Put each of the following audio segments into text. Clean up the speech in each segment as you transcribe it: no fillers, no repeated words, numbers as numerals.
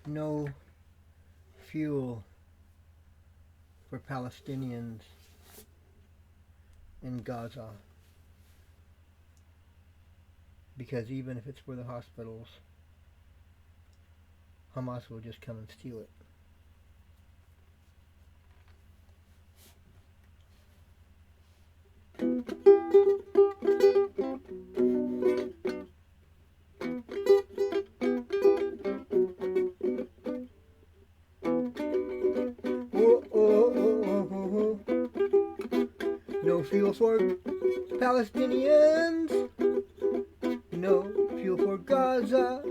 no fuel for Palestinians in Gaza. Because even if it's for the hospitals, Hamas will just come and steal it. No fuel for Palestinians. No fuel for Gaza.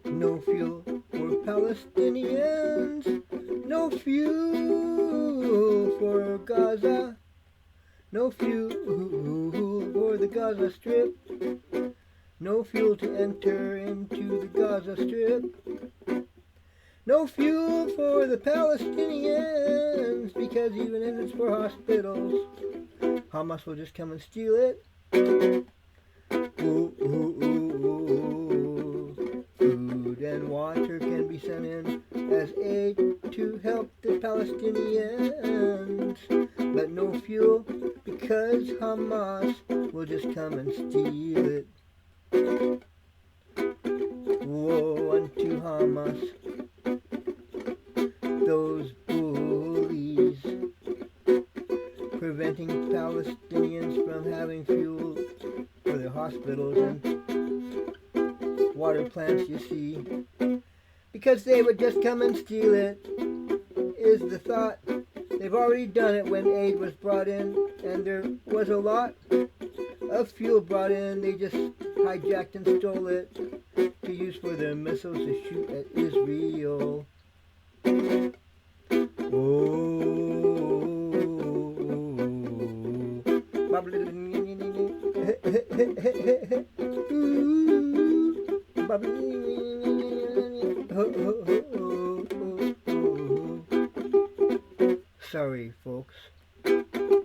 No fuel for Palestinians. No fuel for Gaza. No fuel for the Gaza Strip. No fuel to enter into the Gaza Strip. No fuel for the Palestinians, because even if it's for hospitals, Hamas will just come and steal it. Ooh, ooh, ooh, ooh. Food and water can be sent in as aid to help the Palestinians, but no fuel because Hamas will just come and steal it. Woe unto Hamas, those bullies, preventing Palestinians from having fuel for their hospitals and water plants, you see, because they would just come and steal it, is the thought. They've already done it when aid was brought in, and there was a lot of fuel brought in. They just hijacked and stole it to use for their missiles to shoot at Israel. Sorry, folks.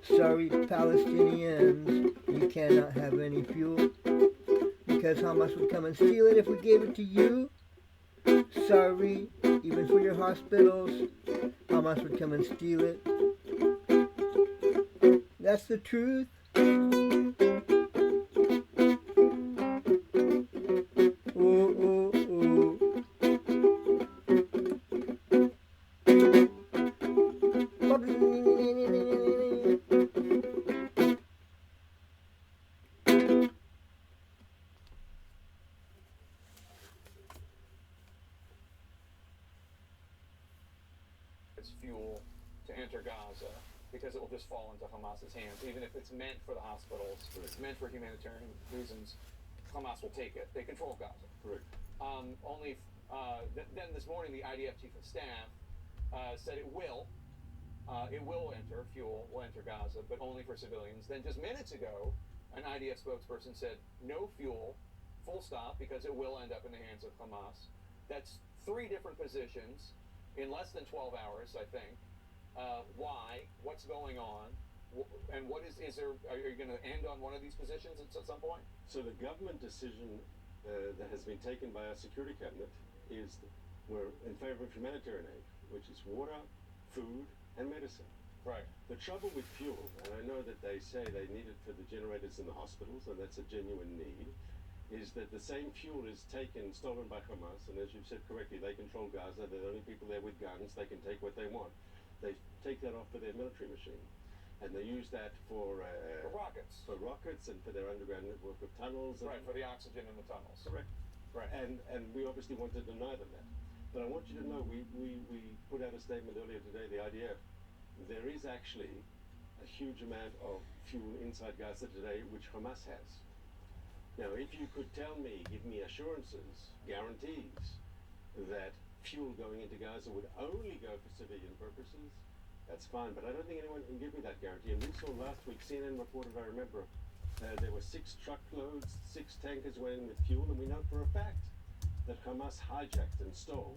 Sorry, Palestinians. You cannot have any fuel because Hamas would come and steal it if we gave it to you. Sorry, even for your hospitals, Hamas would come and steal it. That's the truth. Fuel to enter Gaza because it will just fall into Hamas's hands, even if it's meant for the hospitals, if it's meant for humanitarian reasons. Hamas will take it. They control Gaza. Correct. Then this morning, the IDF chief of staff said it will enter fuel, will enter Gaza, but only for civilians. Then just minutes ago, an IDF spokesperson said no fuel, full stop, because it will end up in the hands of Hamas. That's three different positions in less than 12 hours, I think. Why? What's going on? And what is there? Are you going to end on one of these positions at some point? So the government decision that has been taken by our security cabinet is we're in favor of humanitarian aid, which is water, food, and medicine. Right. The trouble with fuel, and I know that they say they need it for the generators in the hospitals, and that's a genuine need, is that the same fuel is stolen by Hamas, and as you've said correctly, they control Gaza. They're the only people there with guns. They can take what they want. They take that off for their military machine, and they use that for rockets. For rockets and for their underground network of tunnels. Right, for the oxygen in the tunnels. Correct. Right. And we obviously want to deny them that. But I want you to know, we put out a statement earlier today, the IDF, there is actually a huge amount of fuel inside Gaza today, which Hamas has. Now, if you could tell me, give me assurances, guarantees, that fuel going into Gaza would only go for civilian purposes, that's fine. But I don't think anyone can give me that guarantee. And we saw last week, CNN reported, I remember, there were 6 truckloads, 6 tankers went in with fuel, and we know for a fact that Hamas hijacked and stole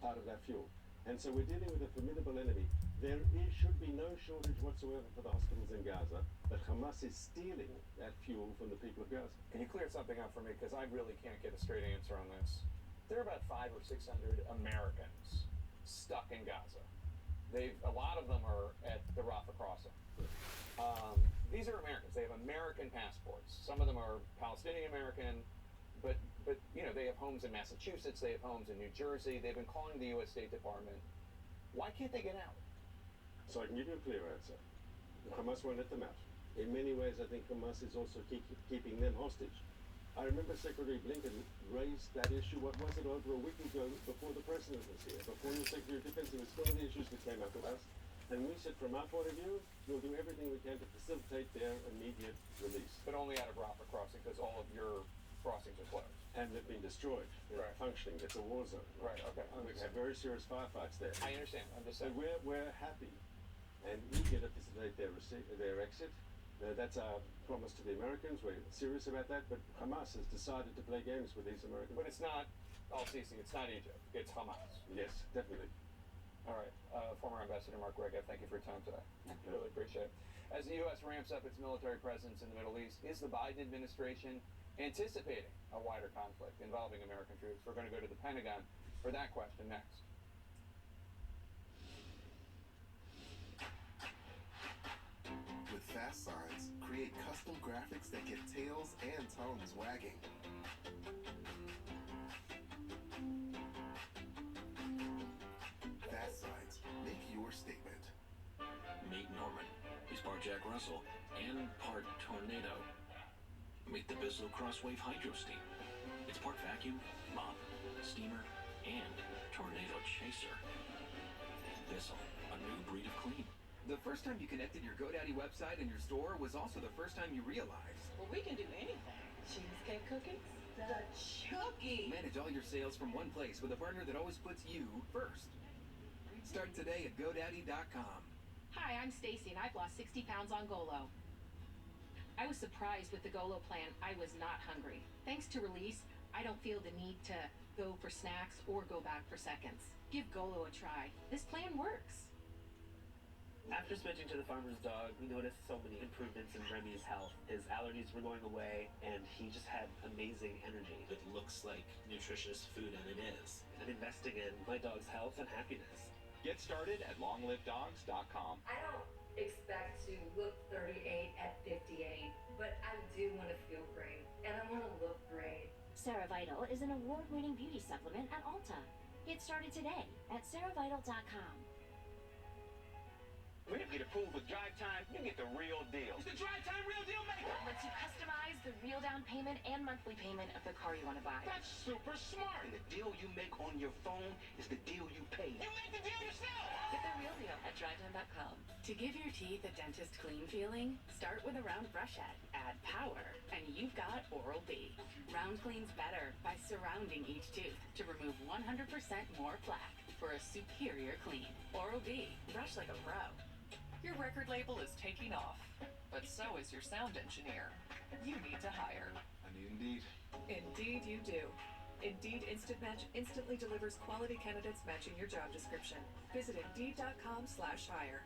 part of that fuel. And so we're dealing with a formidable enemy. Should be no shortage whatsoever for the hospitals in Gaza, but Hamas is stealing that fuel from the people of Gaza. Can you clear something up for me? Because I really can't get a straight answer on this. there are about 500 or 600 Americans stuck in Gaza. A lot of them are at the Rafah crossing. These are Americans. They have American passports. Some of them are Palestinian American, but they have homes in Massachusetts. They have homes in New Jersey. They've been calling the U.S. State Department. Why can't they get out? So I can give you a clear answer. Hamas won't let them out. In many ways, I think Hamas is also keeping them hostage. I remember Secretary Blinken raised that issue, what was it, over a week ago before the President was here, before the Secretary of Defense. It was one of the issues that came up with us. And we said, from our point of view, we'll do everything we can to facilitate their immediate release. But only out of Rafah crossing, because all of your crossings are closed. And they've been destroyed. They're not functioning. It's a war zone. Right, okay. We've had very serious firefights there. I understand. I'm just So saying. we're happy and eager to facilitate their exit. That's our promise to the Americans. We're serious about that. But Hamas has decided to play games with these Americans. But it's not Al-Sisi. It's not Egypt. It's Hamas. Yes, definitely. All right. Former Ambassador Mark Regev, thank you for your time today. Really appreciate it. As the U.S. ramps up its military presence in the Middle East, is the Biden administration anticipating a wider conflict involving American troops? We're going to go to the Pentagon for that question next. With fast signs, create custom graphics that get tails and tongues wagging. Fast signs, make your statement. Meet Norman. He's part Jack Russell and part tornado. Meet the Bissell Crosswave Hydro Steam. It's part vacuum, mop, steamer, and tornado chaser. Bissell, a new breed of clean. The first time you connected your GoDaddy website and your store was also the first time you realized. Well, we can do anything. Cheesecake cookies? The Chookie! Manage all your sales from one place with a partner that always puts you first. Start today at GoDaddy.com. Hi, I'm Stacy and I've lost 60 pounds on Golo. I was surprised with the Golo plan. I was not hungry. Thanks to Release, I don't feel the need to go for snacks or go back for seconds. Give Golo a try. This plan works. After switching to the farmer's dog, we noticed so many improvements in Remy's health. His allergies were going away, and he just had amazing energy. It looks like nutritious food, and it is. I'm investing in my dog's health and happiness. Get started at longlivedogs.com. I don't expect to look 38 at 58, but I do want to feel great, and I want to look great. CeraVital is an award-winning beauty supplement at Ulta. Get started today at CeraVital.com. When you get approved with Drive Time, you get the real deal. It's the Drive Time Real Deal Maker. Lets you customize the real down payment and monthly payment of the car you want to buy. That's super smart. And the deal you make on your phone is the deal you pay. You make the deal yourself. Get the real deal at DriveTime.com. To give your teeth a dentist clean feeling, start with a round brush head. Add power, and you've got Oral-B. Round cleans better by surrounding each tooth to remove 100% more plaque for a superior clean. Oral-B. Brush like a pro. Your record label is taking off, but so is your sound engineer. You need to hire. I need Indeed. Indeed you do. Indeed Instant Match instantly delivers quality candidates matching your job description. Visit Indeed.com/hire.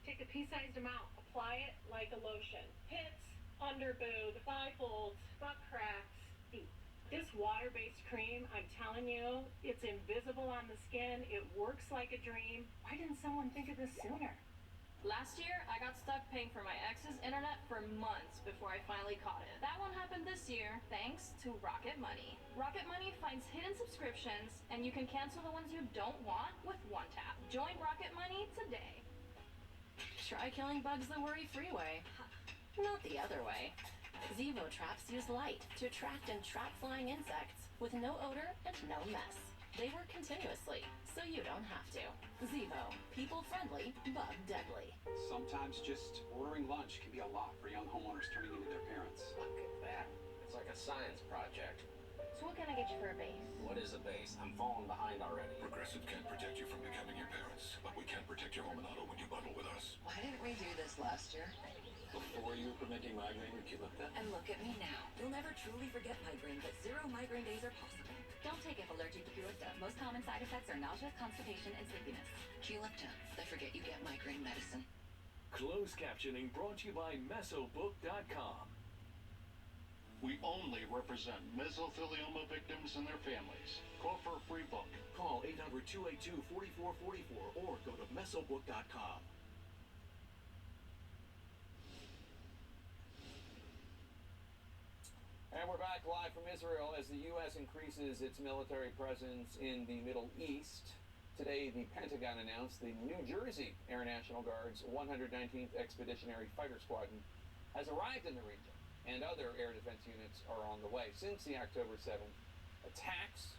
Take a pea-sized amount, apply it like a lotion. Pits, underboob, thigh folds, butt cracks, feet. This water-based cream, I'm telling you, it's invisible on the skin. It works like a dream. Why didn't someone think of this sooner? Last year, I got stuck paying for my ex's internet for months before I finally caught it. That won't happen this year, thanks to Rocket Money. Rocket Money finds hidden subscriptions, and you can cancel the ones you don't want with one tap. Join Rocket Money today. Try killing bugs the worry-free way, not the other way. Zevo traps use light to attract and trap flying insects with no odor and no mess. They work continuously, so you don't have to. Zevo, people-friendly, bug-deadly. Sometimes just ordering lunch can be a lot for young homeowners turning into their parents. Look at that. It's like a science project. So what can I get you for a base? What is a base? I'm falling behind already. Progressive can't protect you from becoming your parents, but we can protect your home and auto when you bundle with us. Why didn't we do this last year? Before you were preventing migraine with Qulipta. And look at me now. You'll never truly forget migraine, but 0 migraine days are possible. Don't take if allergic to Qulipta. Most common side effects are nausea, constipation, and sleepiness. Qulipta, the forget you get migraine medicine. Closed captioning brought to you by Mesobook.com. We only represent mesothelioma victims and their families. Call for a free book. Call 800-282-4444 or go to mesobook.com. And we're back live from Israel as the U.S. increases its military presence in the Middle East. Today, the Pentagon announced the New Jersey Air National Guard's 119th Expeditionary Fighter Squadron has arrived in the region, and other air defense units are on the way. Since the October 7th attacks,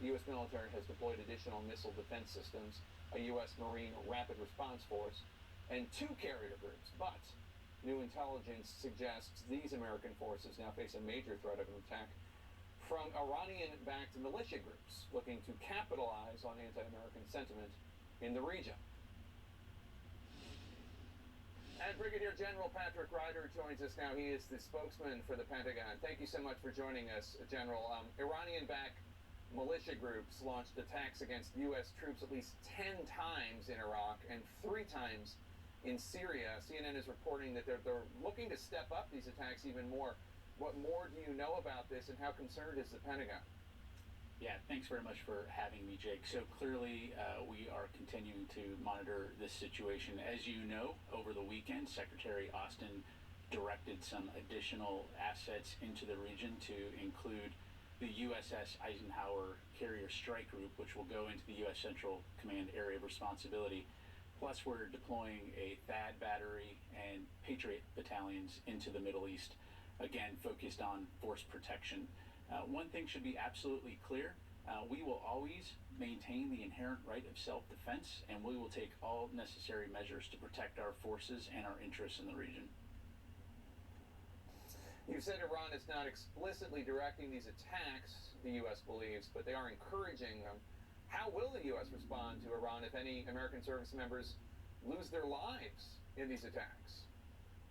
the U.S. military has deployed additional missile defense systems, a U.S. Marine Rapid Response Force, and 2 carrier groups. But new intelligence suggests these American forces now face a major threat of an attack from Iranian-backed militia groups looking to capitalize on anti-American sentiment in the region. And Brigadier General Patrick Ryder joins us now. He is the spokesman for the Pentagon. Thank you so much for joining us, General. Iranian-backed militia groups launched attacks against U.S. troops at least 10 times in Iraq and 3 times in Syria. CNN is reporting that they're looking to step up these attacks even more. What more do you know about this, and how concerned is the Pentagon? Yeah, thanks very much for having me, Jake. So clearly, we are continuing to monitor this situation. As you know, over the weekend, Secretary Austin directed some additional assets into the region to include the USS Eisenhower Carrier Strike Group, which will go into the U.S. Central Command Area of Responsibility. Plus, we're deploying a THAAD battery and Patriot battalions into the Middle East, again, focused on force protection. One thing should be absolutely clear. We will always maintain the inherent right of self-defense, and we will take all necessary measures to protect our forces and our interests in the region. You've said Iran is not explicitly directing these attacks, the U.S. believes, but they are encouraging them. How will the U.S. respond to Iran if any American service members lose their lives in these attacks?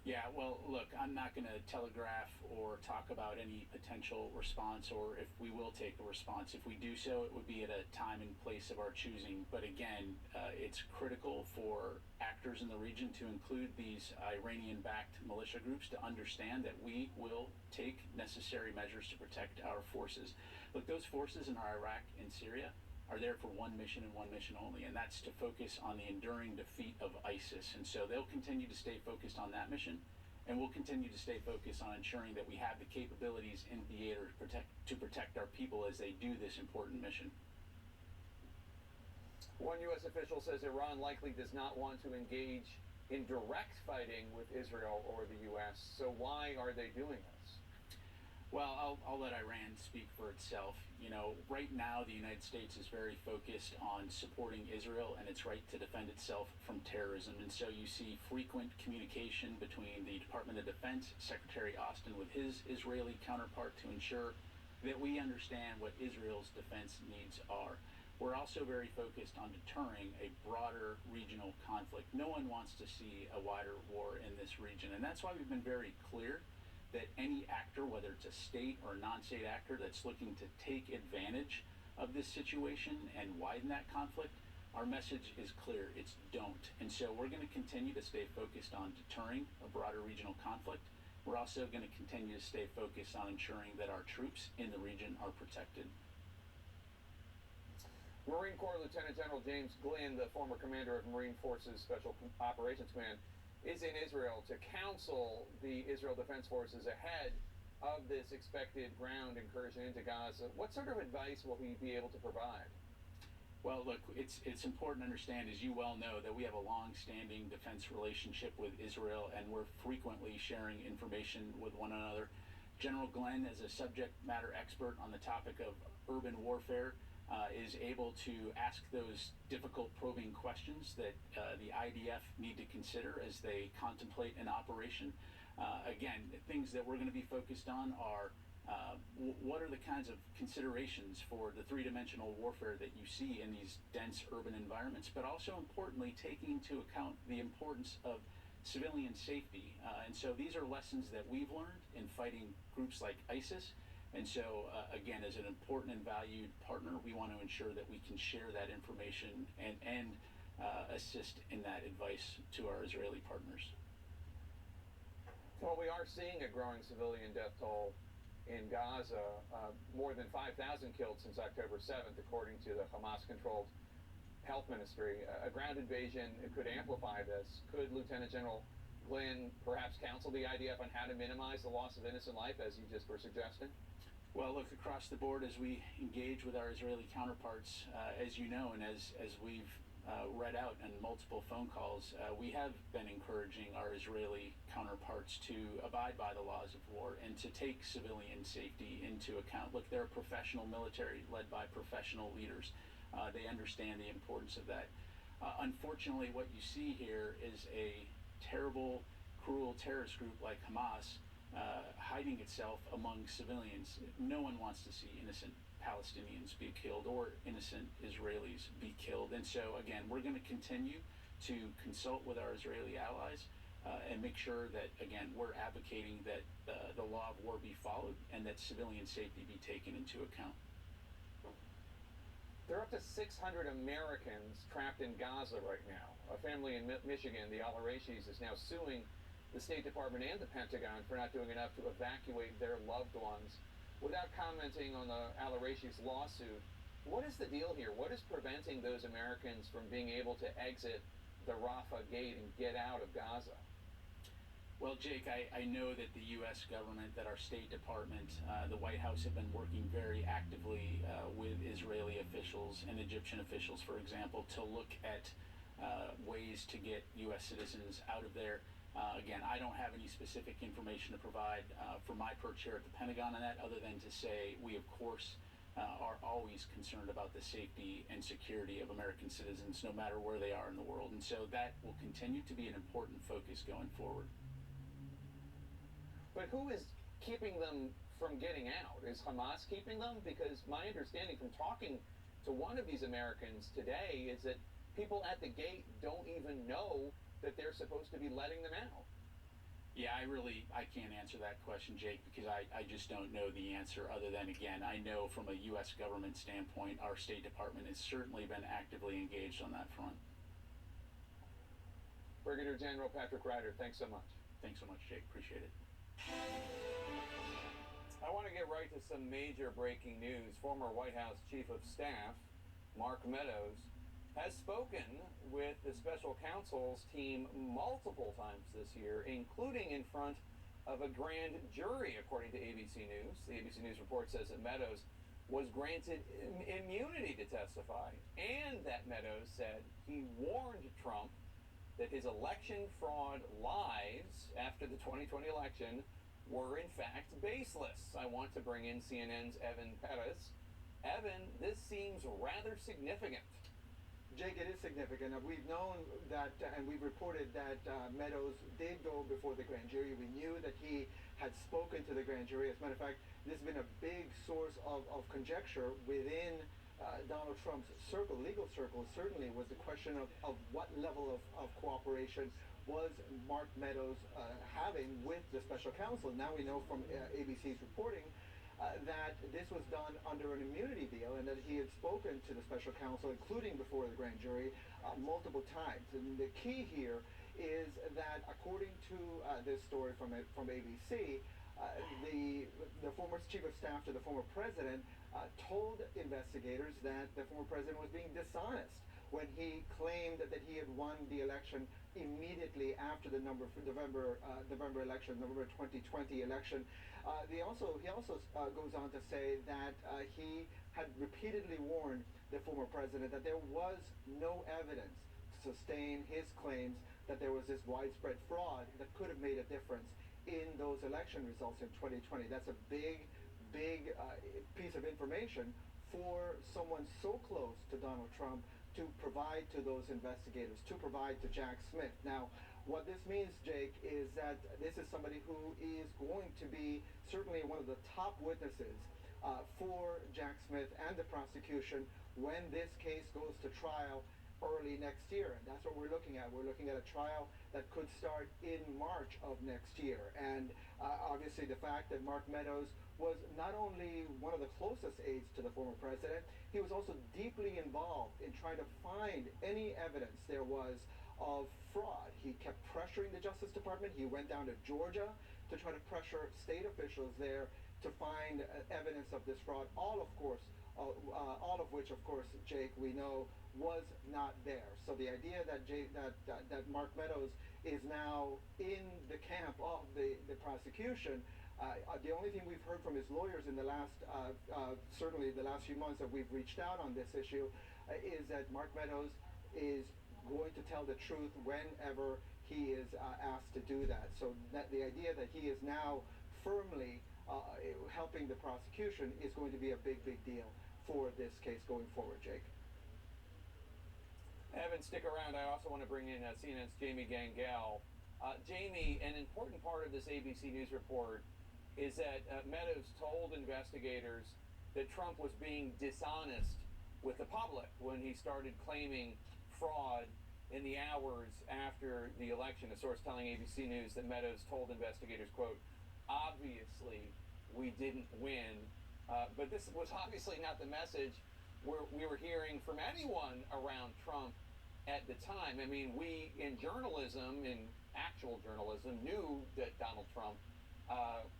Yeah, well, look, I'm not going to telegraph or talk about any potential response or if we will take a response. If we do so, it would be at a time and place of our choosing. But again, it's critical for actors in the region to include these Iranian-backed militia groups to understand that we will take necessary measures to protect our forces. Look, those forces in Iraq and Syria are there for one mission and one mission only, and that's to focus on the enduring defeat of ISIS. And so they'll continue to stay focused on that mission, and we'll continue to stay focused on ensuring that we have the capabilities in theater to protect our people as they do this important mission. One U.S. official says Iran likely does not want to engage in direct fighting with Israel or the U.S., so why are they doing this? Well, I'll let Iran speak for itself. You know, right now the United States is very focused on supporting Israel and its right to defend itself from terrorism. And so you see frequent communication between the Department of Defense, Secretary Austin with his Israeli counterpart to ensure that we understand what Israel's defense needs are. We're also very focused on deterring a broader regional conflict. No one wants to see a wider war in this region. And that's why we've been very clear that any actor, whether it's a state or a non-state actor that's looking to take advantage of this situation and widen that conflict, our message is clear, it's don't. And so we're going to continue to stay focused on deterring a broader regional conflict. We're also going to continue to stay focused on ensuring that our troops in the region are protected. Marine Corps Lieutenant General James Glynn, the former commander of Marine Forces Special Operations Command, is in Israel to counsel the Israel Defense Forces ahead of this expected ground incursion into Gaza. What sort of advice will he be able to provide? Well, look, it's important to understand, as you well know, that we have a long-standing defense relationship with Israel, and we're frequently sharing information with one another. General Glenn, as a subject matter expert on the topic of urban warfare, is able to ask those difficult probing questions that the IDF need to consider as they contemplate an operation. Again, things that we're going to be focused on are what are the kinds of considerations for the three-dimensional warfare that you see in these dense urban environments, but also importantly taking into account the importance of civilian safety. And so these are lessons that we've learned in fighting groups like ISIS. And so, again, as an important and valued partner, we want to ensure that we can share that information and assist in that advice to our Israeli partners. Well, we are seeing a growing civilian death toll in Gaza, more than 5,000 killed since October 7th, according to the Hamas-controlled health ministry. A ground invasion could amplify this. Could Lieutenant General Glenn perhaps counsel the IDF on how to minimize the loss of innocent life, as you just were suggesting? Well, look, across the board as we engage with our Israeli counterparts, as you know, and as we've read out in multiple phone calls, we have been encouraging our Israeli counterparts to abide by the laws of war and to take civilian safety into account. Look, they're a professional military led by professional leaders. They understand the importance of that. Unfortunately, what you see here is a terrible, cruel terrorist group like Hamas hiding itself among civilians. No one wants to see innocent Palestinians be killed or innocent Israelis be killed. And so, again, we're going to continue to consult with our Israeli allies and make sure that, again, we're advocating that the law of war be followed and that civilian safety be taken into account. There are up to 600 Americans trapped in Gaza right now. A family in Michigan, the Al-Arashis, is now suing the State Department and the Pentagon for not doing enough to evacuate their loved ones. Without commenting on the Al-Arashis' lawsuit, what is the deal here? What is preventing those Americans from being able to exit the Rafah gate and get out of Gaza? Well, Jake, I know that the U.S. government, that our State Department, the White House have been working very actively with Israeli officials and Egyptian officials, for example, to look at ways to get U.S. citizens out of there. Again, I don't have any specific information to provide for my perch here at the Pentagon on that, other than to say we, of course, are always concerned about the safety and security of American citizens, no matter where they are in the world. And so that will continue to be an important focus going forward. But who is keeping them from getting out? Is Hamas keeping them? Because my understanding from talking to one of these Americans today is that people at the gate don't even know that they're supposed to be letting them out. Yeah, I can't answer that question, Jake, because I just don't know the answer, other than, again, I know from a U.S. government standpoint, our State Department has certainly been actively engaged on that front. Brigadier General Patrick Ryder, thanks so much. Thanks so much, Jake. Appreciate it. I want to get right to some major breaking news. Former White House Chief of Staff Mark Meadows has spoken with the special counsel's team multiple times this year, including in front of a grand jury, according to ABC News. The ABC News report says that Meadows was granted immunity to testify, and that Meadows said he warned Trump that his election fraud lies after the 2020 election were in fact baseless. I want to bring in CNN's Evan Perez. Evan, this seems rather significant. Jake, it is significant. We've known that, and we've reported that Meadows did go before the grand jury. We knew that he had spoken to the grand jury. As a matter of fact, this has been a big source of conjecture within Donald Trump's circle, legal circle, certainly, was the question of what level of cooperation was Mark Meadows having with the special counsel. Now we know from ABC's reporting that this was done under an immunity deal, and that he had spoken to the special counsel, including before the grand jury, multiple times. And the key here is that, according to this story from ABC, the former chief of staff to the former president told investigators that the former president was being dishonest when he claimed that he had won the election immediately after the November election, November 2020 election. He also goes on to say that he had repeatedly warned the former president that there was no evidence to sustain his claims that there was this widespread fraud that could have made a difference in those election results in 2020. That's a big piece of information for someone so close to Donald Trump to provide to those investigators, to provide to Jack Smith. Now, what this means, Jake, is that this is somebody who is going to be certainly one of the top witnesses for Jack Smith and the prosecution when this case goes to trial early next year. And that's what we're looking at. We're looking at a trial that could start in March of next year. And obviously the fact that Mark Meadows was not only one of the closest aides to the former president, he was also deeply involved in trying to find any evidence there was of fraud. He kept pressuring the Justice Department. He went down to Georgia to to try to pressure state officials there to find evidence of this fraud, all of which, of course, Jake, we know was not there. So the idea that that Mark Meadows is now in the camp of the prosecution, the only thing we've heard from his lawyers in the last, certainly the last few months that we've reached out on this issue, is that Mark Meadows is going to tell the truth whenever he is asked to do that. So that the idea that he is now firmly helping the prosecution is going to be a big deal for this case going forward, Jake. Evan, stick around. I also want to bring in CNN's Jamie Gangel. Jamie, an important part of this ABC News report is that Meadows told investigators that Trump was being dishonest with the public when he started claiming fraud in the hours after the election. A source telling ABC News that Meadows told investigators, quote, "Obviously, we didn't win." But this was obviously not the message we were hearing from anyone around Trump at the time. I mean, we in journalism, in actual journalism, knew that Donald Trump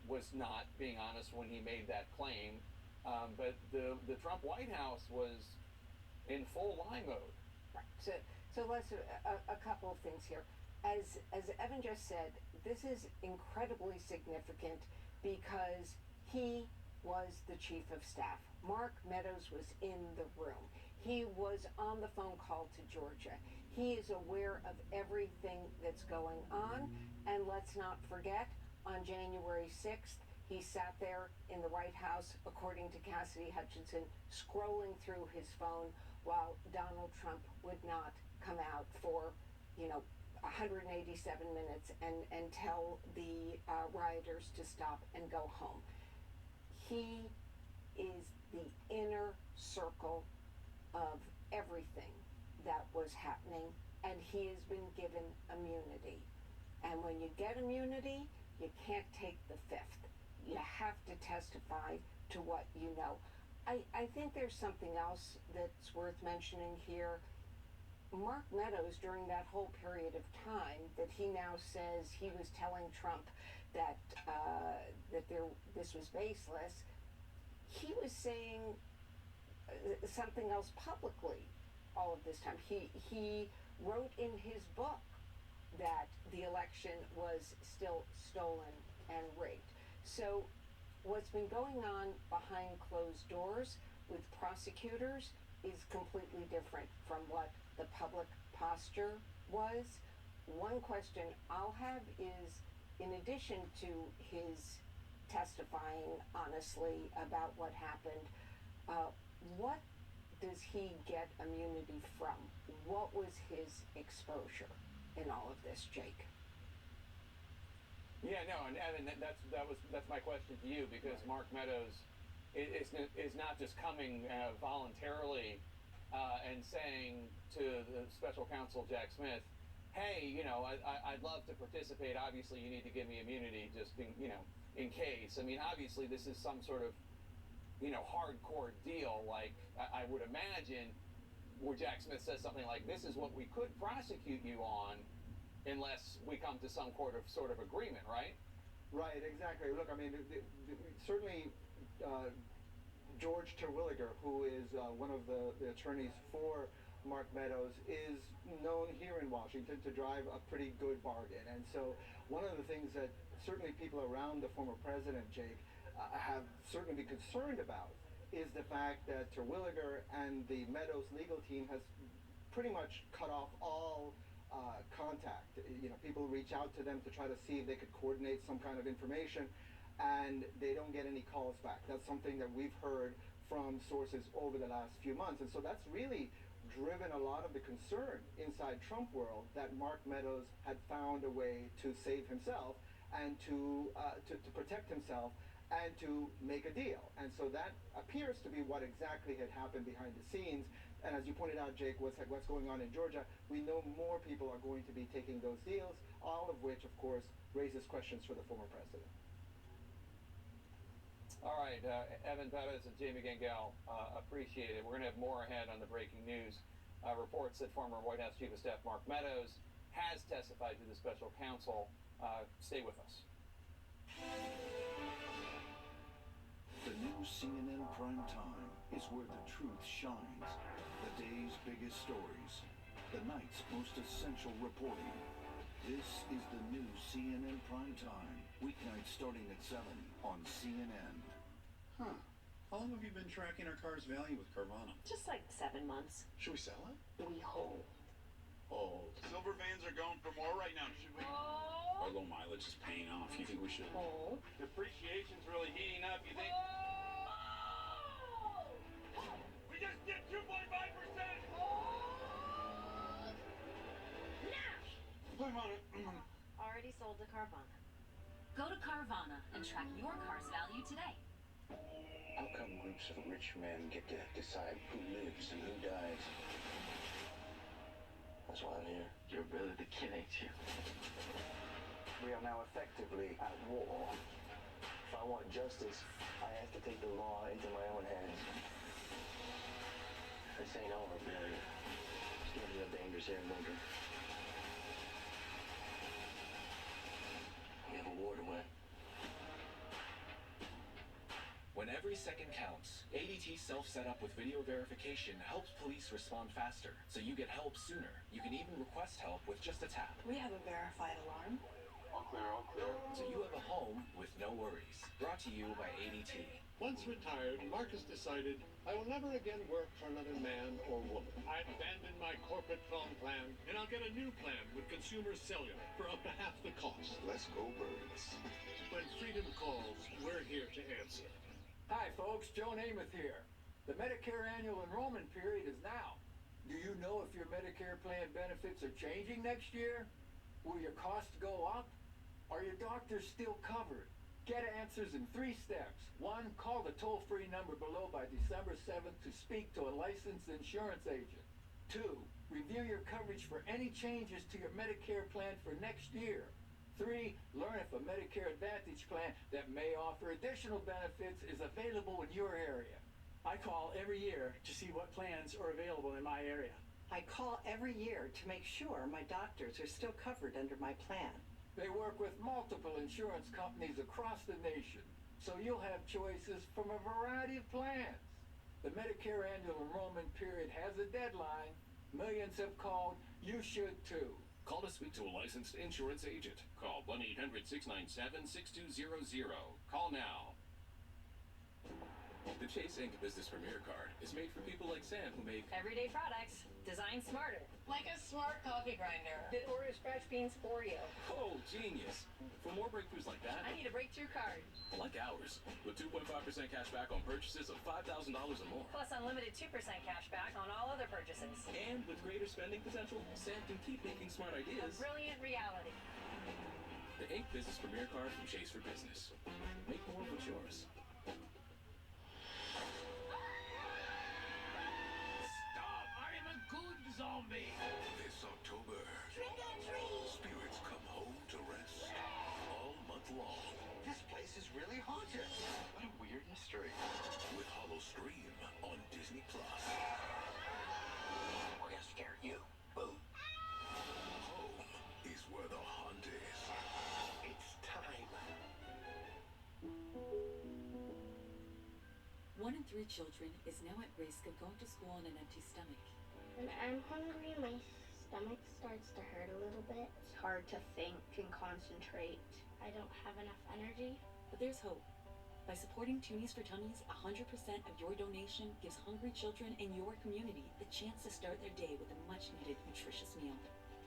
was not being honest when he made that claim. But the Trump White House was in full lie mode. Right. So let's a couple of things here. As Evan just said, this is incredibly significant because he was the chief of staff. Mark Meadows was in the room. He was on the phone call to Georgia. He is aware of everything that's going on. And let's not forget, on January 6th, he sat there in the White House, according to Cassidy Hutchinson, scrolling through his phone while Donald Trump would not come out for, 187 minutes and tell the rioters to stop and go home. He is the inner circle of everything that was happening, and he has been given immunity. And when you get immunity, you can't take the fifth. You have to testify to what you know. I think there's something else that's worth mentioning here. Mark Meadows, during that whole period of time that he now says he was telling Trump that this was baseless, he was saying something else publicly all of this time. He wrote in his book that the election was still stolen and rigged. So what's been going on behind closed doors with prosecutors is completely different from what the public posture was. One question I'll have is, in addition to his testifying honestly about what happened, what does he get immunity from? What was his exposure in all of this, Jake? Yeah, no, and Evan, that's my question to you, because right. Mark Meadows is not just coming voluntarily and saying to the special counsel Jack Smith, "Hey, I'd love to participate. Obviously, you need to give me immunity, just in case." I mean, obviously, this is some sort of hardcore deal. Like I would imagine, where Jack Smith says something like, "This is what we could prosecute you on, unless we come to some sort of agreement," right? Right, exactly. Look, I mean, certainly George Terwilliger, who is one of the attorneys for Mark Meadows, is known here in Washington to drive a pretty good bargain. And so one of the things that certainly people around the former president, Jake, have certainly been concerned about is the fact that Terwilliger and the Meadows legal team has pretty much cut off all contact. People reach out to them to try to see if they could coordinate some kind of information, and they don't get any calls back. That's something that we've heard from sources over the last few months. And so that's really driven a lot of the concern inside Trump world that Mark Meadows had found a way to save himself and to protect himself and to make a deal. And so that appears to be what exactly had happened behind the scenes. And as you pointed out, Jake, what's going on in Georgia, we know more people are going to be taking those deals, all of which, of course, raises questions for the former president. All right, Evan Perez and Jamie Gangel, appreciate it. We're going to have more ahead on the breaking news. Reports that former White House Chief of Staff Mark Meadows has testified to the special counsel. Stay with us. where the truth shines. The day's biggest stories. The night's most essential reporting. This is the new CNN Primetime. Weeknights starting at 7 on CNN. Huh. How long have you been tracking our car's value with Carvana? Just like 7 months. Should we sell it? We hold. Hold. Silver vans are going for more right now, should we? Our low mileage is paying off. You think we should? Hold. Depreciation's really heating up, you think? We just did 2.5%! Now! I'm on it. Already sold to Carvana. Go to Carvana and track your car's value today. How come groups of rich men get to decide who lives and who dies? That's why I'm here. Your brother the kid, ain't you? We are now effectively at war. If I want justice, I have to take the law into my own hands. This ain't over, Billy. It's getting real dangerous here in Blinken. We have a war to win. When every second counts, ADT self-setup with video verification helps police respond faster, so you get help sooner. You can even request help with just a tap. We have a verified alarm. All clear, all clear. So you have a home with no worries. Brought to you by ADT. Once retired, Marcus decided, I will never again work for another man or woman. I abandoned my corporate phone plan, and I'll get a new plan with Consumer Cellular for up to half the cost. Let's go, birds. When freedom calls, we're here to answer. Hi folks, Joe Namath here. The Medicare annual enrollment period is now. Do you know if your Medicare plan benefits are changing next year? Will your costs go up? Are your doctors still covered? Get answers in 3 steps. 1, call the toll-free number below by December 7th to speak to a licensed insurance agent. 2, review your coverage for any changes to your Medicare plan for next year. 3, learn if a Medicare Advantage plan that may offer additional benefits is available in your area. I call every year to see what plans are available in my area. I call every year to make sure my doctors are still covered under my plan. They work with multiple insurance companies across the nation, so you'll have choices from a variety of plans. The Medicare annual enrollment period has a deadline. Millions have called. You should too. Call to speak to a licensed insurance agent. Call 1-800-697-6200. Call now. The Chase Ink Business Premier Card is made for people like Sam who make Everyday products designed smarter. Like a smart coffee grinder that orders scratch beans for you. Oh, genius. For more breakthroughs like that, I need a breakthrough card. like ours, with 2.5% cash back on purchases of $5,000 or more. Plus unlimited 2% cash back on all other purchases. And with greater spending potential, Sam can keep making smart A ideas. brilliant reality. The Ink Business Premier Card from Chase for Business. Make more with yours. Stop! I am a good zombie! This October, Trick or treat! spirits come home to rest all month long. This place is really haunted. What a weird mystery. With Hollow Stream on Disney+. We're gonna scare you. Boom. Home is where the hunt is. It's time. 1 in 3 children is now at risk of going to school on an empty stomach. When I'm hungry, my stomach starts to hurt a little bit. It's hard to think and concentrate. I don't have enough energy. But there's hope. By supporting Toonies for Tummies, 100% of your donation gives hungry children in your community the chance to start their day with a much-needed nutritious meal.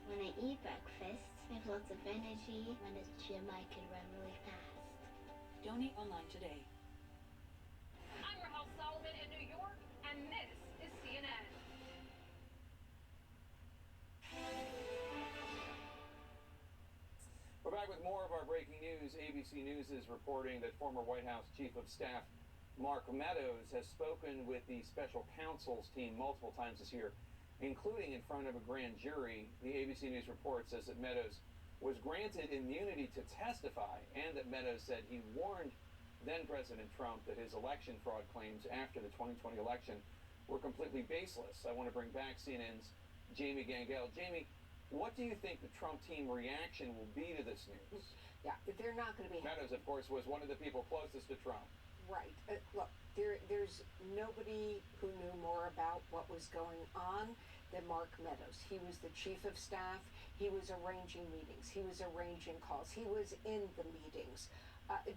When I eat breakfast, I have lots of energy. When it's gym, I can run really fast. Donate online today. I'm Rahel Solomon in New York, and this is CNN. We're back with more of our breaking news. ABC News is reporting that former White House Chief of Staff Mark Meadows has spoken with the special counsel's team multiple times this year, including in front of a grand jury. The ABC News report says that Meadows was granted immunity to testify, and that Meadows said he warned then-President Trump that his election fraud claims after the 2020 election were completely baseless. I want to bring back CNN's Jamie Gangel. Jamie, what do you think the Trump team reaction will be to this news? Yeah, they're not going to be happy. Meadows, of course, was one of the people closest to Trump. Right. Look, there's nobody who knew more about what was going on than Mark Meadows. He was the chief of staff. He was arranging meetings. He was arranging calls. He was in the meetings.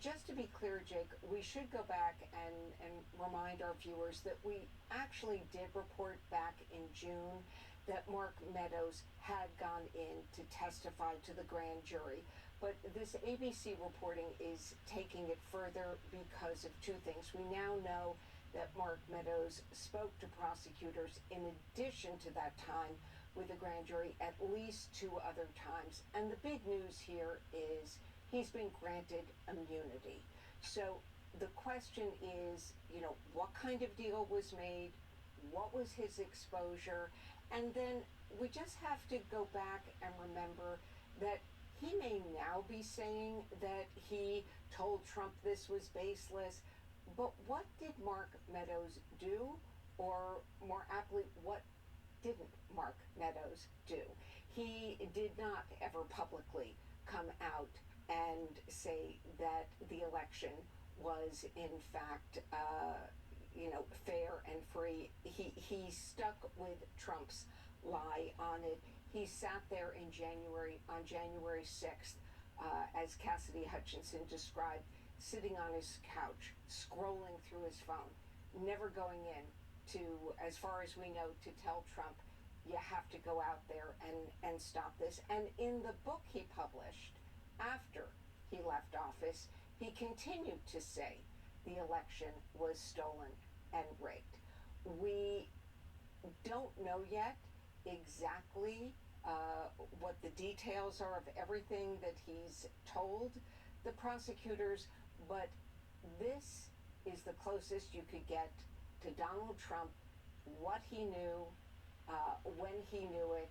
Just to be clear, Jake, we should go back and remind our viewers that we actually did report back in June that Mark Meadows had gone in to testify to the grand jury. But this ABC reporting is taking it further because of two things. We now know that Mark Meadows spoke to prosecutors in addition to that time with the grand jury at least 2 other times. And the big news here is he's been granted immunity. So the question is, what kind of deal was made? What was his exposure? And then we just have to go back and remember that he may now be saying that he told Trump this was baseless, but what did Mark Meadows do? Or more aptly, what didn't Mark Meadows do? He did not ever publicly come out and say that the election was in fact, fair and free. He stuck with Trump's lie on it. He sat there on January 6th, as Cassidy Hutchinson described, sitting on his couch, scrolling through his phone, never going in to, as far as we know, to tell Trump, you have to go out there and stop this. And in the book he published after he left office, he continued to say the election was stolen and rigged. We don't know yet exactly what the details are of everything that he's told the prosecutors, but this is the closest you could get to Donald Trump, what he knew, when he knew it,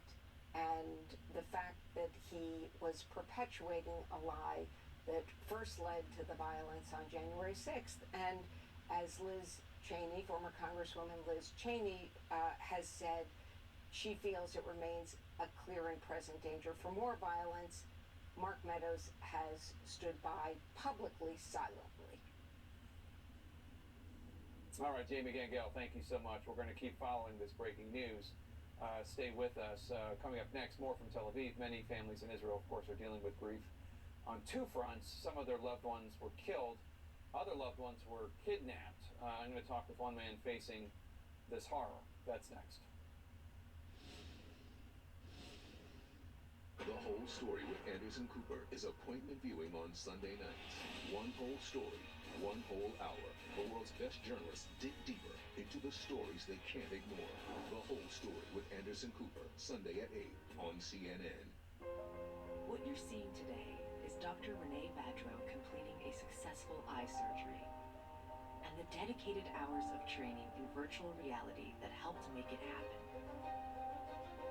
and the fact that he was perpetuating a lie that first led to the violence on January 6th. And as Liz Cheney, former Congresswoman Liz Cheney, has said, she feels it remains a clear and present danger for more violence. Mark Meadows has stood by publicly, silently. All right, Jamie Gangel, thank you so much. We're going to keep following this breaking news. Stay with us. Coming up next, more from Tel Aviv. Many families in Israel, of course, are dealing with grief on 2 fronts. Some of their loved ones were killed. Other loved ones were kidnapped. I'm going to talk with one man facing this horror. That's next. The Whole Story with Anderson Cooper is appointment viewing on Sunday nights. One whole story, one whole hour. The world's best journalists dig deeper into the stories they can't ignore. The Whole Story with Anderson Cooper, Sunday at 8 on CNN. What you're seeing today is Dr. Renee Badrow completing a successful eye surgery and the dedicated hours of training in virtual reality that helped make it happen,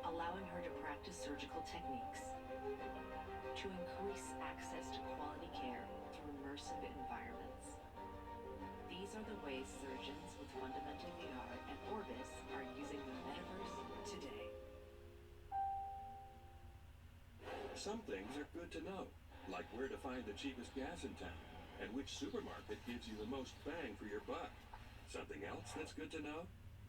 allowing her to practice surgical techniques to increase access to quality care through immersive environments. These are the ways surgeons with Fundamental VR and Orbis are using the metaverse today. Some things are good to know, like where to find the cheapest gas in town and which supermarket gives you the most bang for your buck. Something else that's good to know?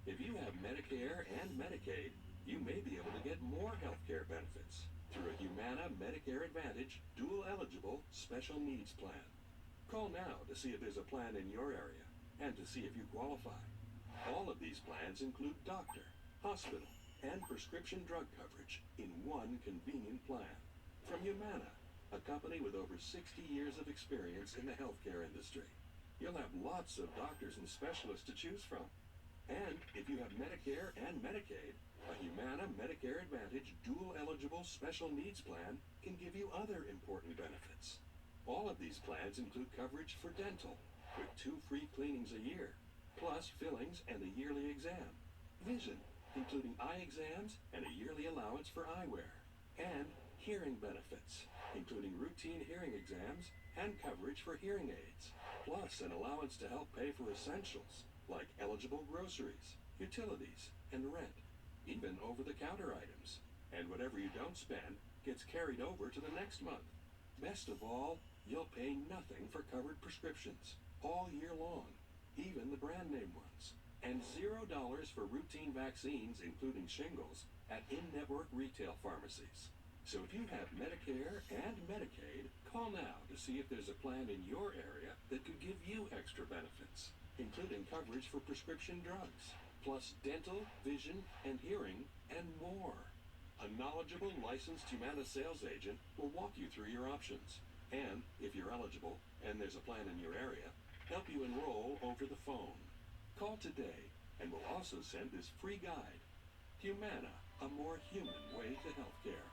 If you have Medicare and Medicaid, you may be able to get more health care benefits through a Humana Medicare Advantage dual-eligible special needs plan. Call now to see if there's a plan in your area and to see if you qualify. All of these plans include doctor, hospital, and prescription drug coverage in one convenient plan. From Humana, a company with over 60 years of experience in the healthcare industry. You'll have lots of doctors and specialists to choose from. And if you have Medicare and Medicaid, a Humana Medicare Advantage dual-eligible special needs plan can give you other important benefits. All of these plans include coverage for dental, with 2 free cleanings a year, plus fillings and a yearly exam. Vision, including eye exams and a yearly allowance for eyewear. And hearing benefits, including routine hearing exams and coverage for hearing aids, plus an allowance to help pay for essentials like eligible groceries, utilities, and rent, even over-the-counter items. And whatever you don't spend gets carried over to the next month. Best of all, you'll pay nothing for covered prescriptions. all year long, even the brand name ones. And $0 for routine vaccines, including shingles, at in-network retail pharmacies. So if you have Medicare and Medicaid, call now to see if there's a plan in your area that could give you extra benefits, including coverage for prescription drugs, plus dental, vision, and hearing, and more. A knowledgeable, licensed Humana sales agent will walk you through your options. And, if you're eligible, and there's a plan in your area, help you enroll over the phone. Call today, and we'll also send this free guide. Humana, a more human way to healthcare.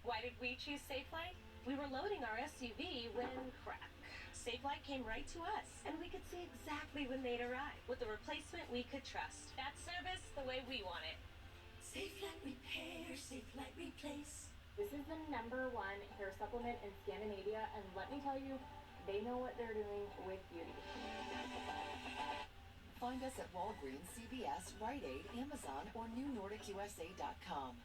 Why did we choose Safelight? We were loading our SUV when crack. Safelight came right to us, and we could see exactly when they'd arrive with a replacement we could trust. That service the way we want it. Safelight Repair, Safelight Replace. This is the #1 hair supplement in Scandinavia, and let me tell you, they know what they're doing with beauty. Find us at Walgreens, CVS, Rite Aid, Amazon, or NewNordicUSA.com.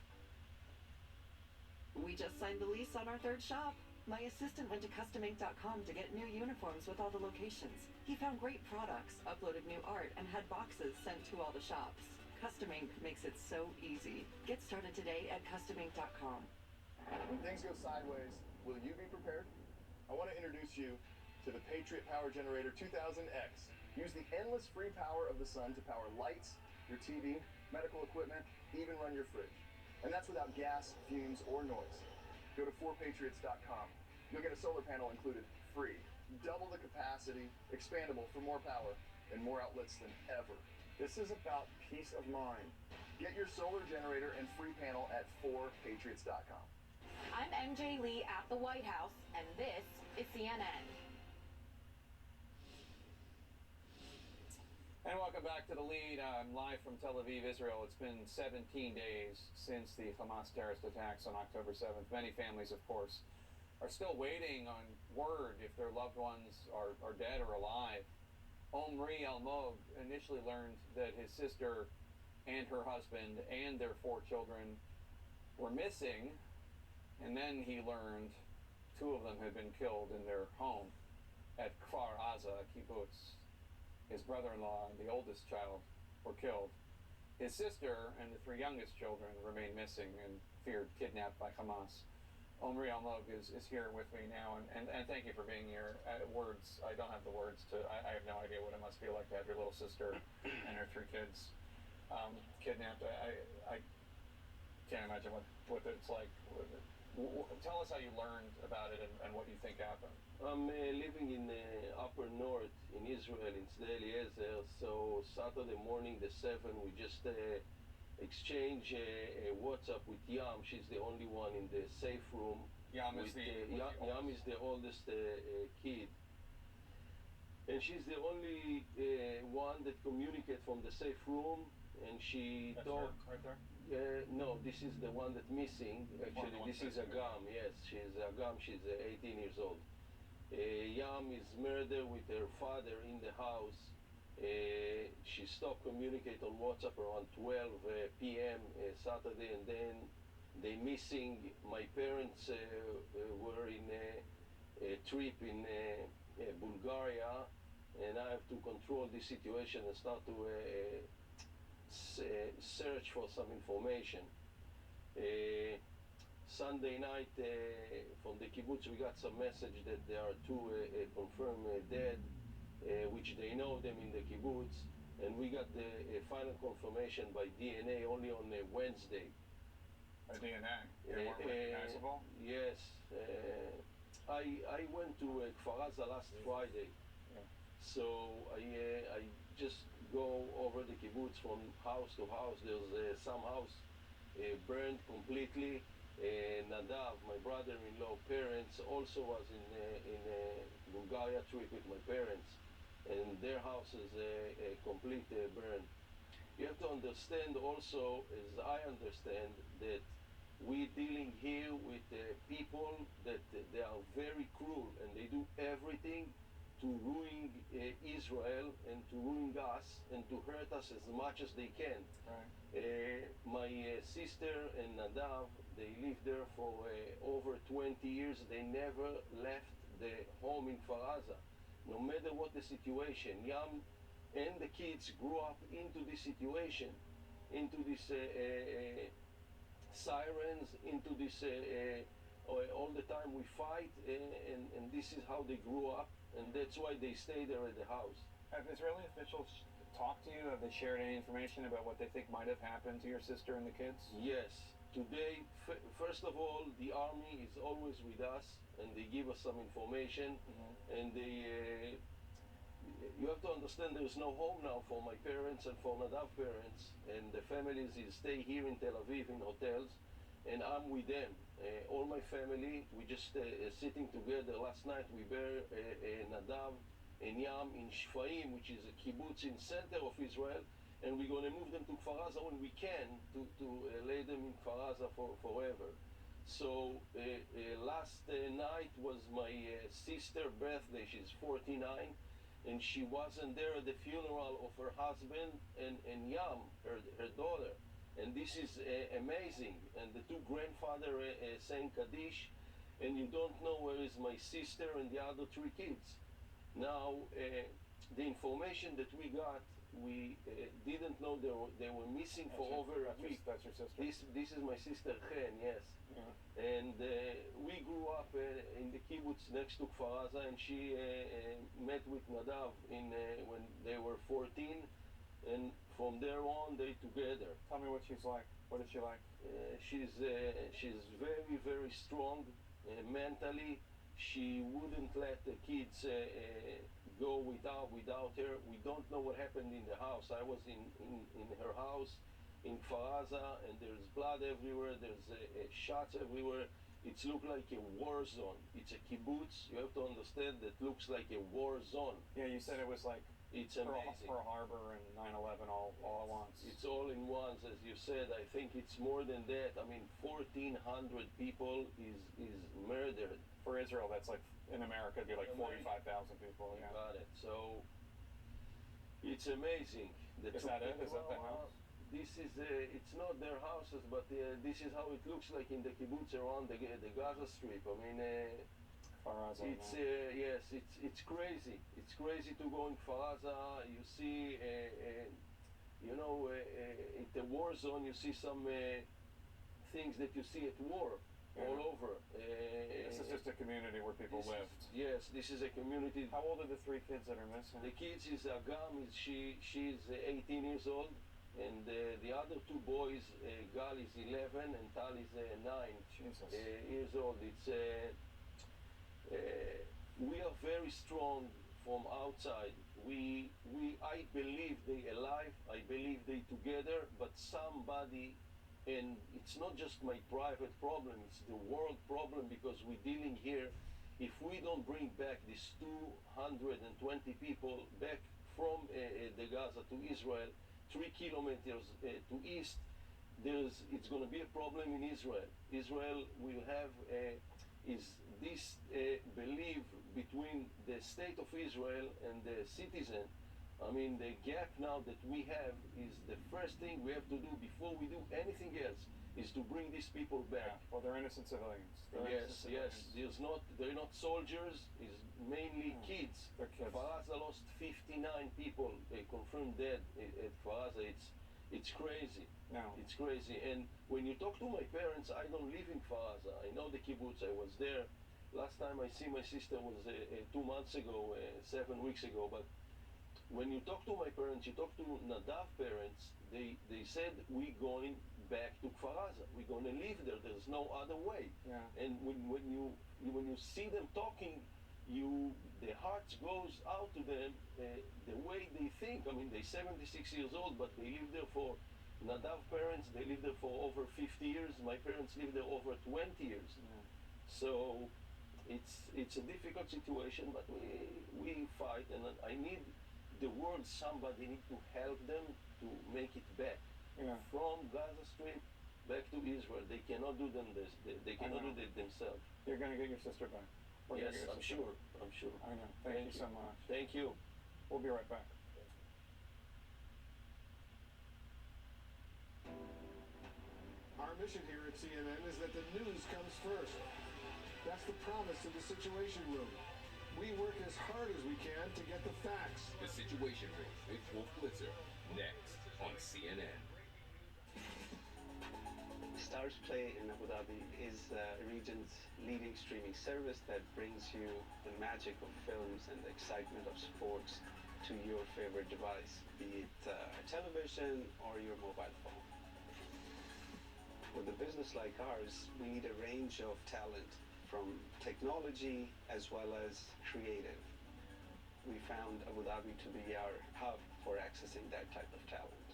We just signed the lease on our 3rd shop. My assistant went to CustomInk.com to get new uniforms with all the locations. He found great products, uploaded new art, and had boxes sent to all the shops. Custom Ink makes it so easy. Get started today at CustomInk.com. When things go sideways, will you be prepared? I want to introduce you to the Patriot Power Generator 2000X. Use the endless free power of the sun to power lights, your TV, medical equipment, even run your fridge. And that's without gas, fumes, or noise. Go to 4patriots.com. You'll get a solar panel included free, double the capacity, expandable for more power, and more outlets than ever. This is about peace of mind. Get your solar generator and free panel at 4patriots.com. I'm MJ Lee at the White House, and this is CNN. And welcome back to The Lead. I'm live from Tel Aviv, Israel. It's been 17 days since the Hamas terrorist attacks on October 7th. Many families, of course, are still waiting on word if their loved ones are dead or alive. Omri Almog initially learned that his sister and her husband and their 4 children were missing, and then he learned 2 of them had been killed in their home at Kfar Aza, kibbutz. His brother-in-law and the oldest child were killed. His sister and the 3 youngest children remain missing and feared kidnapped by Hamas. Omri Almog is here with me now, and thank you for being here. I don't have the words to, I have no idea what it must feel like to have your little sister and her 3 kids kidnapped. I can't imagine what it's like. Tell us how you learned about it and what you think happened. I'm living in upper north in Israel, in Sde Eliezer. So Saturday morning, the 7th, we just exchange WhatsApp with Yam. She's the only one in the safe room. Yam is the oldest kid. And she's the only one that communicates from the safe room. And she talked. Right there? No, this is the one that's missing. Actually, this is Agam. Yes, she's Agam. She's 18 years old. Yam is murdered with her father in the house. She stopped communicate on WhatsApp around 12 p.m. Saturday, and then they missing. My parents were in a trip in Bulgaria, and I have to control this situation and start to search for some information. Sunday night from the kibbutz we got some message that there are 2 confirmed dead, which they know them in the kibbutz, and we got the final confirmation by DNA only on Wednesday. A DNA? They weren't recognizable? Yes. I went to Kfar Aza last Friday, so I just go over the kibbutz from house to house. There's some house burned completely. Nadav, my brother-in-law parents, also was in Bulgaria trip with my parents, and their house is a complete burn. You have to understand also, as I understand, that we're dealing here with people that they are very cruel, and they do everything to ruin Israel and to ruin us and to hurt us as much as they can. Right. My sister and Nadav, they lived there for over 20 years. They never left the home in Kfar Aza. no matter what the situation. Yam and the kids grew up into this situation, into this sirens, into this all the time we fight, and this is how they grew up, and that's why they stay there at the house. Have Israeli officials talked to you? Have they shared any information about what they think might have happened to your sister and the kids? Yes. Today, first of all, the army is always with us, and they give us some information, and they. You have to understand there is no home now for my parents and for Nadav parents, and the families stay here in Tel Aviv in hotels, and I'm with them. All my family, we just sitting together. Last night we buried Nadav and Yam in Shfaim, which is a kibbutz in center of Israel, and we're going to move them to Kfar Aza when we can to lay them in Kfar Aza forever. So last night was my sister's birthday. She's 49, and she wasn't there at the funeral of her husband and Yam, her daughter. And this is amazing. And the two grandfathers saying Kaddish, and you don't know where is my sister and the other three kids. Now, the information that we got, we didn't know they were missing for over a week. That's your sister? This is my sister Chen, yes. And we grew up in the kibbutz next to Kfar Aza, and she met with Nadav when they were 14, and from there on they together. Tell me what she's like. What is she like? She's very, very strong mentally. She wouldn't let the kids go without her. We don't know what happened in the house. I was in her house in Kfar Aza, and there's blood everywhere. There's shots everywhere. It looks like a war zone. It's a kibbutz. You have to understand that looks like a war zone. Yeah, you said it was like it's amazing. Pearl Harbor and 9/11 all at once. It's all in once, as you said. I think it's more than that. I mean, 1,400 people is murdered. For Israel, that's like, in America, it'd be like 45,000 people. Yeah. Got it. So, it's amazing. Is that it? Is that the house? This is, it's not their houses, but this is how it looks like in the kibbutz around the Gaza Strip. I mean, it's, yes, it's crazy. It's crazy to go in Kfar Aza. You see, you know, in the war zone, you see some things that you see at war. All over. This is just a community where people lived. Yes, this is a community. How old are the three kids that are missing? The kids is Agam. She's 18 years old, and the other two boys, Gal is 11 and Tal is 9 years old. It's we are very strong from outside. I believe they alive. I believe they together, but somebody. And it's not just my private problem, it's the world problem, because we're dealing here. If we don't bring back these 220 people back from the Gaza to Israel, 3 kilometers to east, it's going to be a problem in Israel. Israel will have this belief between the state of Israel and the citizen. I mean, the gap now that we have is the first thing we have to do before we do anything else is to bring these people back. Yeah. Well, they're innocent civilians. They're not soldiers. It's mainly kids. They're kids. Kfar Aza lost 59 people confirmed dead at Kfar Aza. It's crazy. No. It's crazy. And when you talk to my parents, I don't live in Kfar Aza. I know the kibbutz. I was there. Last time I see my sister was 2 months ago, 7 weeks ago. But when you talk to my parents, you talk to Nadav parents, they said we're going back to Kfar Aza. We're going to live there. There's no other way. Yeah. And when you see them talking, the heart goes out to them the way they think. I mean, they're 76 years old, but they live there for Nadav parents. They live there for over 50 years. My parents live there over 20 years. Yeah. So it's a difficult situation, but we fight, and I need. The world, somebody need to help them to make it back from Gaza Strip back to Israel. They cannot do this. They cannot do it themselves. You're going to get your sister back. Yes, I'm sure. I'm sure. I know. Thank you so much. Thank you. We'll be right back. Our mission here at CNN is that the news comes first. That's the promise of the Situation Room. We work as hard as we can Get the facts. The Situation Room with Wolf Blitzer, next on CNN. Stars Play in Abu Dhabi is the region's leading streaming service that brings you the magic of films and the excitement of sports to your favorite device, be it television or your mobile phone. With a business like ours, we need a range of talent from technology as well as creative. We found Abu Dhabi to be our hub for accessing that type of talent.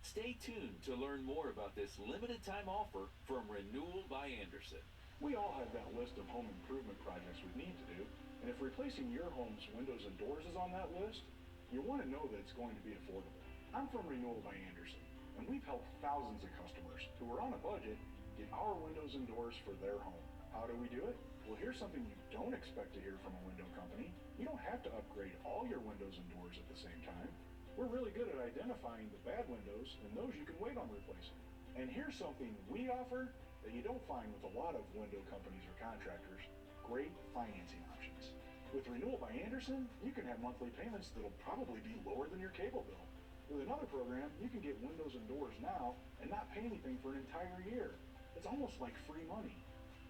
Stay tuned to learn more about this limited time offer from Renewal by Andersen. We all have that list of home improvement projects we need to do, and if replacing your home's windows and doors is on that list, you want to know that it's going to be affordable. I'm from Renewal by Andersen, and we've helped thousands of customers who are on a budget get our windows and doors for their home. How do we do it? Well, here's something you don't expect to hear from a window company. You don't have to upgrade all your windows and doors at the same time. We're really good at identifying the bad windows and those you can wait on replacing. And here's something we offer that you don't find with a lot of window companies or contractors: great financing options. With Renewal by Andersen, you can have monthly payments that'll probably be lower than your cable bill. With another program, you can get windows and doors now and not pay anything for an entire year. It's almost like free money.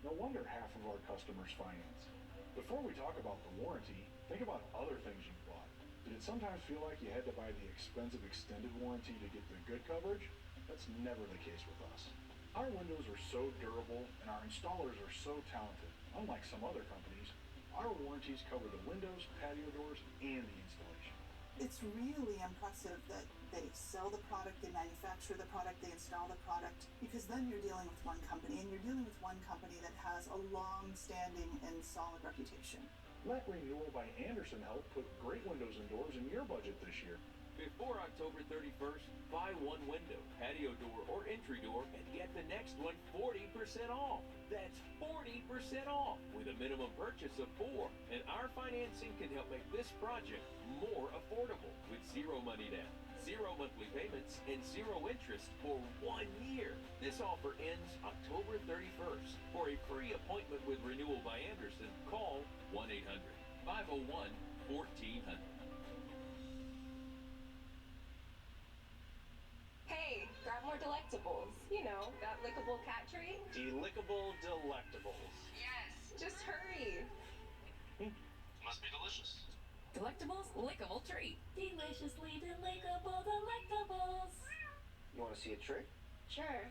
No wonder half of our customers finance. Before we talk about the warranty, think about other things you've bought. Did it sometimes feel like you had to buy the expensive extended warranty to get the good coverage? That's never the case with us. Our windows are so durable and our installers are so talented. Unlike some other companies, our warranties cover the windows, patio doors, and the installation. It's really impressive that they sell the product, they manufacture the product, they install the product, because then you're dealing with one company, and you're dealing with one company that has a long-standing and solid reputation. Let Renewal by Andersen help put great windows and doors in your budget this year. Before October 31st, buy one window, patio door, or entry door and get the next one 40% off. That's 40% off with a minimum purchase of 4. And our financing can help make this project more affordable with zero money down, zero monthly payments, and zero interest for 1 year. This offer ends October 31st. For a free appointment with Renewal by Andersen, call 1-800-501-1400. Hey, grab more delectables. You know, that lickable cat treat. Delickable delectables. Yes, just hurry. Must be delicious. Delectables, lickable treat. Deliciously delectable delectables. You want to see a trick? Sure.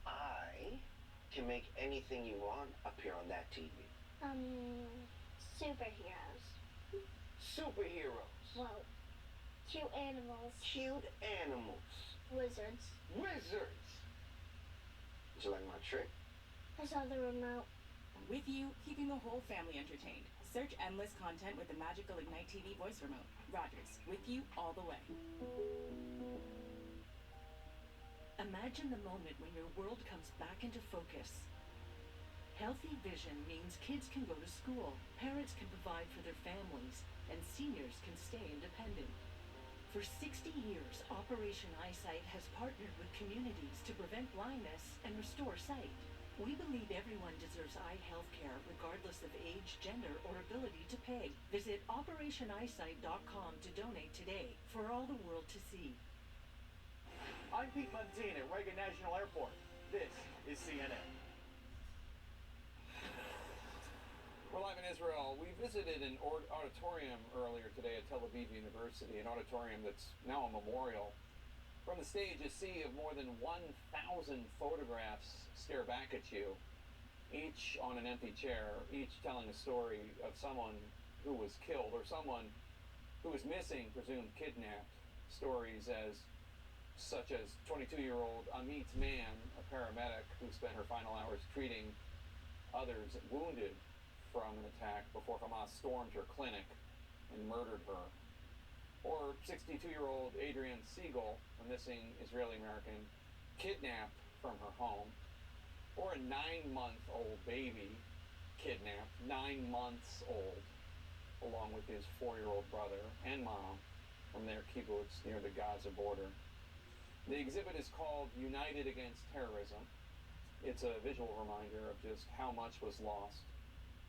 I can make anything you want appear on that TV. Superheroes. Superheroes. Well, cute animals. Cute animals. Wizards. Wizards. Would you like my trick? I saw the remote. With you, keeping the whole family entertained. Search endless content with the magical Ignite TV voice remote. Rogers, with you all the way. Imagine the moment when your world comes back into focus. Healthy vision means kids can go to school, parents can provide for their families, and seniors can stay independent. For 60 years, Operation Eyesight has partnered with communities to prevent blindness and restore sight. We believe everyone deserves eye health care regardless of age, gender, or ability to pay. Visit OperationEyesight.com to donate today for all the world to see. I'm Pete Montine at Reagan National Airport. This is CNN. We're live in Israel. We visited an auditorium earlier today at Tel Aviv University, an auditorium that's now a memorial. From the stage, a sea of more than 1,000 photographs stare back at you, each on an empty chair, each telling a story of someone who was killed or someone who was missing, presumed kidnapped. Stories such as 22-year-old Amit Mann, a paramedic who spent her final hours treating others wounded from an attack before Hamas stormed her clinic and murdered her. Or 62-year-old Adrienne Siegel, a missing Israeli-American, kidnapped from her home. Or a 9-month-old baby kidnapped, 9 months old, along with his 4-year-old brother and mom from their kibbutz near the Gaza border. The exhibit is called United Against Terrorism. It's a visual reminder of just how much was lost,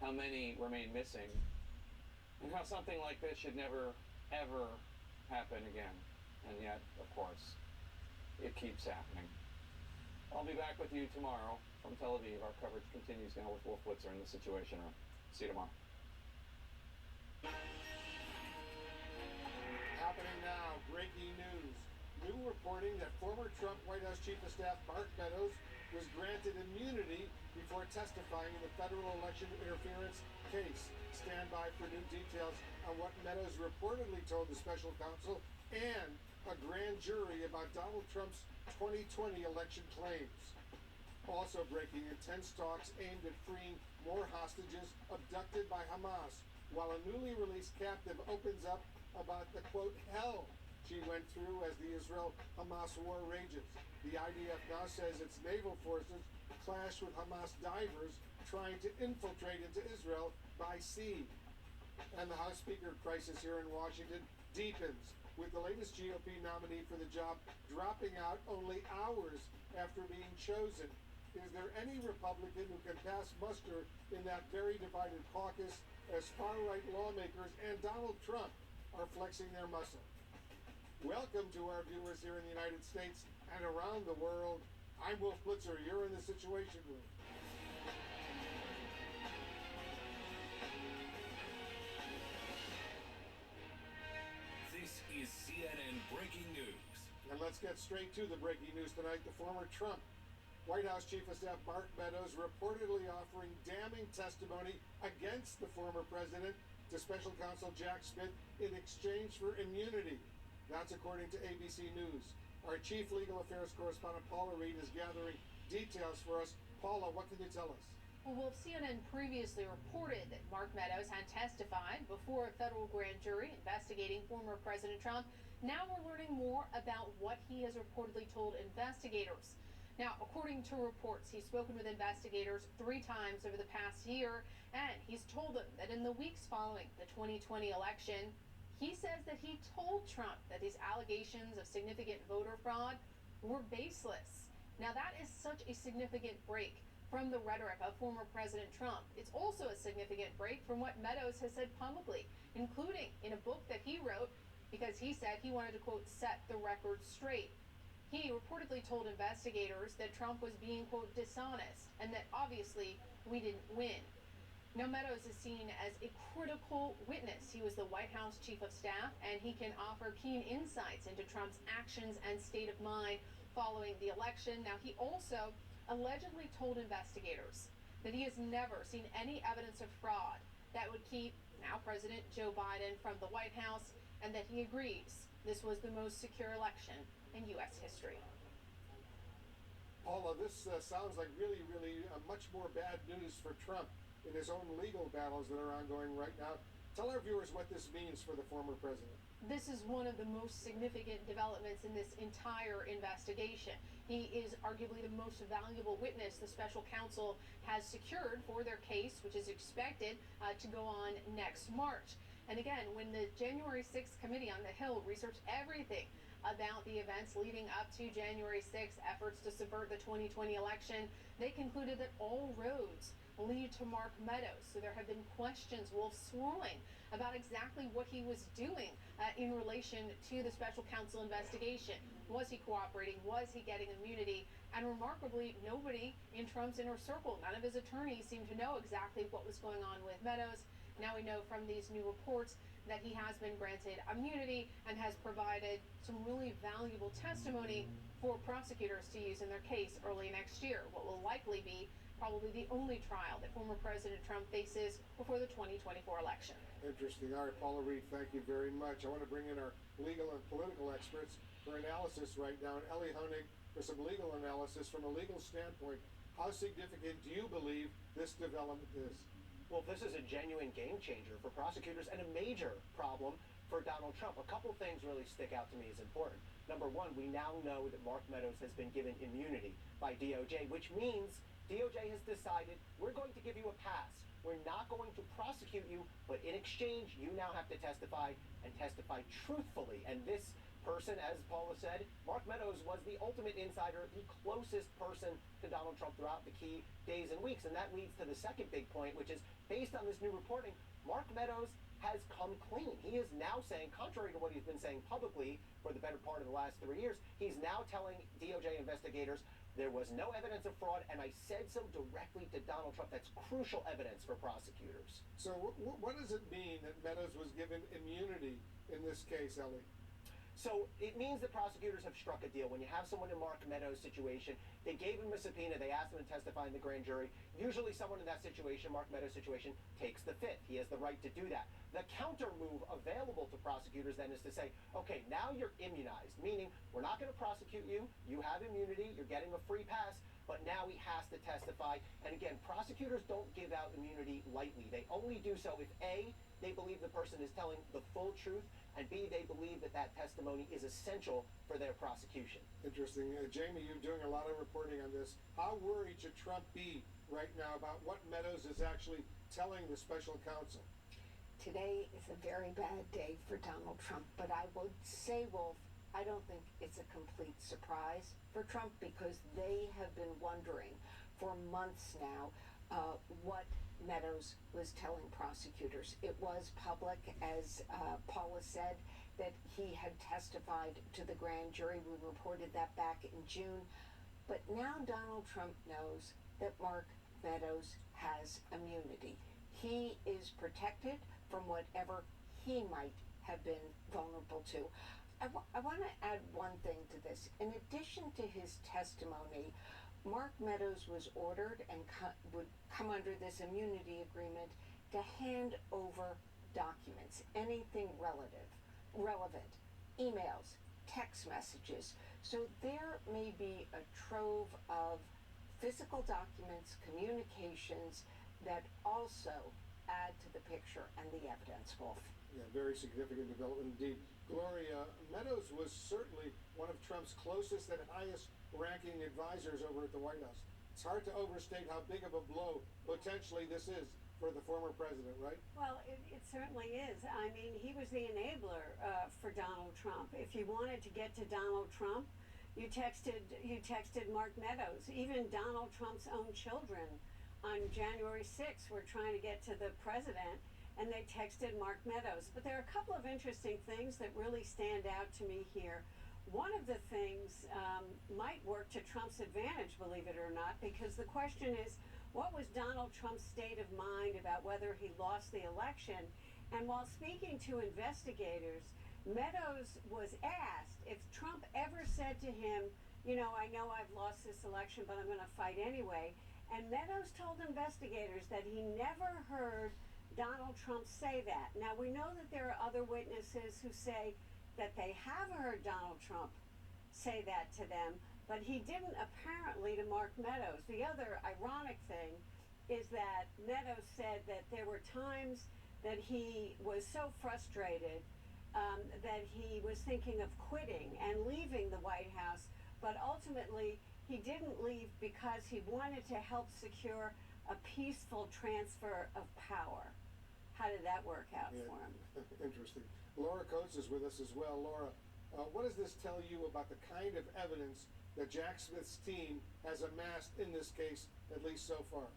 how many remain missing, and how something like this should never, ever happen again. And yet, of course, it keeps happening. I'll be back with you tomorrow from Tel Aviv. Our coverage continues now with Wolf Blitzer in the Situation Room. See you tomorrow. Happening now, breaking news. New reporting that former Trump White House Chief of Staff Mark Meadows was granted immunity before testifying in the federal election interference case. Stand by for new details on what Meadows reportedly told the special counsel and a grand jury about Donald Trump's 2020 election claims. Also breaking, intense talks aimed at freeing more hostages abducted by Hamas, while a newly released captive opens up about the, quote, hell she went through as the Israel-Hamas war rages. The IDF now says its naval forces clashed with Hamas divers trying to infiltrate into Israel by sea. And the House Speaker crisis here in Washington deepens, with the latest GOP nominee for the job dropping out only hours after being chosen. Is there any Republican who can pass muster in that very divided caucus as far-right lawmakers and Donald Trump are flexing their muscle? Welcome to our viewers here in the United States and around the world. I'm Wolf Blitzer. You're in the Situation Room. This is CNN Breaking News. And let's get straight to the breaking news tonight. The former Trump White House Chief of Staff Mark Meadows reportedly offering damning testimony against the former president to Special Counsel Jack Smith in exchange for immunity. That's according to ABC News. Our Chief Legal Affairs correspondent Paula Reed is gathering details for us. Paula, what can you tell us? Well, CNN previously reported that Mark Meadows had testified before a federal grand jury investigating former President Trump. Now we're learning more about what he has reportedly told investigators. Now, according to reports, he's spoken with investigators 3 times over the past year, and he's told them that in the weeks following the 2020 election, he says that he told Trump that these allegations of significant voter fraud were baseless. Now, that is such a significant break from the rhetoric of former President Trump. It's also a significant break from what Meadows has said publicly, including in a book that he wrote because he said he wanted to, quote, set the record straight. He reportedly told investigators that Trump was being, quote, dishonest, and that obviously we didn't win. Now, Meadows is seen as a critical witness. He was the White House Chief of Staff, and he can offer keen insights into Trump's actions and state of mind following the election. Now, he also allegedly told investigators that he has never seen any evidence of fraud that would keep now President Joe Biden from the White House, and that he agrees this was the most secure election in U.S. history. Paula, this sounds like really much more bad news for Trump in his own legal battles that are ongoing right now. Tell our viewers what this means for the former president. This is one of the most significant developments in this entire investigation. He is arguably the most valuable witness the special counsel has secured for their case, which is expected to go on next March. And again, when the January 6th Committee on the Hill researched everything about the events leading up to January 6th, efforts to subvert the 2020 election, they concluded that all roads lead to Mark Meadows. So there have been questions, Wolf, swirling about exactly what he was doing in relation to the special counsel investigation. Was he cooperating? Was he getting immunity? And remarkably, nobody in Trump's inner circle, none of his attorneys seemed to know exactly what was going on with Meadows. Now we know from these new reports that he has been granted immunity and has provided some really valuable testimony for prosecutors to use in their case early next year, what will likely be probably the only trial that former President Trump faces before the 2024 election. Interesting. All right, Paula Reed, thank you very much. I want to bring in our legal and political experts for analysis right now. And Ellie Honig for some legal analysis from a legal standpoint. How significant do you believe this development is? Well, this is a genuine game changer for prosecutors and a major problem for Donald Trump. A couple things really stick out to me as important. Number one, we now know that Mark Meadows has been given immunity by DOJ, which means DOJ has decided we're going to give you a pass. We're not going to prosecute you, but in exchange, you now have to testify and testify truthfully. And this person, as Paula said, Mark Meadows was the ultimate insider, the closest person to Donald Trump throughout the key days and weeks. And that leads to the second big point, which is based on this new reporting, Mark Meadows has come clean. He is now saying, contrary to what he's been saying publicly for the better part of the last 3 years, he's now telling DOJ investigators there was no evidence of fraud, and I said so directly to Donald Trump. That's crucial evidence for prosecutors. So what does it mean that Meadows was given immunity in this case, Ellie? So it means that prosecutors have struck a deal. When you have someone in Mark Meadows' situation, they gave him a subpoena, they asked him to testify in the grand jury. Usually someone in that situation, Mark Meadows' situation, takes the fifth. He has the right to do that. The counter move available to prosecutors then is to say, okay, now you're immunized, meaning we're not going to prosecute you, you have immunity, you're getting a free pass, but now he has to testify. And again, prosecutors don't give out immunity lightly. They only do so if A, they believe the person is telling the full truth, and B, they believe that that testimony is essential for their prosecution. Interesting. Jamie, you're doing a lot of reporting on this. How worried should Trump be right now about what Meadows is actually telling the special counsel? Today is a very bad day for Donald Trump, but I would say, Wolf, I don't think it's a complete surprise for Trump because they have been wondering for months now what Meadows was telling prosecutors. It was public, as Paula said, that he had testified to the grand jury. We reported that back in June. But now Donald Trump knows that Mark Meadows has immunity. He is protected from whatever he might have been vulnerable to. I want to add one thing to this. In addition to his testimony, Mark Meadows was ordered and would come under this immunity agreement to hand over documents, anything relevant, emails, text messages. So there may be a trove of physical documents, communications that also add to the picture and the evidence, Wolf. Yeah, very significant development indeed. Gloria, Meadows was certainly one of Trump's closest and highest ranking advisors over at the White House. It's hard to overstate how big of a blow potentially this is for the former president, right? Well, it certainly is. I mean, he was the enabler for Donald Trump. If you wanted to get to Donald Trump, you texted Mark Meadows. Even Donald Trump's own children on January 6th were trying to get to the president, and they texted Mark Meadows. But there are a couple of interesting things that really stand out to me here. One of the things might work to Trump's advantage, believe it or not, because the question is, what was Donald Trump's state of mind about whether he lost the election? And while speaking to investigators, Meadows was asked if Trump ever said to him, you know I've lost this election, but I'm going to fight anyway. And Meadows told investigators that he never heard Donald Trump say that. Now, we know that there are other witnesses who say that they have heard Donald Trump say that to them, but he didn't apparently to Mark Meadows. The other ironic thing is that Meadows said that there were times that he was so frustrated that he was thinking of quitting and leaving the White House, but ultimately he didn't leave because he wanted to help secure a peaceful transfer of power. How did that work out for him? Interesting. Laura Coates is with us as well. Laura, what does this tell you about the kind of evidence that Jack Smith's team has amassed in this case, at least so far?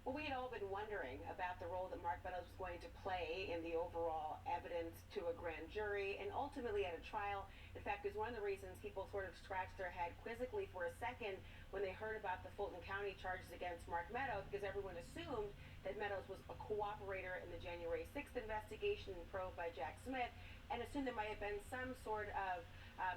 Well, we had all been wondering about the role that Mark Meadows was going to play in the overall evidence to a grand jury and ultimately at a trial. In fact, it's one of the reasons people sort of scratched their head quizzically for a second when they heard about the Fulton County charges against Mark Meadows, because everyone assumed that Meadows was a cooperator in the January 6th investigation probed by Jack Smith, and assumed there might have been some sort of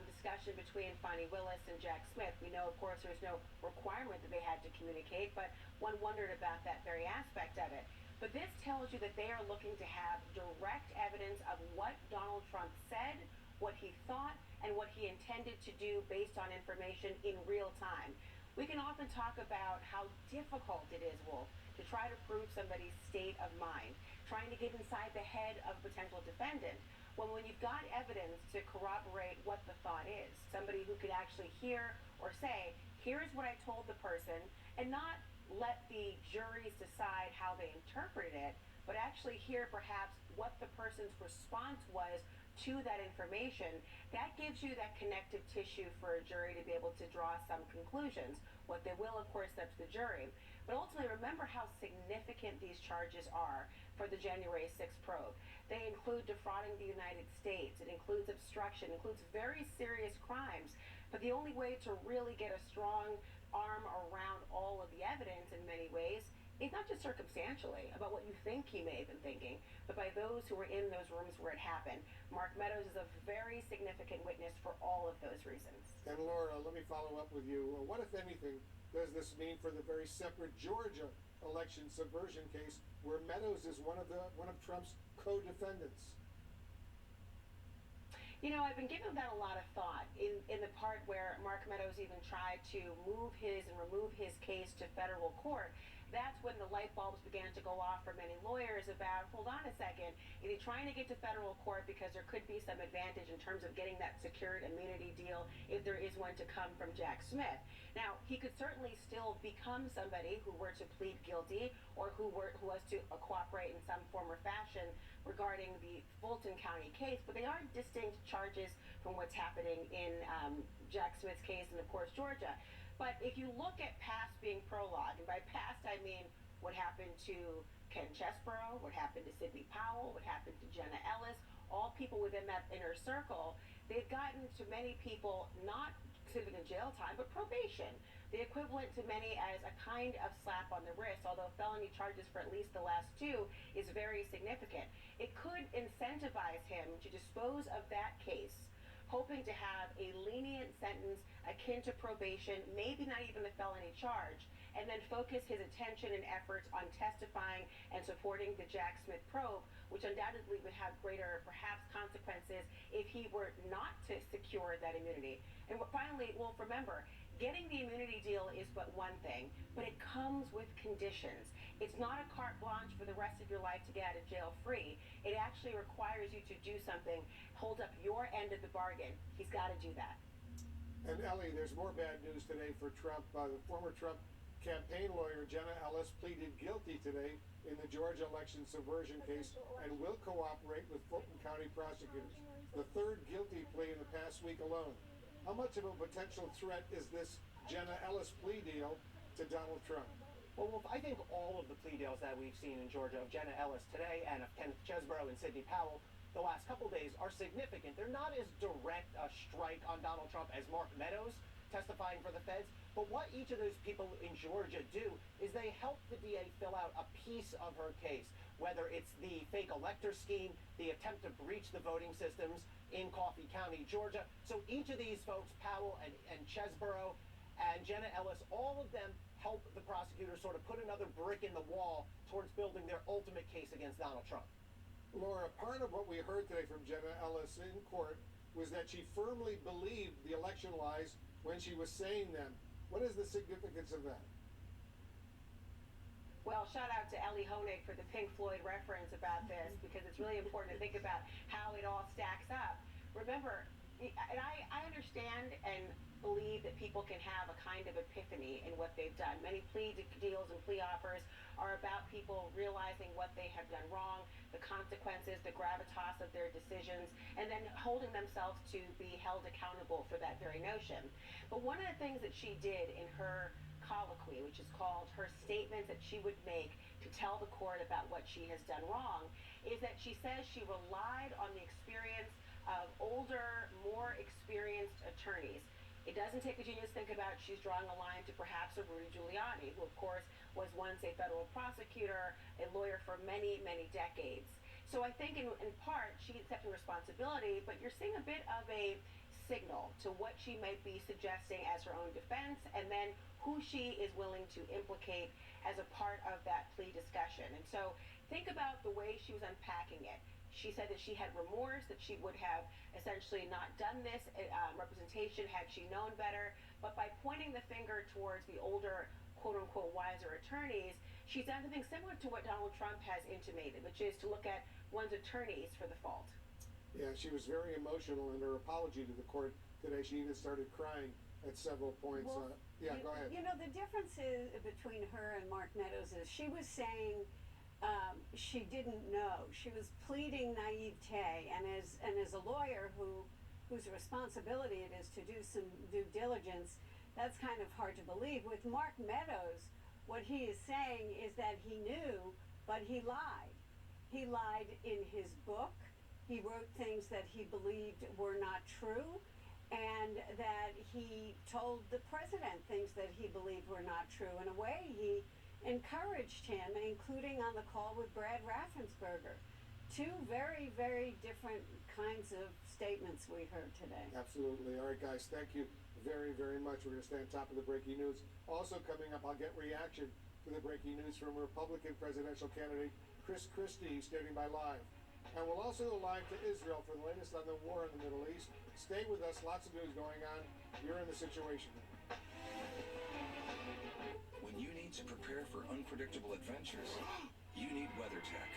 discussion between Fani Willis and Jack Smith. We know, of course, there's no requirement that they had to communicate, but one wondered about that very aspect of it. But this tells you that they are looking to have direct evidence of what Donald Trump said, what he thought, and what he intended to do based on information in real time. We can often talk about how difficult it is, Wolf, to try to prove somebody's state of mind, trying to get inside the head of a potential defendant. Well, when you've got evidence to corroborate what the thought is, somebody who could actually hear or say, here's what I told the person, and not let the juries decide how they interpreted it, but actually hear perhaps what the person's response was to that information, that gives you that connective tissue for a jury to be able to draw some conclusions. What they will, of course, that's the jury. But ultimately, remember how significant these charges are for the January 6th probe. They include defrauding the United States. It includes obstruction. It includes very serious crimes. But the only way to really get a strong arm around all of the evidence in many ways is not just circumstantially about what you think he may have been thinking, but by those who were in those rooms where it happened. Mark Meadows is a very significant witness for all of those reasons. And Laura, let me follow up with you. What, if anything, does this mean for the very separate Georgia election subversion case where Meadows is one of Trump's co-defendants? You know, I've been giving that a lot of thought in the part where Mark Meadows even tried to remove his case to federal court. That's when the light bulbs began to go off for many lawyers about, hold on a second, is he trying to get to federal court because there could be some advantage in terms of getting that secured immunity deal if there is one to come from Jack Smith? Now, he could certainly still become somebody who were to plead guilty or who was to cooperate in some form or fashion regarding the Fulton County case, but they are distinct charges from what's happening in Jack Smith's case and, of course, Georgia. But if you look at past being prologue, and by past I mean what happened to Ken Chesebro, what happened to Sidney Powell, what happened to Jenna Ellis, all people within that inner circle, they've gotten to many people not significant jail time, but probation. The equivalent to many as a kind of slap on the wrist, although felony charges for at least the last two is very significant. It could incentivize him to dispose of that case, hoping to have a lenient sentence akin to probation, maybe not even the felony charge, and then focus his attention and efforts on testifying and supporting the Jack Smith probe, which undoubtedly would have greater, perhaps, consequences if he were not to secure that immunity. And finally, well, remember, getting the immunity deal is but one thing, but it comes with conditions. It's not a carte blanche for the rest of your life to get out of jail free. It actually requires you to do something, hold up your end of the bargain. He's got to do that. And Ellie, there's more bad news today for Trump. The former Trump campaign lawyer Jenna Ellis pleaded guilty today in the Georgia election subversion case and will cooperate with Fulton County prosecutors. The third guilty plea in the past week alone. How much of a potential threat is this Jenna Ellis plea deal to Donald Trump? Well, Wolf, I think all of the plea deals that we've seen in Georgia of Jenna Ellis today and of Ken Chesebro and Sidney Powell the last couple days are significant. They're not as direct a strike on Donald Trump as Mark Meadows testifying for the feds, but what each of those people in Georgia do is they help the DA fill out a piece of her case, whether it's the fake elector scheme, the attempt to breach the voting systems in Coffee County, Georgia. So each of these folks, Powell and Chesebro and Jenna Ellis, all of them help the prosecutors sort of put another brick in the wall towards building their ultimate case against Donald Trump. Laura, part of what we heard today from Jenna Ellis in court was that she firmly believed the election lies when she was saying them. What is the significance of that? Well, shout out to Ellie Honig for the Pink Floyd reference about this, because it's really important to think about how it all stacks up. Remember, and I understand and believe that people can have a kind of epiphany in what they've done. Many plea deals and plea offers are about people realizing what they have done wrong, the consequences, the gravitas of their decisions, and then holding themselves to be held accountable for that very notion. But one of the things that she did in her colloquy, which is called her statements that she would make to tell the court about what she has done wrong, is that she says she relied on the experience of older, more experienced attorneys. It doesn't take a genius to think about she's drawing a line to perhaps a Rudy Giuliani, who of course was once a federal prosecutor, a lawyer for many, many decades. So I think in part she's accepting responsibility, but you're seeing a bit of a signal to what she might be suggesting as her own defense, and then who she is willing to implicate as a part of that plea discussion. And so think about the way she was unpacking it. She said that she had remorse, that she would have essentially not done this representation had she known better. But by pointing the finger towards the older, quote-unquote, wiser attorneys, she's done something similar to what Donald Trump has intimated, which is to look at one's attorneys for the fault. Yeah, she was very emotional in her apology to the court today. She even started crying at several points. Well, go ahead. You know, the difference between her and Mark Meadows is she was saying she didn't know. She was pleading naivete, and as a lawyer whose responsibility it is to do some due diligence, that's kind of hard to believe. With Mark Meadows, What he is saying is that he knew, but he lied. He lied in his book. He wrote things that he believed were not true, and that he told the president things that he believed were not true. In a way, he encouraged him, including on the call with Brad Raffensperger. Two very, very different kinds of statements we heard today. Absolutely. All right, guys, thank you very, very much. We're going to stay on top of the breaking news. Also coming up, I'll get reaction to the breaking news from Republican presidential candidate Chris Christie, standing by live. And we'll also go live to Israel for the latest on the war in the Middle East. Stay with us. Lots of news going on. You're in the Situation Room. When you need to prepare for unpredictable adventures, you need WeatherTech.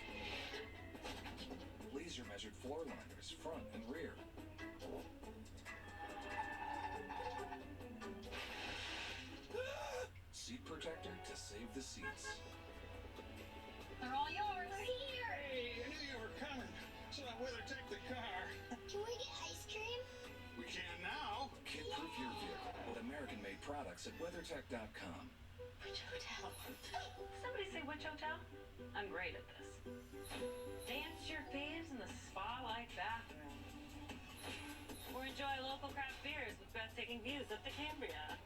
Laser-measured floor liners, front and rear. Seat protector to save the seats. They're all yours. We're here. Hey, I knew you were coming. So I WeatherTech the car. Can we get ice cream? We can now. Kid-proof your vehicle with American-made products at WeatherTech.com. Which hotel? Somebody say which hotel? I'm great at this. Dance your faves in the spa-like bathroom. Or enjoy local craft beers with breathtaking views of the Cambria.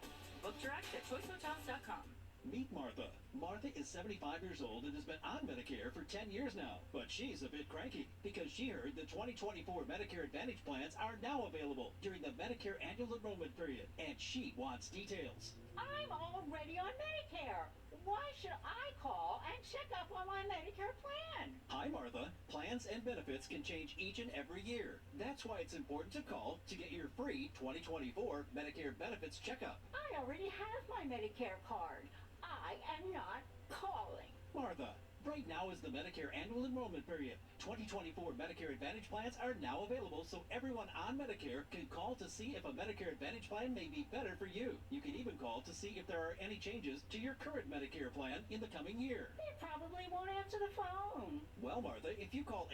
Book direct at choicehotels.com. Meet Martha. Martha is 75 years old and has been on Medicare for 10 years now. But she's a bit cranky because she heard the 2024 Medicare Advantage plans are now available during the Medicare annual enrollment period. And she wants details. I'm already on Medicare. Why should I call and check up on my Medicare plan? Hi, Martha. Plans and benefits can change each and every year. That's why it's important to call to get your free 2024 Medicare benefits checkup. I already have my Medicare card. I am not calling. Martha, right now is the Medicare annual enrollment period. 2024 Medicare Advantage plans are now available, so everyone on Medicare can call to see if a Medicare Advantage plan may be better for you. You can even call to see if there are any changes to your current Medicare plan in the coming year. They probably won't answer the phone. Well, Martha, if you call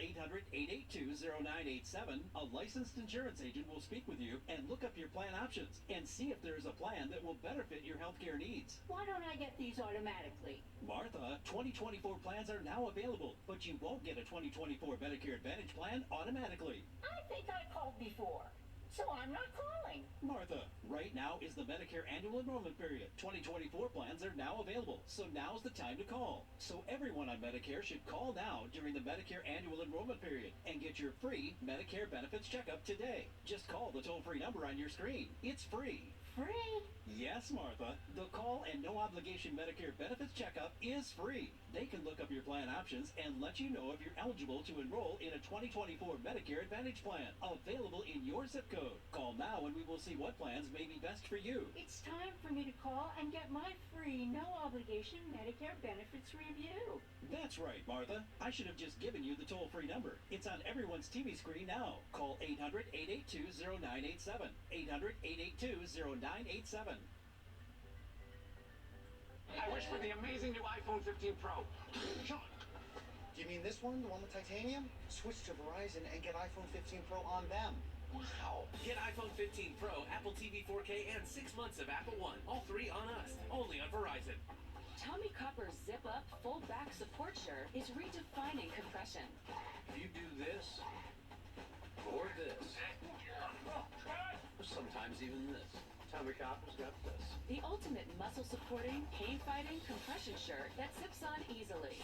800-882-0987, a licensed insurance agent will speak with you and look up your plan options and see if there is a plan that will better fit your healthcare needs. Why don't I get these automatically? Martha, 2024 plans are now available, but you won't get a 2024 Medicare Advantage plan automatically. I think I called before, so I'm not calling. Martha, right now is the Medicare annual enrollment period. 2024 plans are now available, so now's the time to call. So everyone on Medicare should call now during the Medicare annual enrollment period and get your free Medicare benefits checkup today. Just call the toll-free number on your screen. It's free. Free? Yes, Martha. The call and no obligation Medicare benefits checkup is free. They can look up your plan options and let you know if you're eligible to enroll in a 2024 Medicare Advantage plan available in your zip code. Call now and we will see what plans may be best for you. It's time for me to call and get my free, no obligation Medicare benefits review. That's right, Martha. I should have just given you the toll-free number. It's on everyone's TV screen now. Call 800-882-0987. 800-882-0987. I wish for the amazing new iPhone 15 Pro. Sean. Do you mean this one, the one with titanium? Switch to Verizon and get iPhone 15 Pro on them. Wow. Get iPhone 15 Pro, Apple TV 4K, and 6 months of Apple One. All three on us. Only on Verizon. Tommy Copper's zip-up, full-back support shirt is redefining compression. If you do this, or this, or sometimes even this, Tommy Copper's got this. The ultimate muscle-supporting, pain-fighting compression shirt that zips on easily.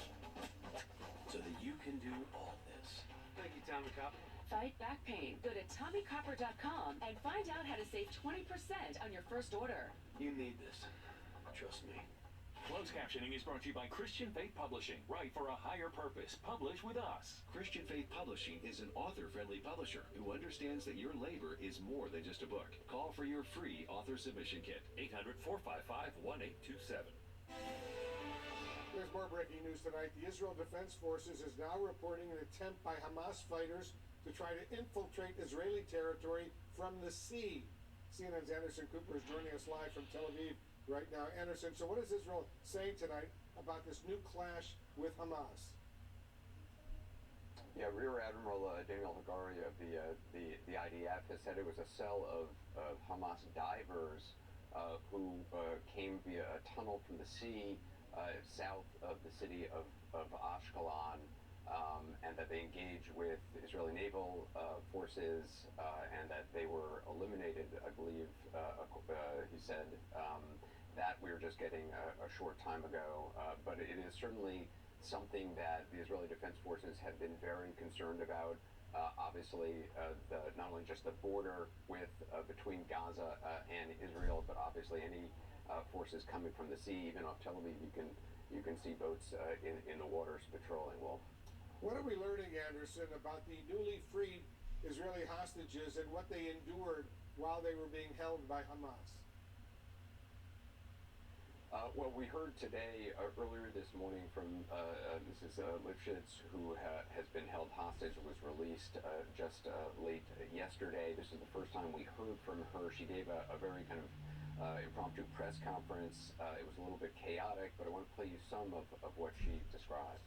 So that you can do all this. Thank you, Tommy Copper. Fight back pain. Go to TommyCopper.com and find out how to save 20% on your first order. You need this. Trust me. Closed captioning is brought to you by Christian Faith Publishing. Write for a higher purpose. Publish with us. Christian Faith Publishing is an author-friendly publisher who understands that your labor is more than just a book. Call for your free author submission kit. 800-455-1827. There's more breaking news tonight. The Israel Defense Forces is now reporting an attempt by Hamas fighters to try to infiltrate Israeli territory from the sea. CNN's Anderson Cooper is joining us live from Tel Aviv right now. Anderson, so what is Israel saying tonight about this new clash with Hamas? Yeah, Rear Admiral Daniel Hagari of the IDF has said it was a cell of Hamas divers who came via a tunnel from the sea south of the city of Ashkelon, and that they engaged with Israeli naval forces, and that they were eliminated, I believe, he said. That we were just getting a short time ago, but it is certainly something that the Israeli Defense Forces have been very concerned about. Obviously, not only just the border with between Gaza and Israel, but obviously any forces coming from the sea, even off Tel Aviv, you can see boats in the waters patrolling. Well, what are we learning, Anderson, about the newly freed Israeli hostages and what they endured while they were being held by Hamas? Well, we heard today, earlier this morning, from Mrs. Lifshitz, who has been held hostage, was released just late yesterday. This is the first time we heard from her. She gave a very kind of impromptu press conference. It was a little bit chaotic, but I want to play you some of what she described.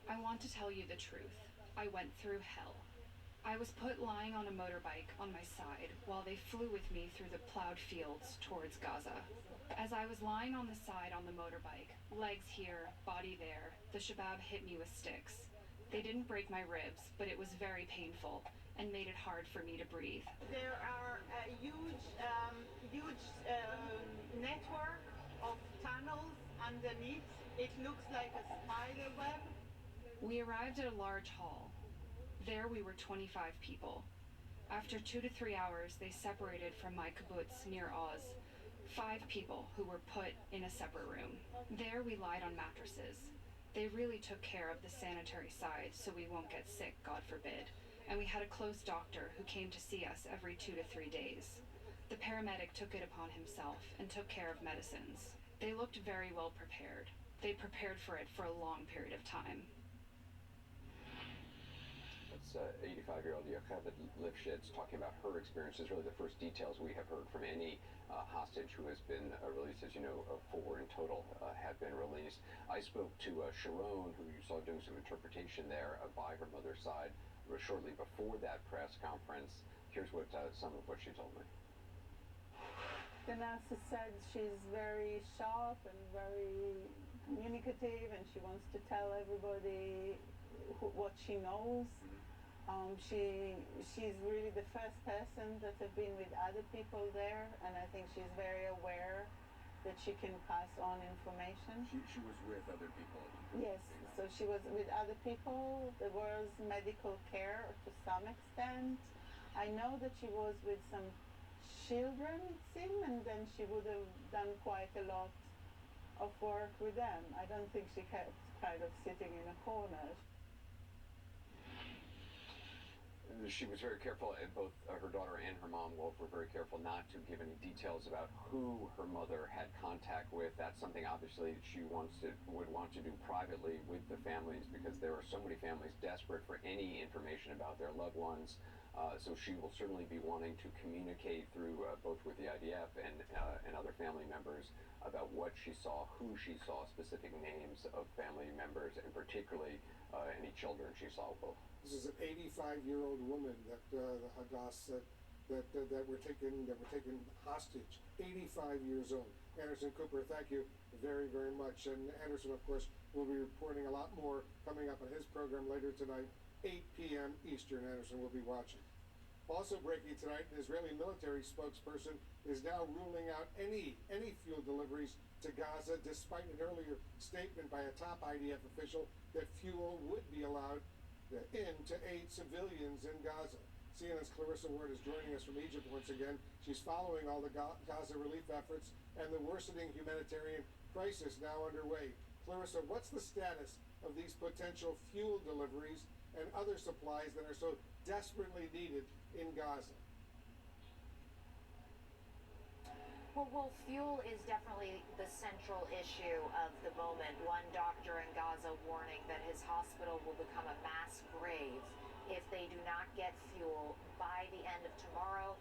I want to tell you the truth. I went through hell. I was put lying on a motorbike on my side while they flew with me through the plowed fields towards Gaza. As I was lying on the side on the motorbike, legs here, body there, the Shabab hit me with sticks. They didn't break my ribs, but it was very painful and made it hard for me to breathe. There are a huge network of tunnels underneath. It looks like a spider web. We arrived at a large hall. There we were 25 people. After 2 to 3 hours, they separated from my kibbutz near Oz. 5 people who were put in a separate room. There we lied on mattresses. They really took care of the sanitary side so we won't get sick, God forbid. And we had a close doctor who came to see us every 2 to 3 days. The paramedic took it upon himself and took care of medicines. They looked very well prepared. They prepared for it for a long period of time. 85-year-old Yocheved Lifshitz talking about her experiences, really the first details we have heard from any hostage who has been released. As you know, 4 in total have been released. I spoke to Sharon, who you saw doing some interpretation there by her mother's side shortly before that press conference. Here's what some of what she told me. The nurse said she's very sharp and very communicative, and she wants to tell everybody what she knows. She's really the first person that have been with other people there, and I think she's very aware that she can pass on information. She was with other people? Yes, so she was with other people. There was medical care to some extent. I know that she was with some children, it seemed, and then she would have done quite a lot of work with them. I don't think she kept kind of sitting in a corner. She was very careful, and both her daughter and her mom, Wolf, were very careful not to give any details about who her mother had contact with. That's something obviously she would want to do privately with the families, because there are so many families desperate for any information about their loved ones. So she will certainly be wanting to communicate through both with the IDF and other family members about what she saw, who she saw, specific names of family members, and particularly any children she saw. Both. This is an 85-year-old woman that the Hamas said that were taken hostage. 85 years old. Anderson Cooper, thank you very, very much. And Anderson, of course, will be reporting a lot more coming up on his program later tonight, 8 p.m. Eastern. Anderson will be watching. Also breaking tonight, an Israeli military spokesperson is now ruling out any fuel deliveries to Gaza, despite an earlier statement by a top IDF official that fuel would be allowed in to aid civilians in Gaza. CNN's Clarissa Ward is joining us from Egypt once again. She's following all the Gaza relief efforts and the worsening humanitarian crisis now underway. Clarissa, what's the status of these potential fuel deliveries and other supplies that are so desperately needed in Gaza? Well, fuel is definitely the central issue of the moment. One doctor in Gaza warning that his hospital will become a mass grave if they do not get fuel by the end of tomorrow.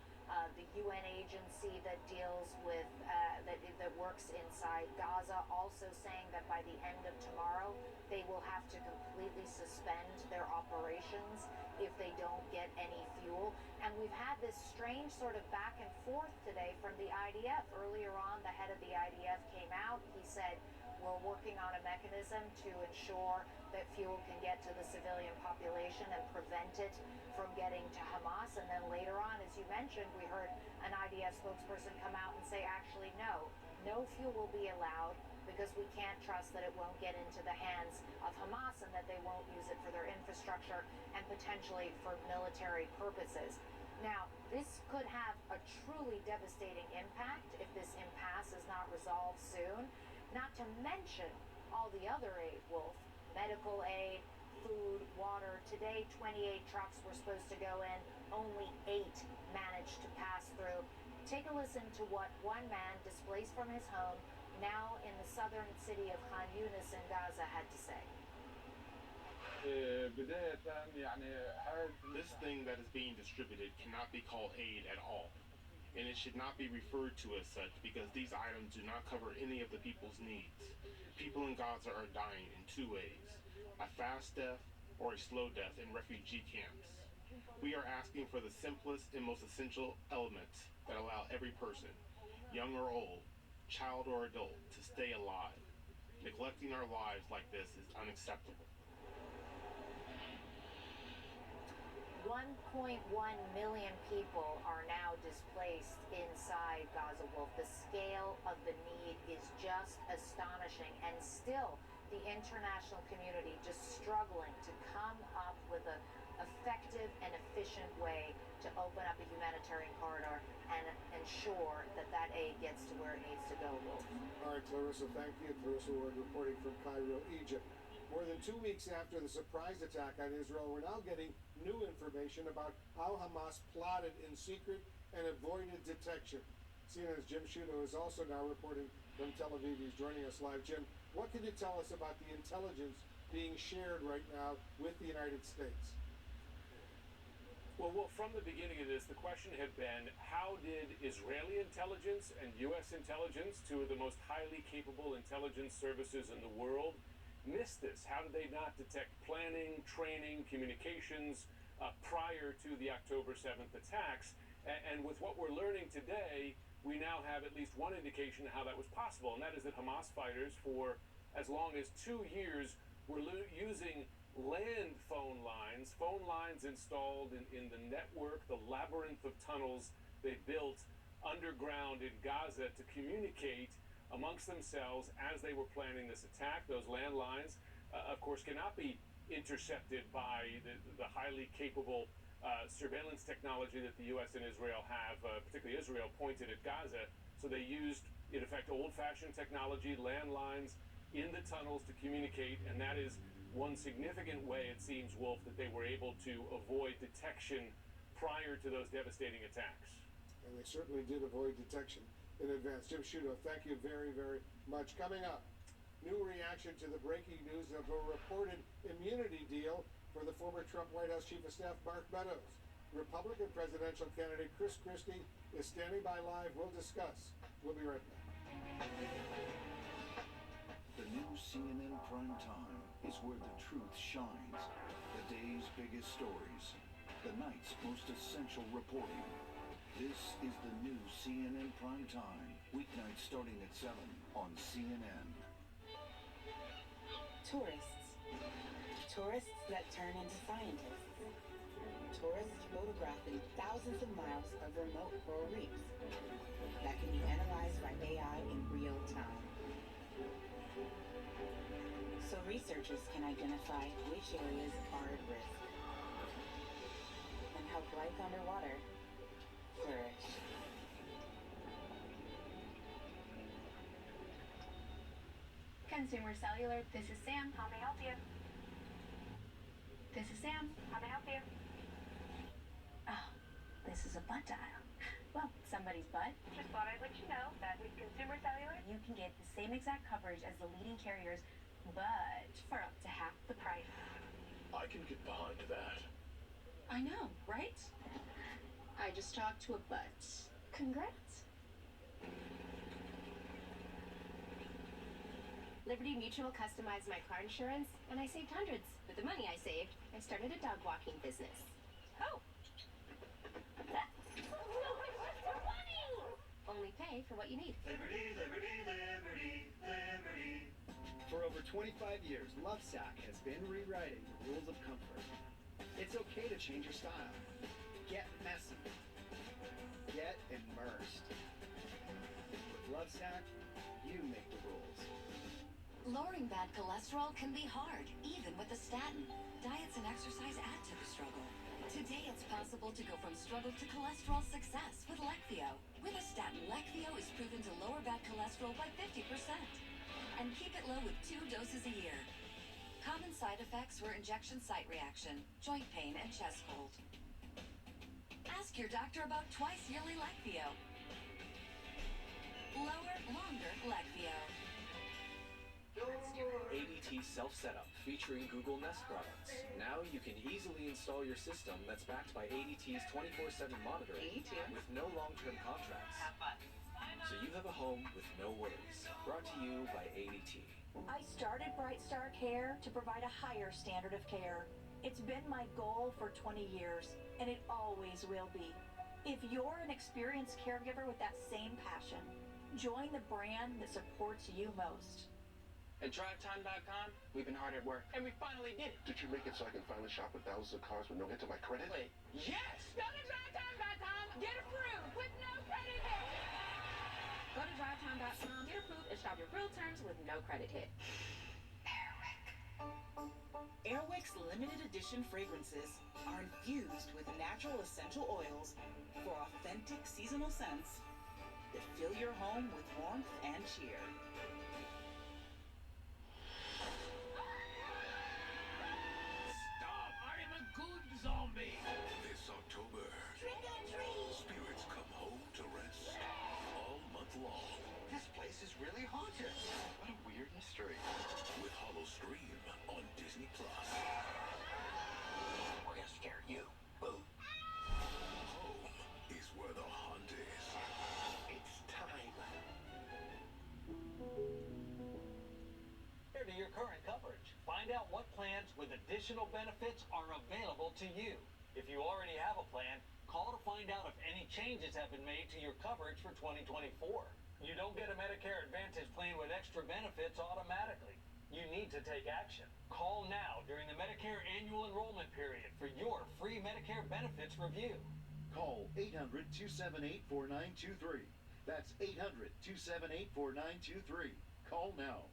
The UN agency that deals with, that works inside Gaza, also saying that by the end of tomorrow, they will have to completely suspend their operations if they don't get any fuel. And we've had this strange sort of back and forth today from the IDF. Earlier on, the head of the IDF came out. He said, we're working on a mechanism to ensure that fuel can get to the civilian population and prevent it from getting to Hamas. And then later on, as you mentioned, we heard an IDF spokesperson come out and say, actually, no fuel will be allowed because we can't trust that it won't get into the hands of Hamas and that they won't use it for their infrastructure and potentially for military purposes. Now, this could have a truly devastating impact if this impasse is not resolved soon, not to mention all the other aid, Wolf, medical aid, food, water. Today, 28 trucks were supposed to go in, only 8 managed to pass through. Take a listen to what one man displaced from his home, now in the southern city of Khan Yunis in Gaza, had to say. This thing that is being distributed cannot be called aid at all. And it should not be referred to as such because these items do not cover any of the people's needs. People in Gaza are dying in 2 ways: a fast death or a slow death in refugee camps. We are asking for the simplest and most essential elements that allow every person, young or old, child or adult, to stay alive. Neglecting our lives like this is unacceptable. 1.1 million people are now displaced inside Gaza, Wolf. The scale of the need is just astonishing, and still the international community just struggling to come up with an effective and efficient way to open up a humanitarian corridor and ensure that that aid gets to where it needs to go, Wolf. All right, Clarissa, thank you. Clarissa Ward reporting from Cairo, Egypt. More than 2 weeks after the surprise attack on Israel, we're now getting new information about how Hamas plotted in secret and avoided detection. CNN's Jim Sciutto is also now reporting from Tel Aviv. He's joining us live. Jim, what can you tell us about the intelligence being shared right now with the United States? Well, from the beginning of this, the question had been, how did Israeli intelligence and U.S. intelligence, 2 of the most highly capable intelligence services in the world, miss this? How did they not detect planning, training, communications prior to the October 7th attacks? And with what we're learning today, we now have at least one indication of how that was possible, and that is that Hamas fighters, for as long as 2 years, were using land phone lines installed in the network, the labyrinth of tunnels they built underground in Gaza to communicate amongst themselves as they were planning this attack. Those landlines, of course, cannot be intercepted by the highly capable surveillance technology that the U.S. and Israel have, particularly Israel, pointed at Gaza. So they used, in effect, old-fashioned technology, landlines in the tunnels to communicate, and that is one significant way, it seems, Wolf, that they were able to avoid detection prior to those devastating attacks. And they certainly did avoid detection in advance. Jim Sciutto, thank you very, very much. Coming up, new reaction to the breaking news of a reported immunity deal for the former Trump White House Chief of Staff Mark Meadows. Republican presidential candidate Chris Christie is standing by live. We'll discuss. We'll be right back. The new CNN Prime Time is where the truth shines. The day's biggest stories. The night's most essential reporting. This is the new CNN Prime Time. Weeknights starting at 7 on CNN. Tourists that turn into scientists. Tourists photographing thousands of miles of remote coral reefs that can be analyzed by AI in real time. So researchers can identify which areas are at risk and help life underwater flourish. Consumer Cellular, this is Sam. How may I help you? This is Sam. How may I help you? Oh, this is a butt dial. Well, somebody's butt. Just thought I'd let you know that with Consumer Cellular, you can get the same exact coverage as the leading carriers, but for up to half the price. I can get behind that. I know, right? I just talked to a butt. Congrats. Liberty Mutual customized my car insurance, and I saved hundreds. With the money I saved, I started a dog walking business. Oh! Only pay for what you need. Liberty, liberty, liberty, liberty. For over 25 years, Lovesac has been rewriting the rules of comfort. It's okay to change your style. Get messy. Get immersed. With Lovesac, you make the rules. Lowering bad cholesterol can be hard, even with a statin. Diets and exercise add to the struggle. Today it's possible to go from struggle to cholesterol success with Leqvio. With a statin, Leqvio is proven to lower bad cholesterol by 50%. And keep it low with 2 doses a year. Common side effects were injection site reaction, joint pain, and chest cold. Ask your doctor about twice-yearly Leqvio. Lower, longer Leqvio. ADT Self-Setup, featuring Google Nest products. Now you can easily install your system that's backed by ADT's 24/7 monitoring with no long-term contracts. So you have a home with no worries. Brought to you by ADT. I started Bright Star Care to provide a higher standard of care. It's been my goal for 20 years, and it always will be. If you're an experienced caregiver with that same passion, join the brand that supports you most. At DriveTime.com, we've been hard at work, and we finally did it. Did you make it so I can finally shop with thousands of cars with no hit to my credit? Wait, yes! Go to DriveTime.com, get approved with no credit hit! Go to DriveTime.com, get approved, and shop your real terms with no credit hit. Airwick's limited edition fragrances are infused with natural essential oils for authentic seasonal scents that fill your home with warmth and cheer. Stop! I am a good zombie! This October, Trick or treat! spirits come home to rest all month long. This place is really haunted. What a weird mystery. With Hollow Scream on Disney Plus. We're gonna scare you. Boo. Home is where the hunt is. It's time. Compare to your current coverage. Find out what plans with additional benefits are available to you. If you already have a plan, call to find out if any changes have been made to your coverage for 2024. You don't get a Medicare Advantage plan with extra benefits automatically. You need to take action. Call now during the Medicare annual enrollment period for your free Medicare benefits review. Call 800-278-4923. That's 800-278-4923. Call now.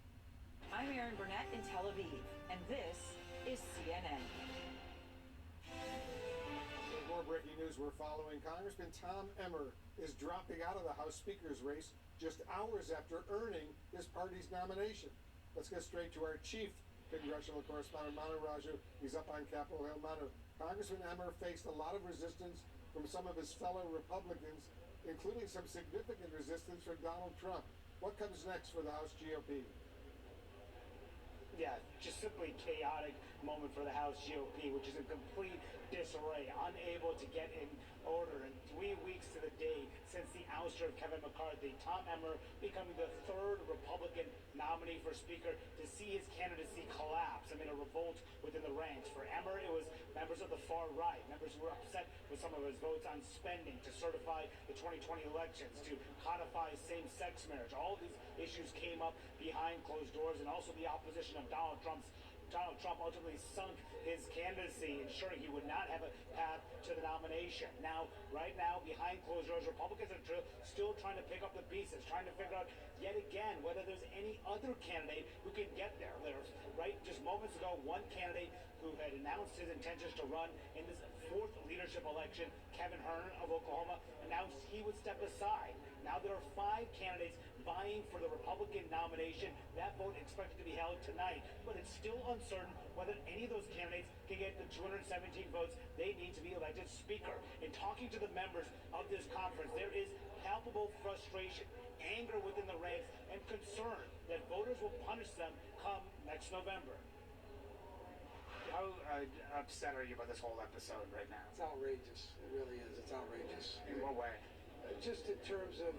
I'm Erin Burnett in Tel Aviv, and this is CNN. With more breaking news we're following, Congressman Tom Emmer is dropping out of the House Speaker's race just hours after earning his party's nomination. Let's get straight to our chief congressional correspondent, Manu Raju. He's up on Capitol Hill. Manu, Congressman Emmer faced a lot of resistance from some of his fellow Republicans, including some significant resistance from Donald Trump. What comes next for the House GOP? Yeah, just simply chaotic moment for the House GOP, which is in complete disarray, unable to get in order. And 3 weeks to the day since the ouster of Kevin McCarthy, Tom Emmer becoming the third Republican nominee for Speaker to see his candidacy collapse amid a revolt within the ranks. For Emmer, it was members of the far right, members who were upset with some of his votes on spending, to certify the 2020 elections, to codify same-sex marriage. All of these issues came up behind closed doors, and also the opposition of Donald Trump ultimately sunk his candidacy, ensuring he would not have a path to the nomination. Right now, behind closed doors, Republicans are still trying to pick up the pieces, trying to figure out yet again whether there's any other candidate who can get there. Just moments ago, one candidate who had announced his intentions to run in this fourth leadership election, Kevin Hern of Oklahoma, announced he would step aside. Now there are 5 candidates vying for the Republican nomination. That vote expected to be held tonight, but it's still uncertain whether any of those candidates can get the 217 votes they need to be elected Speaker. In talking to the members of this conference, there is palpable frustration, anger within the ranks, and concern that voters will punish them come next November. How upset are you about this whole episode right now? It's outrageous. It really is. It's outrageous. In what way? Just in terms of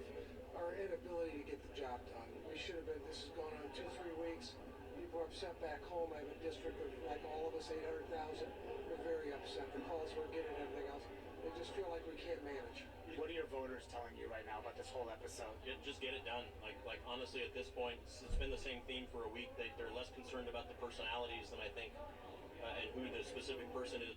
our inability to get the job done. We should have been, this has gone on 2-3 weeks. People are upset back home. I have a district of, like all of us, 800,000. We're very upset. The calls we're getting and everything else. They just feel like we can't manage. What are your voters telling you right now about this whole episode? Just get it done. Like honestly, at this point, it's been the same theme for a week. They're less concerned about the personalities than I think, and who the specific person is.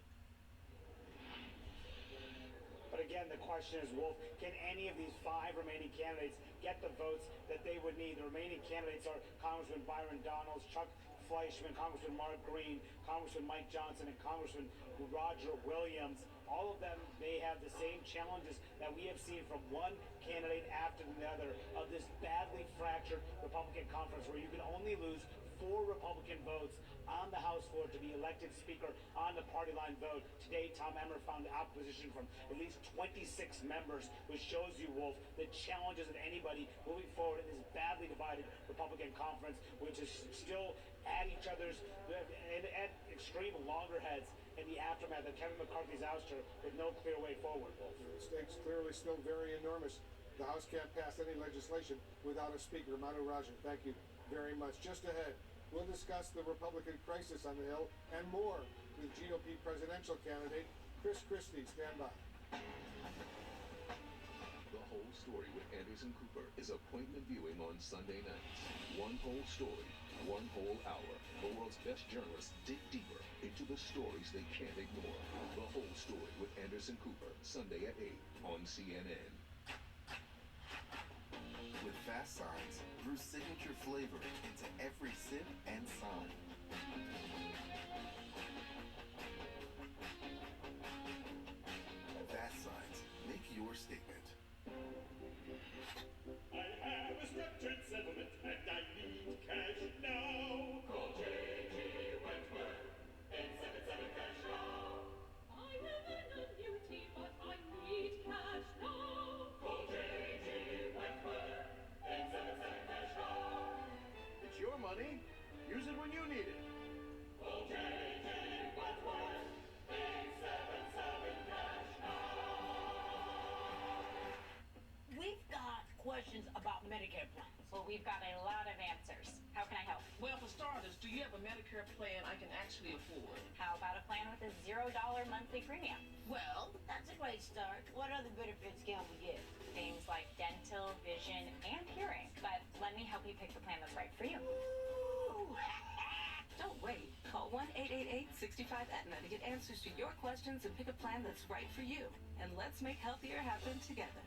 But again, the question is, Wolf, can any of these 5 remaining candidates get the votes that they would need? The remaining candidates are Congressman Byron Donalds, Chuck Fleischman, Congressman Mark Green, Congressman Mike Johnson, and Congressman Roger Williams. All of them may have the same challenges that we have seen from one candidate after another of this badly fractured Republican conference where you can only lose 4 Republican votes on the House floor to be elected Speaker on the party line vote. Today, Tom Emmer found opposition from at least 26 members, which shows you, Wolf, the challenges of anybody moving forward in this badly divided Republican conference, which is still at each other's and at extreme loggerheads in the aftermath of Kevin McCarthy's ouster with no clear way forward, Wolf. The stakes clearly still very enormous. The House can't pass any legislation without a speaker. Manu Rajan, thank you very much. Just ahead, we'll discuss the Republican crisis on the Hill and more with GOP presidential candidate Chris Christie. Stand by. The Whole Story with Anderson Cooper is appointment viewing on Sunday nights. One whole story, one whole hour. The world's best journalists dig deeper into the stories they can't ignore. The Whole Story with Anderson Cooper, Sunday at 8 on CNN. With fast signs, brew signature flavor into every sip and sign. Fast signs, make your statement. I have a structured settlement and I need cash now. Call J.G. Wentworth, 877 cash now. I have an annuity, but I need cash now. Call J.G. Wentworth, 877 cash now. It's your money. Use it when you need it. Call J.G. Wentworth, 877 cash now. We've got questions about Medicare plans. Well, we've got a lot of answers. How can I help? Well, for starters, do you have a Medicare plan I can actually afford? How about a plan with a $0 monthly premium? Well, that's a great start. What other benefits can we get? Things like dental, vision, and hearing. But let me help you pick the plan that's right for you. Ooh. Don't wait. Call 1-888-65-AETNA to get answers to your questions and pick a plan that's right for you. And let's make healthier happen together.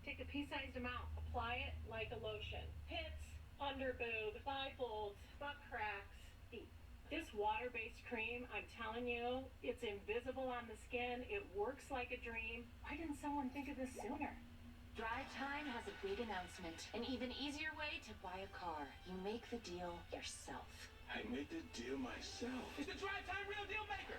Take a pea-sized amount. Apply it like a lotion. Pits, under boob, thigh folds, butt cracks, feet. This water-based cream, I'm telling you, it's invisible on the skin. It works like a dream. Why didn't someone think of this sooner? Drive Time has a big announcement. An even easier way to buy a car. You make the deal yourself. I made the deal myself. It's the Drive Time Real Deal Maker.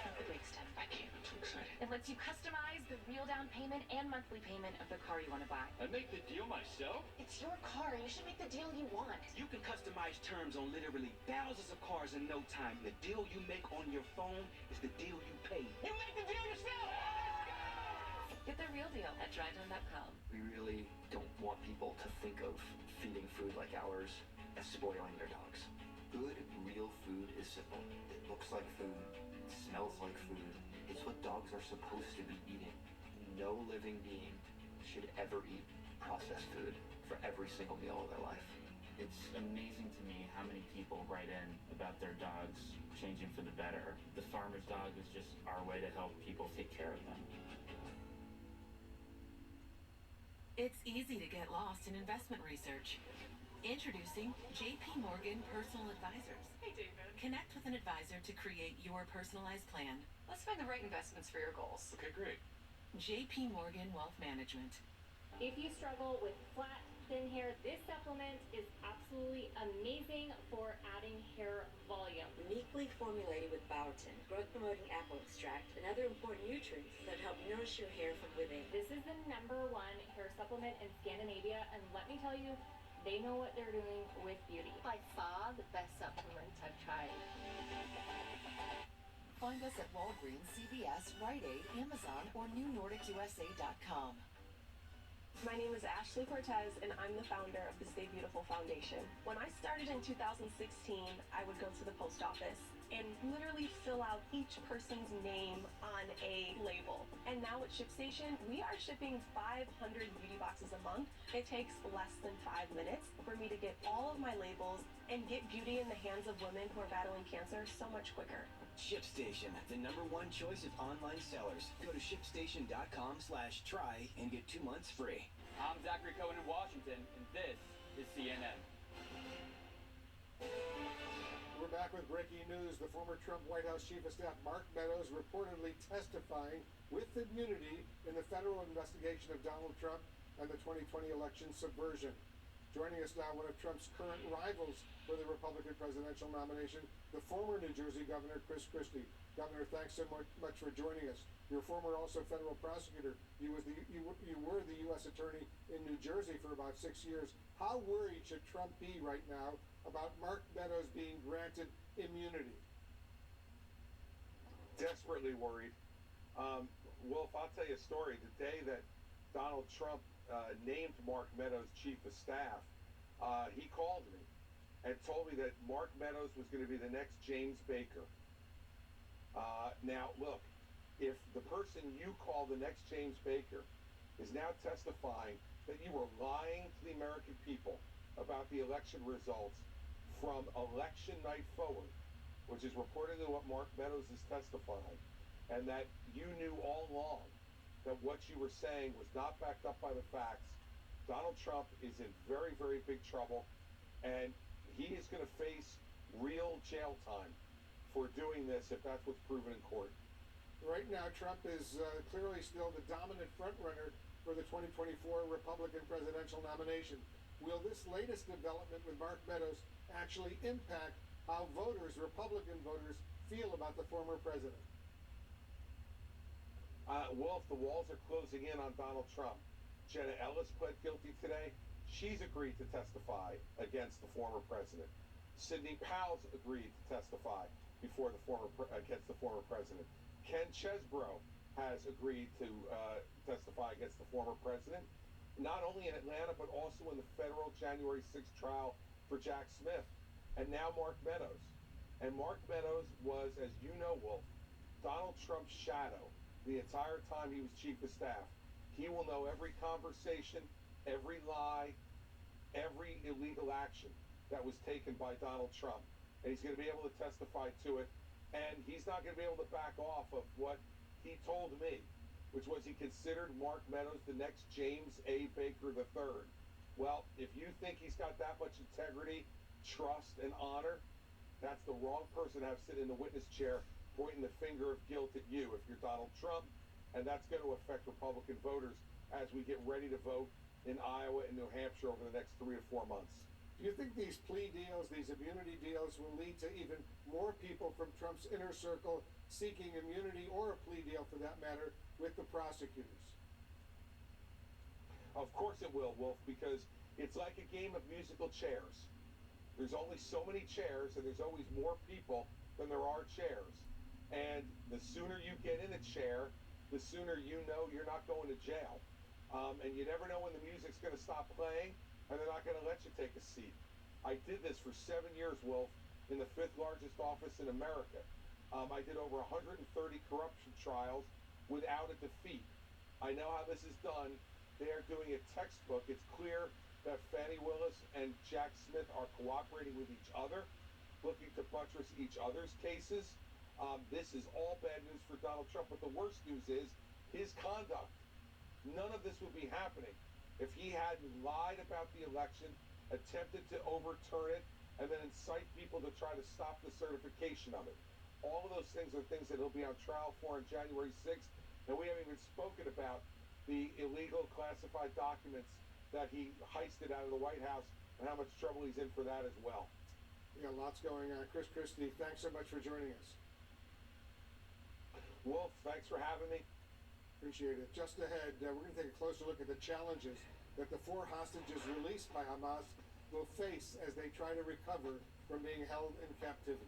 Turn the brakes, Tim. I can't. I'm too excited. It lets you customize the real down payment and monthly payment of the car you want to buy. I make the deal myself? It's your car. You should make the deal you want. You can customize terms on literally thousands of cars in no time. The deal you make on your phone is the deal you pay. You make the deal yourself! Get the real deal at drivetime.com. We really don't want people to think of feeding food like ours as spoiling their dogs. Good, real food is simple. It looks like food, it smells like food. It's what dogs are supposed to be eating. No living being should ever eat processed food for every single meal of their life. It's amazing to me how many people write in about their dogs changing for the better. The farmer's dog is just our way to help people take care of them. It's easy to get lost in investment research. Introducing JP Morgan Personal Advisors. Hey, David. Connect with an advisor to create your personalized plan. Let's find the right investments for your goals. Okay, great. JP Morgan Wealth Management. If you struggle with flat, thin hair, this supplement is absolutely amazing for adding hair volume. Uniquely formulated with biotin, growth-promoting apple extract, and other important nutrients that help nourish your hair from within. This is the #1 hair supplement in Scandinavia, and let me tell you, they know what they're doing with beauty. By far the best supplement I've tried. find us at Walgreens, CVS, Rite Aid, Amazon, or NewNordicUSA.com. My name is Ashley Cortez, and I'm the founder of the Stay Beautiful Foundation. When I started in 2016, I would go to the post office and literally fill out each person's name on a label. And now at ShipStation, we are shipping 500 beauty boxes a month. It takes less than 5 minutes for me to get all of my labels and get beauty in the hands of women who are battling cancer so much quicker. ShipStation, the #1 choice of online sellers. Go to shipstation.com/try and get 2 months free. I'm Zachary Cohen in Washington, and this is CNN. We're back with breaking news. The former Trump White House Chief of Staff Mark Meadows reportedly testifying with immunity in the federal investigation of Donald Trump and the 2020 election subversion. Joining us now, one of Trump's current rivals for the Republican presidential nomination, the former New Jersey Governor Chris Christie. Governor, thanks so much for joining us. You're former also federal prosecutor. You were the U.S. attorney in New Jersey for about 6 years. How worried should Trump be right now about Mark Meadows being granted immunity? Desperately worried. Wolf, I'll tell you a story. The day that Donald Trump named Mark Meadows chief of staff, he called me and told me that Mark Meadows was going to be the next James Baker. Now, look, if the person you call the next James Baker is now testifying that you were lying to the American people about the election results from election night forward, which is reportedly what Mark Meadows is testifying, and that you knew all along that what you were saying was not backed up by the facts, Donald Trump is in very, very big trouble, and he is going to face real jail time for doing this if that's what's proven in court. Right now, Trump is clearly still the dominant frontrunner for the 2024 Republican presidential nomination. Will this latest development with Mark Meadows actually impact how voters, Republican voters, feel about the former president? Wolf, the walls are closing in on Donald Trump. Jenna Ellis pled guilty today. She's agreed to testify against the former president. Sidney Powell's agreed to testify against the former president. Ken Chesebro has agreed to testify against the former president, not only in Atlanta, but also in the federal January 6th trial for Jack Smith, and now Mark Meadows. And Mark Meadows was, as you know, Wolf, Donald Trump's shadow the entire time he was chief of staff. He will know every conversation, every lie, every illegal action that was taken by Donald Trump. And he's going to be able to testify to it. And he's not going to be able to back off of what he told me, which was he considered Mark Meadows the next James A. Baker III. Well, if you think he's got that much integrity, trust, and honor, that's the wrong person to have sit in the witness chair pointing the finger of guilt at you if you're Donald Trump. And that's going to affect Republican voters as we get ready to vote in Iowa and New Hampshire over the next 3 to 4 months. Do you think these plea deals, these immunity deals, will lead to even more people from Trump's inner circle seeking immunity, or a plea deal for that matter, with the prosecutors? Of course it will, Wolf, because it's like a game of musical chairs. There's only so many chairs, and there's always more people than there are chairs. And the sooner you get in a chair, the sooner you know you're not going to jail. And you never know when the music's going to stop playing, and they're not going to let you take a seat. I did this for 7 years, Wolf, in the 5th largest office in America. I did over 130 corruption trials without a defeat. I know how this is done. They are doing a textbook. It's clear that Fannie Willis and Jack Smith are cooperating with each other, looking to buttress each other's cases. This is all bad news for Donald Trump, but the worst news is his conduct. None of this would be happening if he hadn't lied about the election, attempted to overturn it, and then incite people to try to stop the certification of it. All of those things are things that he'll be on trial for on January 6th, and we haven't even spoken about the illegal classified documents that he heisted out of the White House and how much trouble he's in for that as well. Yeah, lots going on. Chris Christie, thanks so much for joining us. Wolf, thanks for having me. Appreciate it. Just ahead, we're going to take a closer look at the challenges that the 4 hostages released by Hamas will face as they try to recover from being held in captivity.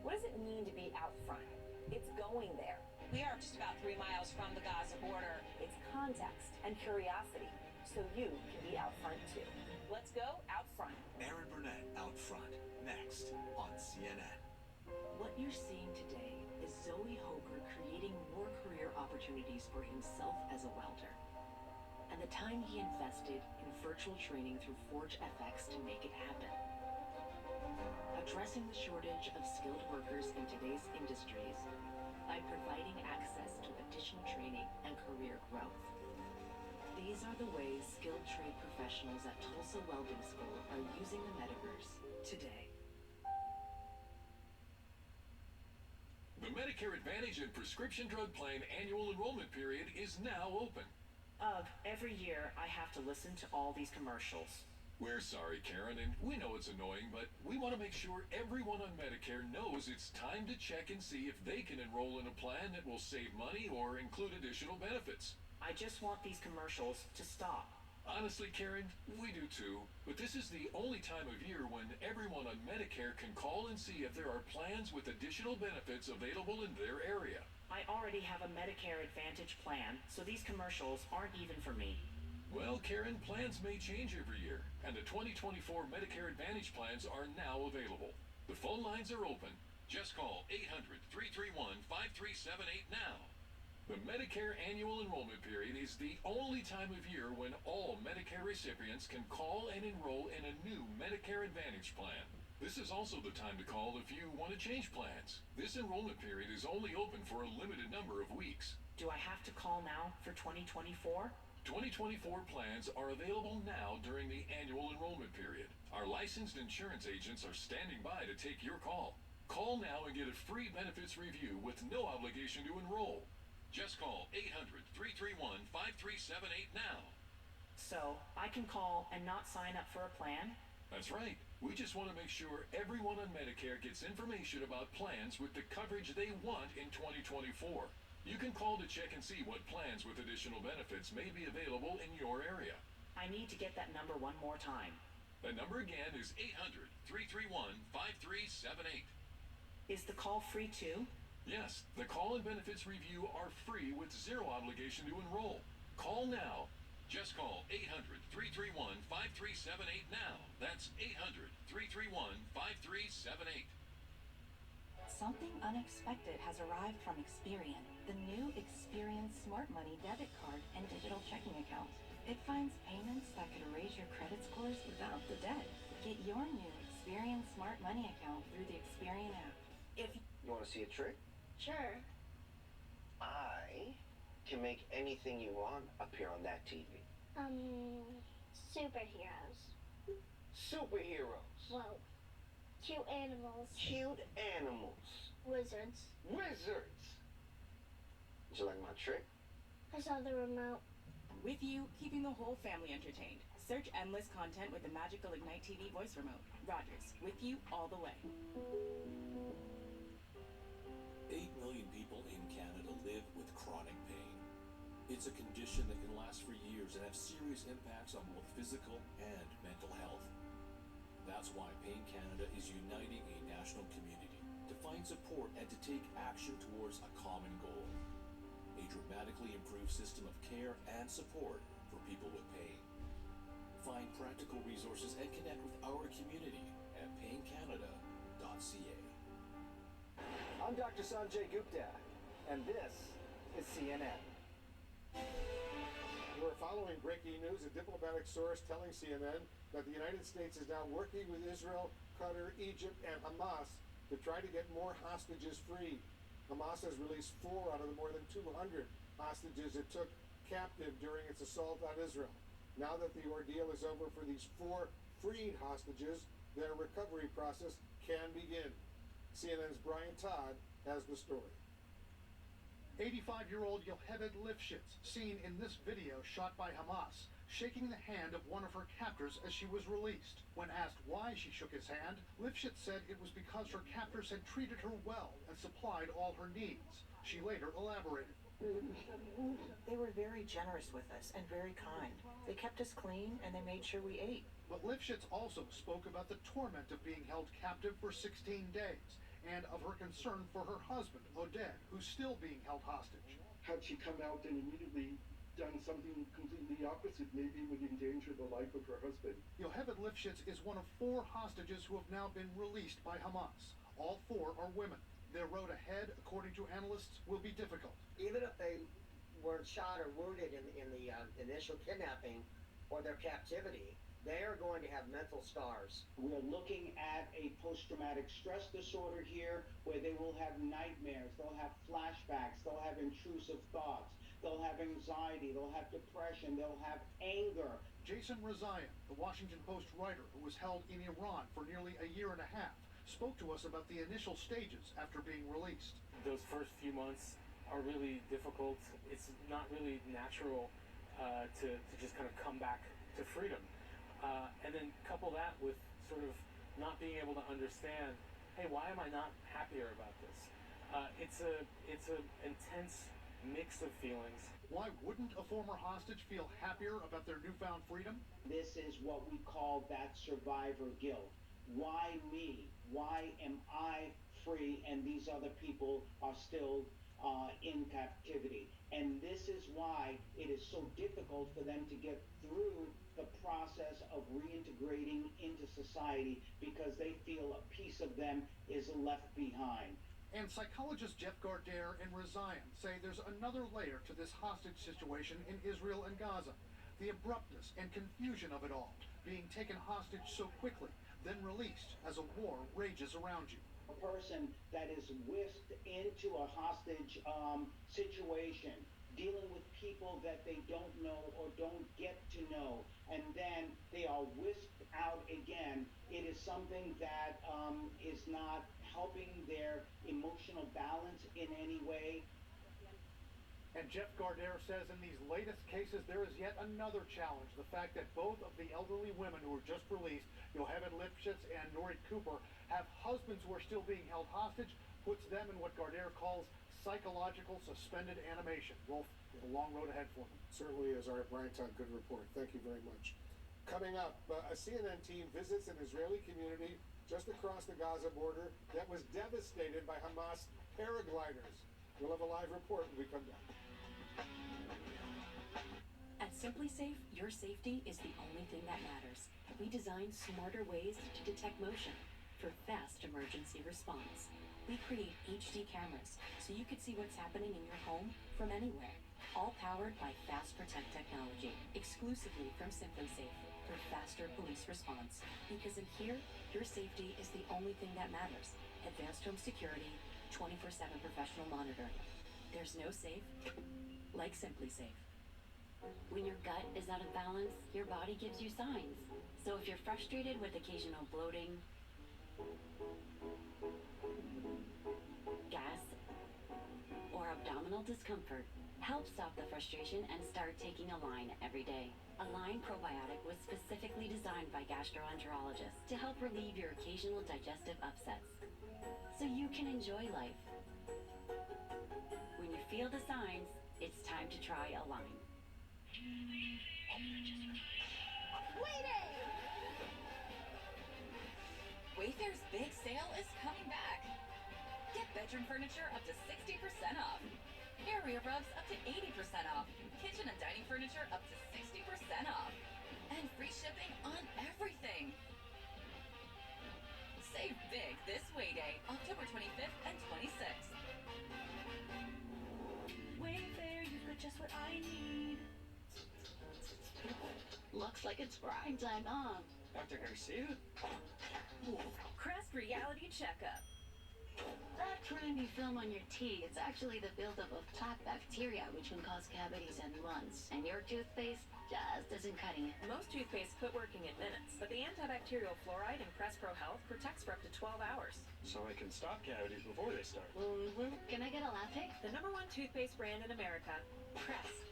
What does it mean to be out front? It's going there. We are just about 3 miles from the Gaza border. It's context and curiosity, so you can be out front too. Let's go out front. Aaron Burnett out front, next on CNN. What you're seeing today is Zoe Hoker creating more career opportunities for himself as a welder. And the time he invested in virtual training through Forge FX to make it happen. Addressing the shortage of skilled workers in today's industries by providing access to additional training and career growth. These are the ways skilled trade professionals at Tulsa Welding School are using the metaverse today. The Medicare Advantage and Prescription Drug Plan annual enrollment period is now open. Every year I have to listen to all these commercials. We're sorry, Karen, and we know it's annoying, but we want to make sure everyone on Medicare knows it's time to check and see if they can enroll in a plan that will save money or include additional benefits. I just want these commercials to stop. Honestly, Karen, we do too, but this is the only time of year when everyone on Medicare can call and see if there are plans with additional benefits available in their area. I already have a Medicare Advantage plan, so these commercials aren't even for me. Well, Karen, plans may change every year, and the 2024 Medicare Advantage plans are now available. The phone lines are open. Just call 800-331-5378 now. The Medicare annual enrollment period is the only time of year when all Medicare recipients can call and enroll in a new Medicare Advantage plan. This is also the time to call if you want to change plans. This enrollment period is only open for a limited number of weeks. Do I have to call now for 2024? 2024 plans are available now during the annual enrollment period. Our licensed insurance agents are standing by to take your call. Call now and get a free benefits review with no obligation to enroll. Just call 800-331-5378 now. So, I can call and not sign up for a plan? That's right. We just want to make sure everyone on Medicare gets information about plans with the coverage they want in 2024. You can call to check and see what plans with additional benefits may be available in your area. I need to get that number one more time. The number again is 800-331-5378. Is the call free too? Yes, the call and benefits review are free with zero obligation to enroll. Call now. Just call 800-331-5378 now. That's 800-331-5378. Something unexpected has arrived from Experian, the new Experian Smart Money debit card and digital checking account. It finds payments that could erase your credit scores without the debt. Get your new Experian Smart Money account through the Experian app. You want to see a trick? Sure. I can make anything you want appear on that TV. Superheroes. Superheroes. Whoa. Cute animals. Cute animals. Wizards. Wizards. Would you like my trick? I saw the remote. With you, keeping the whole family entertained. Search endless content with the magical Ignite TV voice remote. Rogers, with you all the way. 8 million people in Canada live with chronic pain. It's a condition that can last for years and have serious impacts on both physical and mental health. That's why Pain Canada is uniting a national community to find support and to take action towards a common goal. A dramatically improved system of care and support for people with pain. Find practical resources and connect with our community at paincanada.ca. I'm Dr. Sanjay Gupta, and this is CNN. We're following breaking news. A diplomatic source telling CNN that the United States is now working with Israel, Qatar, Egypt, and Hamas to try to get more hostages free. Hamas has released 4 out of the more than 200 hostages it took captive during its assault on Israel. Now that the ordeal is over for these 4 freed hostages, their recovery process can begin. CNN's Brian Todd has the story. 85-year-old Yocheved Lifshitz, seen in this video shot by Hamas, shaking the hand of one of her captors as she was released. When asked why she shook his hand, Lifshitz said it was because her captors had treated her well and supplied all her needs. She later elaborated. They were very generous with us and very kind. They kept us clean and they made sure we ate. But Lifshitz also spoke about the torment of being held captive for 16 days and of her concern for her husband, Oded, who's still being held hostage. Had she come out and immediately done something completely opposite, maybe would endanger the life of her husband. Yocheved Lifshitz is one of 4 hostages who have now been released by Hamas. All 4 are women. Their road ahead, according to analysts, will be difficult. Even if they were shot or wounded in the initial kidnapping or their captivity, they are going to have mental scars. We are looking at a post-traumatic stress disorder here where they will have nightmares, they'll have flashbacks, they'll have intrusive thoughts, they'll have anxiety, they'll have depression, they'll have anger. Jason Rezaian, the Washington Post writer who was held in Iran for nearly a year and a half, spoke to us about the initial stages after being released. Those first few months are really difficult. It's not really natural to just kind of come back to freedom. And then couple that with sort of not being able to understand, hey, why am I not happier about this? It's a intense mix of feelings. Why wouldn't a former hostage feel happier about their newfound freedom? This is what we call that survivor guilt. Why me? Why am I free and these other people are still in captivity? And this is why it is so difficult for them to get through the process of reintegrating into society, because they feel a piece of them is left behind. And psychologists Jeff Gardere and Rezaian say there's another layer to this hostage situation in Israel and Gaza. The abruptness and confusion of it all, being taken hostage so quickly, then released as a war rages around you. A person that is whisked into a hostage situation, dealing with people that they don't know or don't get to know, and then they are whisked out again. It is something that is not helping their emotional balance in any way. And Jeff Gardere says in these latest cases there is yet another challenge. The fact that both of the elderly women who were just released, Yocheved Lifshitz and Nurit Cooper, have husbands who are still being held hostage, puts them in what Gardere calls psychological suspended animation. Wolf, a long road ahead for them. Certainly is. Our Brian Todd, good report. Thank you very much. Coming up, a CNN team visits an Israeli community just across the Gaza border that was devastated by Hamas paragliders. We'll have a live report when we come back. At Simply Safe, your safety is the only thing that matters. We designed smarter ways to detect motion for fast emergency response. We create HD cameras so you could see what's happening in your home from anywhere. All powered by Fast Protect technology, exclusively from Simply Safe for faster police response. Because in here, your safety is the only thing that matters. Advanced home security, 24/7 professional monitoring. There's no safe like Simply Safe. When your gut is out of balance, your body gives you signs. So if you're frustrated with occasional bloating, gas, or abdominal discomfort, help stop the frustration and start taking Align every day. Align Probiotic was specifically designed by gastroenterologists to help relieve your occasional digestive upsets, so you can enjoy life. When you feel the signs, it's time to try Align. Wayfair's big sale is coming back. Get bedroom furniture up to 60% off. Area rugs up to 80% off. Kitchen and dining furniture up to 60% off. And free shipping on everything. Save big this Way Day, October 25th and 26th. Wayfair, you've got just what I need. Looks like it's frying time, huh? Dr. Garcia? Crest Reality Checkup. That trendy film on your teeth, it's actually the buildup of top bacteria, which can cause cavities in months. And your toothpaste just isn't cutting it. Most toothpaste quit working in minutes, but the antibacterial fluoride in Crest Pro Health protects for up to 12 hours. So I can stop cavities before they start. Can I get a latte? The #1 toothpaste brand in America, Crest.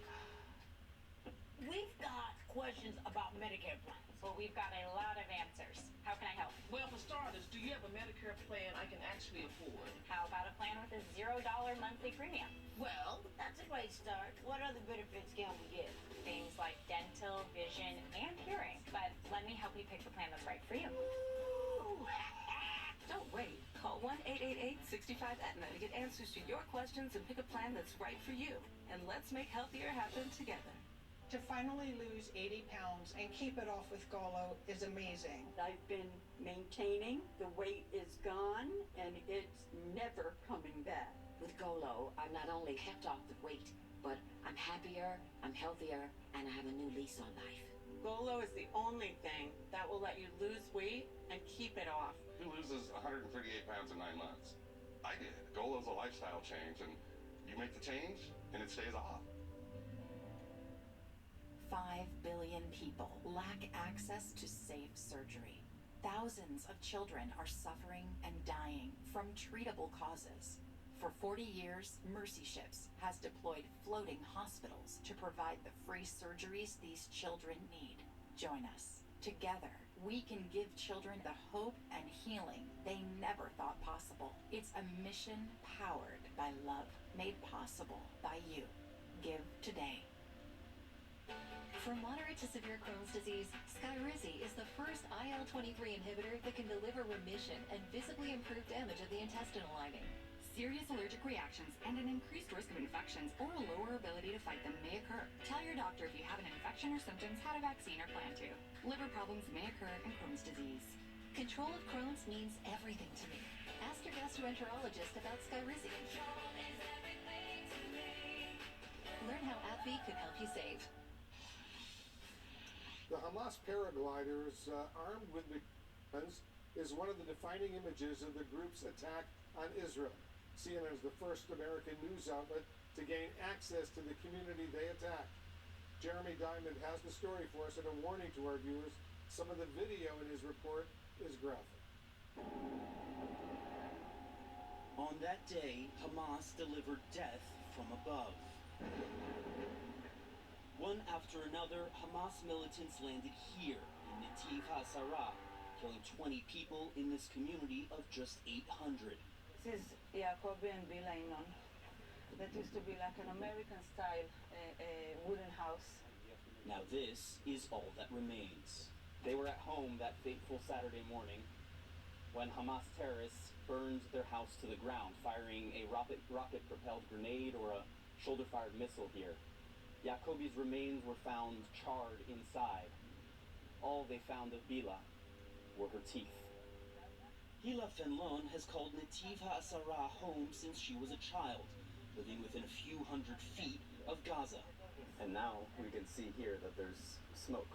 We've got questions about Medicare plans. Well, we've got a lot of answers. How can I help? Well, for starters, do you have a Medicare plan I can actually afford? How about a plan with a $0 monthly premium? Well, that's a great start. What other benefits can we get? Things like dental, vision, and hearing. But let me help you pick the plan that's right for you. Don't wait. Call 1-888 65 Aetna to get answers to your questions and pick a plan that's right for you. And let's make healthier happen together. To finally lose 80 pounds and keep it off with Golo is amazing. I've been maintaining, the weight is gone, and it's never coming back. With Golo, I've not only kept off the weight, but I'm happier, I'm healthier, and I have a new lease on life. Golo is the only thing that will let you lose weight and keep it off. Who loses 138 pounds in 9 months? I did. Golo's a lifestyle change, and you make the change, and it stays off. 5 billion people lack access to safe surgery. Thousands of children are suffering and dying from treatable causes. For 40 years, Mercy Ships has deployed floating hospitals to provide the free surgeries these children need. Join us. Together, we can give children the hope and healing they never thought possible. It's a mission powered by love, made possible by you. Give today. For moderate to severe Crohn's disease, Skyrizi is the first IL-23 inhibitor that can deliver remission and visibly improve damage of the intestinal lining. Serious allergic reactions and an increased risk of infections or a lower ability to fight them may occur. Tell your doctor if you have an infection or symptoms, had a vaccine, or plan to. Liver problems may occur in Crohn's disease. Control of Crohn's means everything to me. Ask your gastroenterologist about Skyrizi. Learn how AbbVie could help you save. The Hamas paragliders armed with guns is one of the defining images of the group's attack on Israel. CNN is the first American news outlet to gain access to the community they attacked. Jeremy Diamond has the story for us and a warning to our viewers. Some of the video in his report is graphic. On that day, Hamas delivered death from above. One after another, Hamas militants landed here in Netiv HaSarah, killing 20 people in this community of just 800. This is Jacobi and Bila Inon. That used to be like an American-style wooden house. Now this is all that remains. They were at home that fateful Saturday morning when Hamas terrorists burned their house to the ground, firing a rocket-propelled grenade or a shoulder-fired missile here. Jacobi's remains were found charred inside. All they found of Bila were her teeth. Hila Fenlon has called Netiv HaSarah home since she was a child, living within a few hundred feet of Gaza. And now we can see here that there's smoke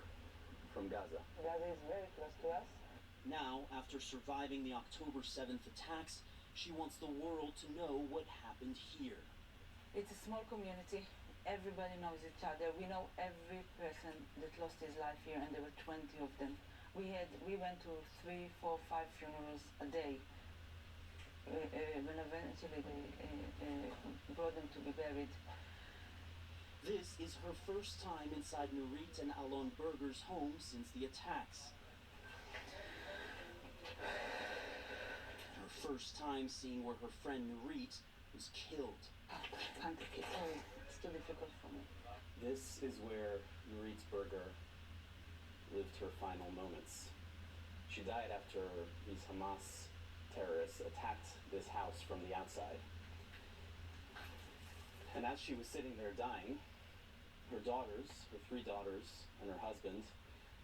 from Gaza. Gaza is very close to us. Now, after surviving the October 7th attacks, she wants the world to know what happened here. It's a small community. Everybody knows each other. We know every person that lost his life here, and there were 20 of them. We went to 3, 4, 5 funerals a day. When eventually they brought them to be buried. This is her first time inside Nurit and Alon Berger's home since the attacks. Her first time seeing where her friend Nurit was killed. Sorry, it's too difficult for me. This is where Nurit Berger lived her final moments. She died after these Hamas terrorists attacked this house from the outside. And as she was sitting there dying, her daughters, her 3 daughters, and her husband,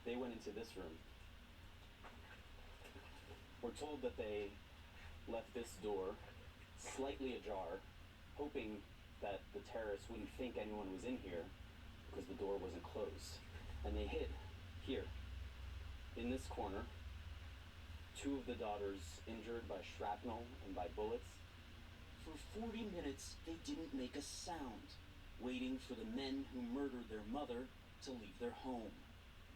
they went into this room. We're told that they left this door slightly ajar, hoping that the terrorists wouldn't think anyone was in here because the door wasn't closed. And they hid here, in this corner. 2 of the daughters injured by shrapnel and by bullets. For 40 minutes, they didn't make a sound, waiting for the men who murdered their mother to leave their home.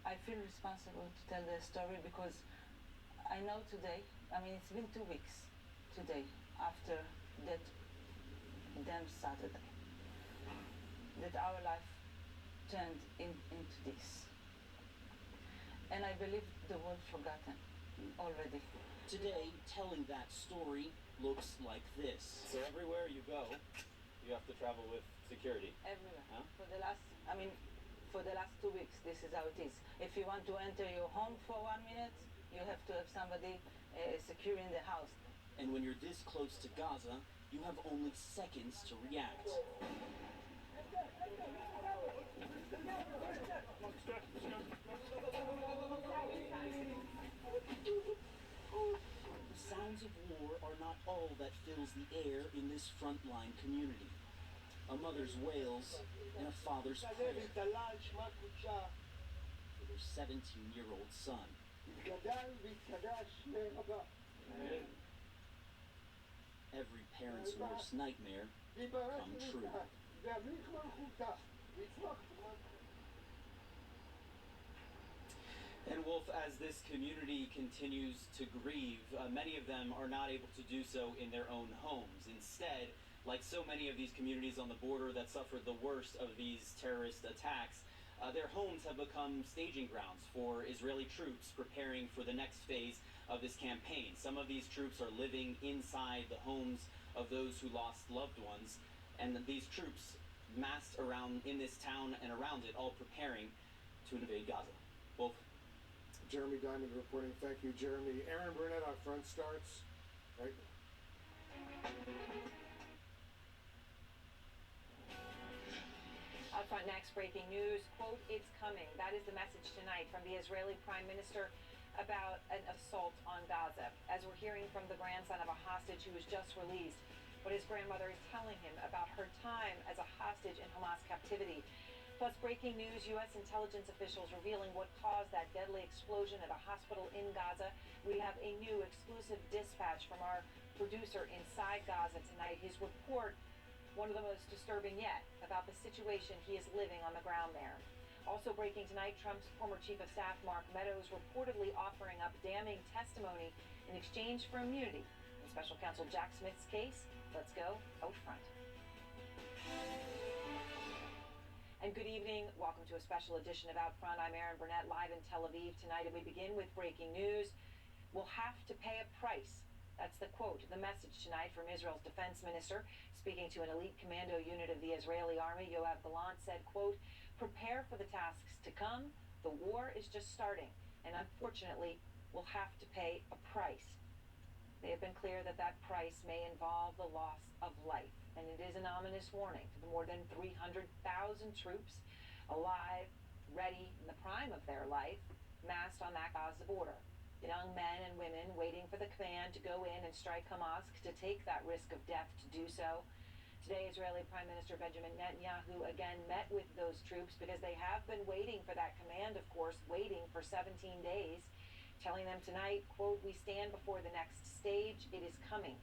I feel responsible to tell the story because I know today, it's been 2 weeks today after that damn Saturday, that our life turned into this. And I believe the world forgotten already. Today, telling that story looks like this. So everywhere you go, you have to travel with security. Everywhere. Huh? For the last 2 weeks, this is how it is. If you want to enter your home for 1 minute, you have to have somebody securing the house. And when you're this close to Gaza, you have only seconds to react. The sounds of war are not all that fills the air in this frontline community. A mother's wails and a father's prayer for their 17-year-old son. Every parent's worst nightmare come true. And Wolf, as this community continues to grieve, many of them are not able to do so in their own homes. Instead, like so many of these communities on the border that suffered the worst of these terrorist attacks, their homes have become staging grounds for Israeli troops preparing for the next phase of this campaign. Some of these troops are living inside the homes of those who lost loved ones, and these troops massed around in this town and around it, all preparing to invade Gaza. Wolf? Jeremy Diamond reporting. Thank you, Jeremy. Aaron Burnett on front starts right now. Up front next, breaking news, quote, "It's coming." That is the message tonight from the Israeli Prime Minister about an assault on Gaza. As we're hearing from the grandson of a hostage who was just released, what his grandmother is telling him about her time as a hostage in Hamas captivity. Plus, breaking news, U.S. intelligence officials revealing what caused that deadly explosion at a hospital in Gaza. We have a new exclusive dispatch from our producer inside Gaza tonight. His report, one of the most disturbing yet, about the situation he is living on the ground there. Also breaking tonight, Trump's former chief of staff, Mark Meadows, reportedly offering up damning testimony in exchange for immunity in special counsel Jack Smith's case. Let's go out front. And good evening. Welcome to a special edition of Out Front. I'm Aaron Burnett, live in Tel Aviv tonight, and we begin with breaking news. We'll have to pay a price. That's the quote, the message tonight from Israel's defense minister. Speaking to an elite commando unit of the Israeli army, Yoav Gallant said, quote, "Prepare for the tasks to come. The war is just starting, and unfortunately, we'll have to pay a price." They have been clear that that price may involve the loss of life, and it is an ominous warning to the more than 300,000 troops alive, ready, in the prime of their life, massed on that Gaza border. Young men and women waiting for the command to go in and strike Hamas, to take that risk of death to do so. Today, Israeli Prime Minister Benjamin Netanyahu again met with those troops because they have been waiting for that command, of course, waiting for 17 days, telling them tonight, quote, "We stand before the next stage. It is coming."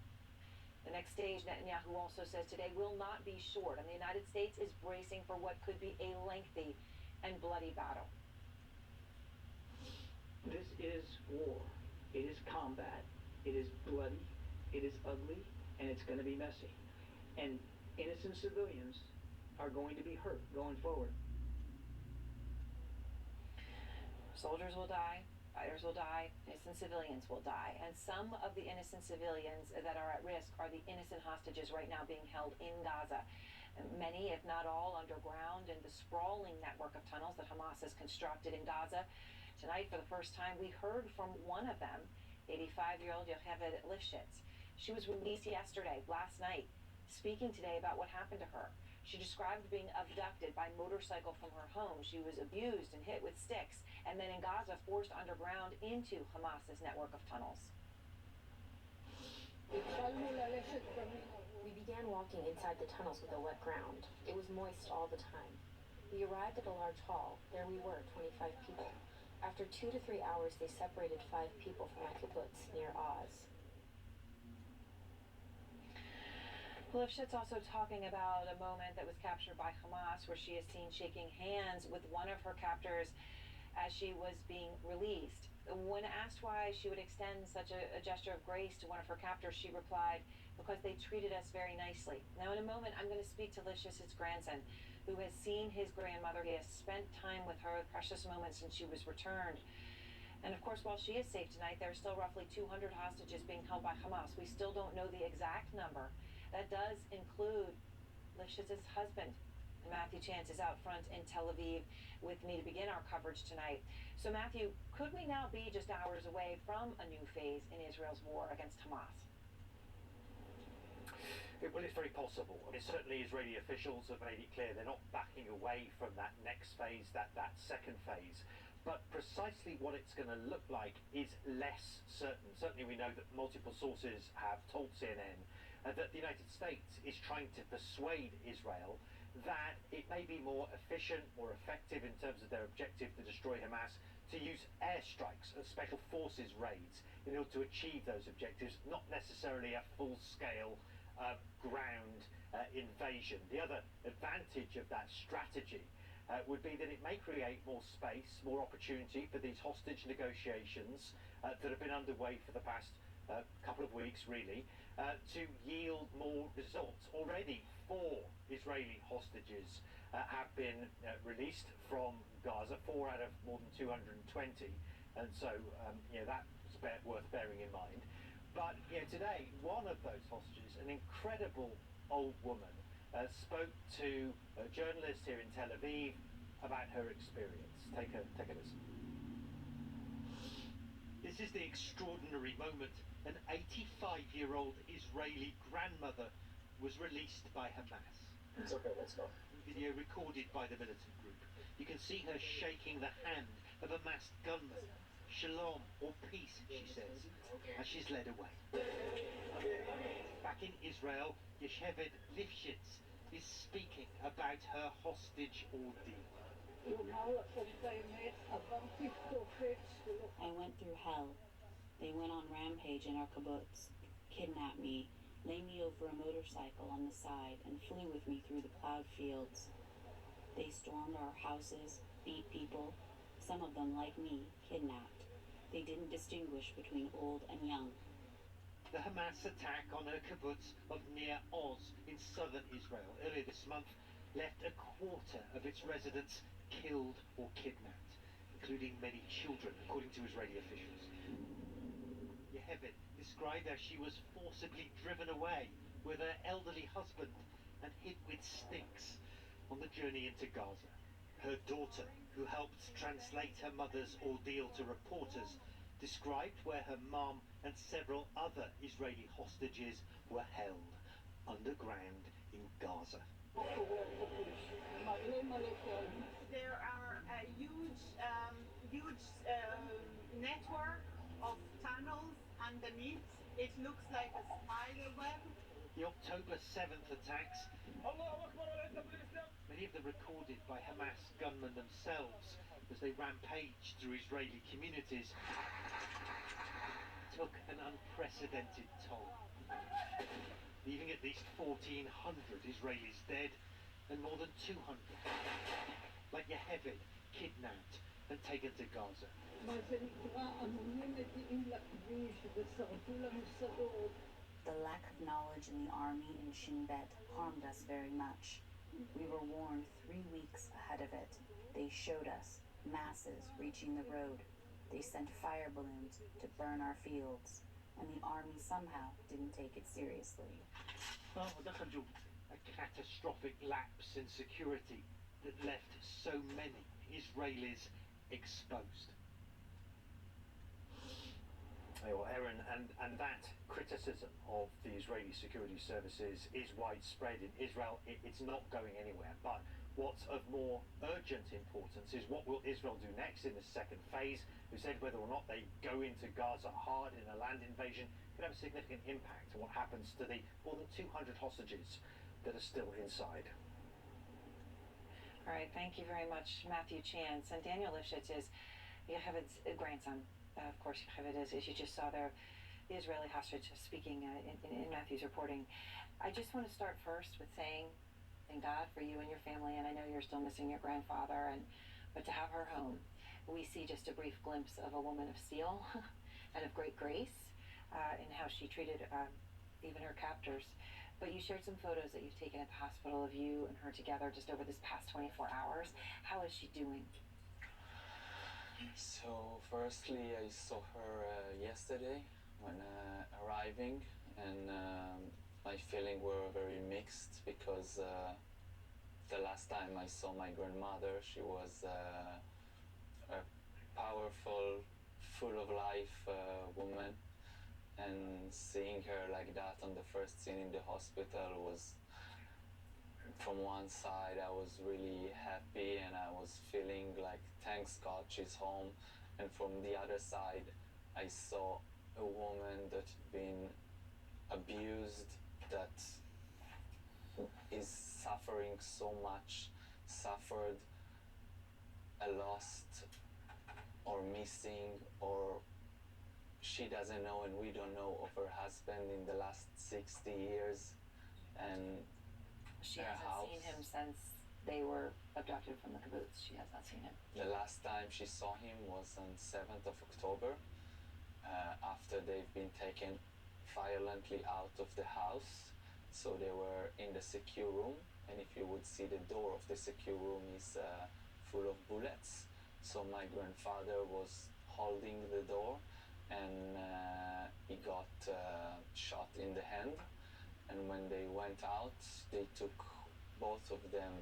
The next stage, Netanyahu also says today, will not be short, and the United States is bracing for what could be a lengthy and bloody battle. This is war. It is combat. It is bloody. It is ugly, and it's going to be messy. And innocent civilians are going to be hurt going forward. Soldiers will die. Fighters will die, innocent civilians will die, and some of the innocent civilians that are at risk are the innocent hostages right now being held in Gaza. Many, if not all, underground in the sprawling network of tunnels that Hamas has constructed in Gaza. Tonight, for the first time, we heard from one of them, 85-year-old Yocheved Lifshitz. She was released yesterday, last night, speaking today about what happened to her. She described being abducted by motorcycle from her home. She was abused and hit with sticks, and then in Gaza forced underground into Hamas's network of tunnels. We began walking inside the tunnels with the wet ground. It was moist all the time. We arrived at a large hall. There we were, 25 people. After 2 to 3 hours, they separated 5 people from a kibbutz near Oz. Lifshitz also talking about a moment that was captured by Hamas where she is seen shaking hands with one of her captors as she was being released. When asked why she would extend such a gesture of grace to one of her captors, she replied, "Because they treated us very nicely." Now in a moment, I'm going to speak to Lifshitz's grandson, who has seen his grandmother. He has spent time with her, precious moments since she was returned. And of course, while she is safe tonight, there are still roughly 200 hostages being held by Hamas. We still don't know the exact number. That does include Lifshitz's husband. Matthew Chance is out front in Tel Aviv with me to begin our coverage tonight. So Matthew, could we now be just hours away from a new phase in Israel's war against Hamas? Well, it's very possible. I mean, certainly Israeli officials have made it clear they're not backing away from that next phase, that second phase. But precisely what it's going to look like is less certain. Certainly we know that multiple sources have told CNN that the United States is trying to persuade Israel that it may be more efficient, more effective in terms of their objective to destroy Hamas, to use airstrikes and special forces raids in order to achieve those objectives, not necessarily a full-scale ground invasion. The other advantage of that strategy would be that it may create more space, more opportunity for these hostage negotiations that have been underway for the past couple of weeks, really, to yield more results. Already 4 Israeli hostages have been released from Gaza, 4 out of more than 220, and so that's worth bearing in mind. But today, one of those hostages, an incredible old woman, spoke to a journalist here in Tel Aviv about her experience. Take a listen. This is the extraordinary moment. An 85-year-old Israeli grandmother was released by Hamas. It's okay, let's go. Video recorded by the militant group. You can see her shaking the hand of a masked gunman. Shalom, or peace, she says, as she's led away. Back in Israel, Yeshevet Lifshitz is speaking about her hostage ordeal. I went through hell. They went on rampage in our kibbutz, kidnapped me, laid me over a motorcycle on the side, and flew with me through the plowed fields. They stormed our houses, beat people, some of them, like me, kidnapped. They didn't distinguish between old and young. The Hamas attack on a kibbutz of Nir Oz in southern Israel earlier this month left a quarter of its residents killed or kidnapped, including many children, according to Israeli officials. Yehevet described how she was forcibly driven away with her elderly husband and hit with sticks on the journey into Gaza. Her daughter, who helped translate her mother's ordeal to reporters, described where her mom and several other Israeli hostages were held underground in Gaza. There are a huge network of tunnels underneath. It looks like a spider web. The October 7th attacks, many of them recorded by Hamas gunmen themselves as they rampaged through Israeli communities, took an unprecedented toll, leaving at least 1,400 Israelis dead and more than 200, like Yehevet, kidnapped and taken to Gaza. The lack of knowledge in the army in Shin Bet harmed us very much. We were warned 3 weeks ahead of it. They showed us masses reaching the road. They sent fire balloons to burn our fields, and the army somehow didn't take it seriously. A catastrophic lapse in security that left so many Israelis exposed. Well, Aaron, and that criticism of the Israeli security services is widespread in Israel. It's not going anywhere. But what's of more urgent importance is what will Israel do next in the second phase. Who said whether or not they go into Gaza hard in a land invasion could have a significant impact on what happens to the more than 200 hostages that are still inside. All right, thank you very much, Matthew Chance. And Daniel Lifshitz is Yehevet's grandson. Of course, Yehevet is, as you just saw there, the Israeli hostage speaking in Matthew's reporting. I just want to start first with saying, thank God for you and your family, and I know you're still missing your grandfather, but to have her home, we see just a brief glimpse of a woman of steel and of great grace in how she treated even her captors. But you shared some photos that you've taken at the hospital of you and her together just over this past 24 hours. How is she doing? So firstly, I saw her yesterday when arriving, and my feelings were very mixed because the last time I saw my grandmother, she was a powerful, full of life woman, and seeing her like that on the first scene in the hospital was, from one side I was really happy and I was feeling like thanks God she's home, and from the other side I saw a woman that's been abused, that is suffering so much, suffered a lost or missing, or she doesn't know and we don't know of her husband in the last 60 years, and She her hasn't house. seen him since they were abducted from the kibbutz. She has not seen him. The last time she saw him was on 7th of October, after they've been taken violently out of the house. So they were in the secure room, and if you would see the door of the secure room is full of bullets. So my grandfather was holding the door, and he got shot in the hand. And when they went out, they took both of them,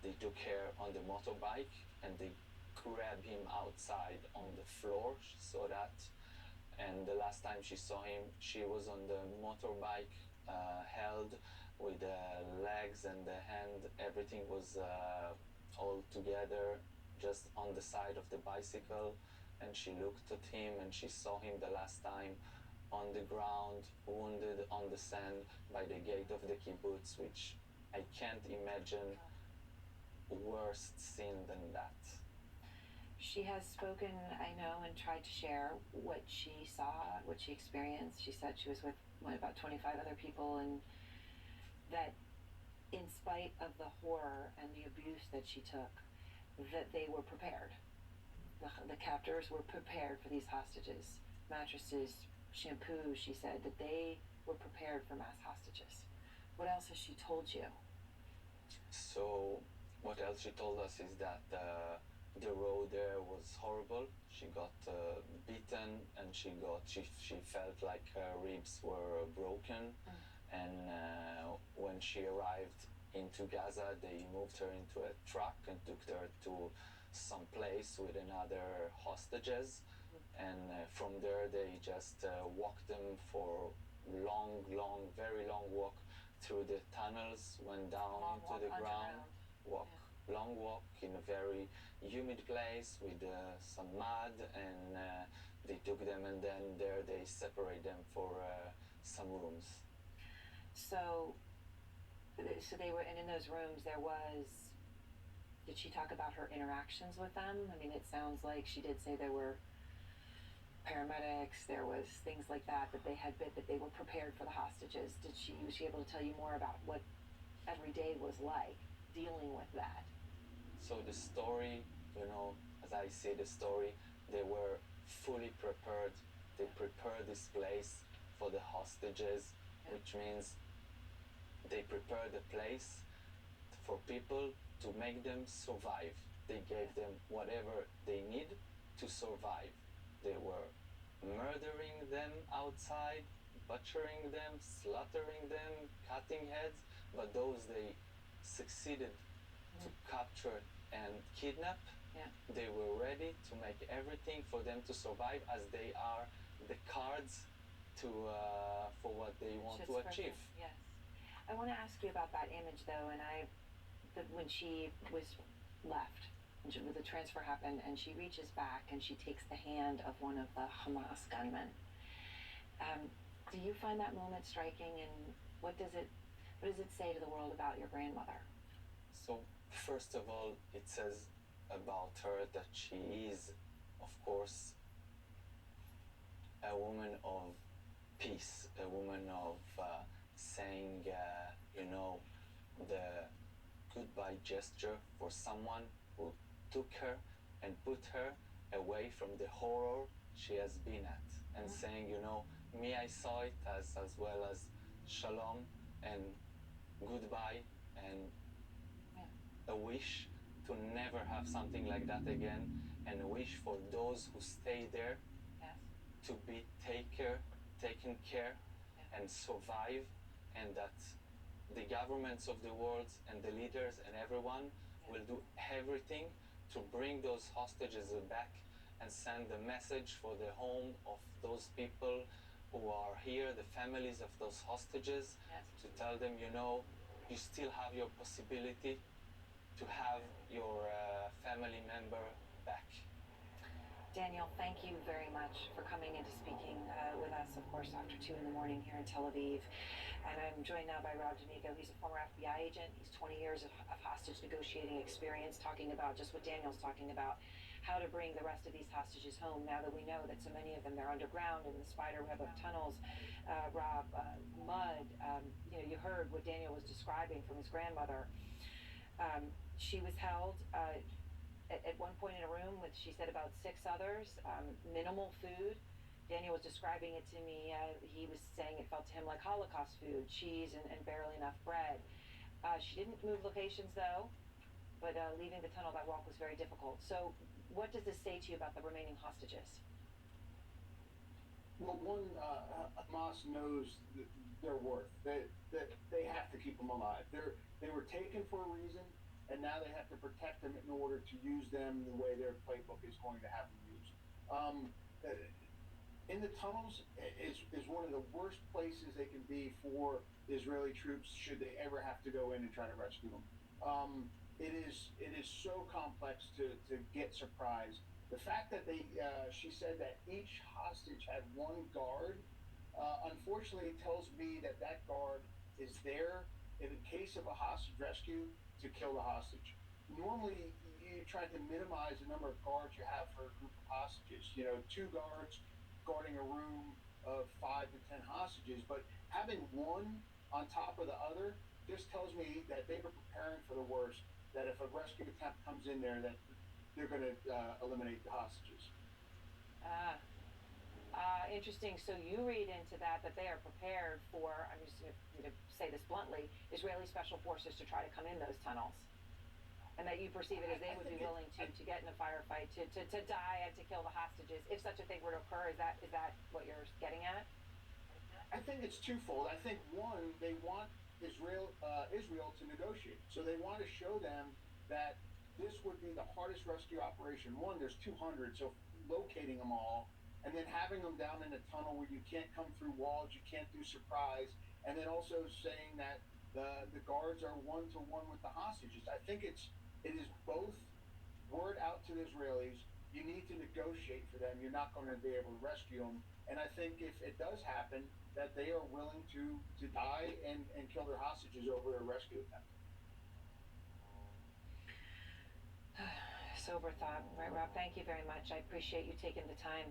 they took her on the motorbike and they grabbed him outside on the floor, she saw that. And the last time she saw him, she was on the motorbike, held with the legs and the hand, everything was all together, just on the side of the bicycle. And she looked at him and she saw him the last time on the ground, wounded on the sand by the gate of the kibbutz, which I can't imagine worse scene than that. She has spoken, I know, and tried to share what she saw, what she experienced. She said she was with about 25 other people, and that in spite of the horror and the abuse that she took, that they were prepared. The captors were prepared for these hostages. Mattresses, shampoo, she said that they were prepared for mass hostages. What else has she told you? So what else she told us is that the road there was horrible. She got beaten, and she felt like her ribs were broken. And when she arrived into Gaza, they moved her into a truck and took her to some place with another hostages. And from there they just walked them for very long walk through the tunnels, went down into the ground, long walk in a very humid place with some mud, and they took them, and then there they separate them for some rooms. So they were, and in those rooms there was, did she talk about her interactions with them? I mean, it sounds like she did say there were paramedics, there was things like that they had been, that they were prepared for the hostages. Was she able to tell you more about what every day was like dealing with that? So the story, as I see the story, they were fully prepared. They prepared this place for the hostages, which means they prepared the place for people to make them survive. They gave them whatever they need to survive. They were murdering them outside, butchering them, slaughtering them, cutting heads, but those they succeeded to capture and kidnap. They were ready to make everything for them to survive, as they are the cards to for what they want to achieve. Yes. I want to ask you about that image though, and when she was left, when the transfer happened, and she reaches back and she takes the hand of one of the Hamas gunmen. Do you find that moment striking, and what does it say to the world about your grandmother? So first of all, it says about her that she is, of course, a woman of peace, a woman of saying, the goodbye gesture for someone who took her and put her away from the horror she has been at, and saying, me, I saw it as well as shalom and goodbye, and a wish to never have something like that again, and a wish for those who stay there to be taken care and survive, and that the governments of the world and the leaders and everyone will do everything to bring those hostages back and send the message for the home of those people who are here, the families of those hostages, to tell them, you know, you still have your possibility to have your family member back. Daniel, thank you very much for coming and speaking with us, of course, after 2 in the morning here in Tel Aviv. And I'm joined now by Rob D'Amico. He's a former FBI agent. He's 20 years of hostage negotiating experience, talking about just what Daniel's talking about, how to bring the rest of these hostages home now that we know that so many of them, they're underground in the spider web of tunnels, Rob, mud. You heard what Daniel was describing from his grandmother. She was held at one point in a room with, she said, about 6 others, minimal food. Daniel was describing it to me. He was saying it felt to him like Holocaust food, cheese and barely enough bread. She didn't move locations though, but leaving the tunnel, that walk was very difficult. So what does this say to you about the remaining hostages? Well, one, Hamas knows their worth. That they have to keep them alive. They were taken for a reason, and now they have to protect them in order to use them the way their playbook is going to have them used. In the tunnels is one of the worst places they can be for Israeli troops should they ever have to go in and try to rescue them. It is so complex to get surprised. The fact that she said that each hostage had 1 guard, unfortunately tells me that guard is there in case of a hostage rescue to kill the hostage. Normally, you try to minimize the number of guards you have for a group of hostages. 2 guards guarding a room of 5 to 10 hostages, but having 1 on top of the other just tells me that they were preparing for the worst, that if a rescue attempt comes in there, that they're going to eliminate the hostages. Interesting. So you read into that they are prepared for, I'm just going to say this bluntly, Israeli special forces to try to come in those tunnels. And that you perceive it as they would be willing to get in a firefight, to die and to kill the hostages, if such a thing were to occur. Is that what you're getting at? I think it's twofold. I think, one, they want Israel to negotiate. So they want to show them that this would be the hardest rescue operation. One, there's 200, so locating them all, and then having them down in a tunnel where you can't come through walls, you can't do surprise, and then also saying that the guards are 1-to-1 with the hostages. I think it is both word out to the Israelis, you need to negotiate for them, you're not going to be able to rescue them. And I think if it does happen, that they are willing to die and kill their hostages over a rescue attempt. Sober thought. Right, Rob, thank you very much. I appreciate you taking the time.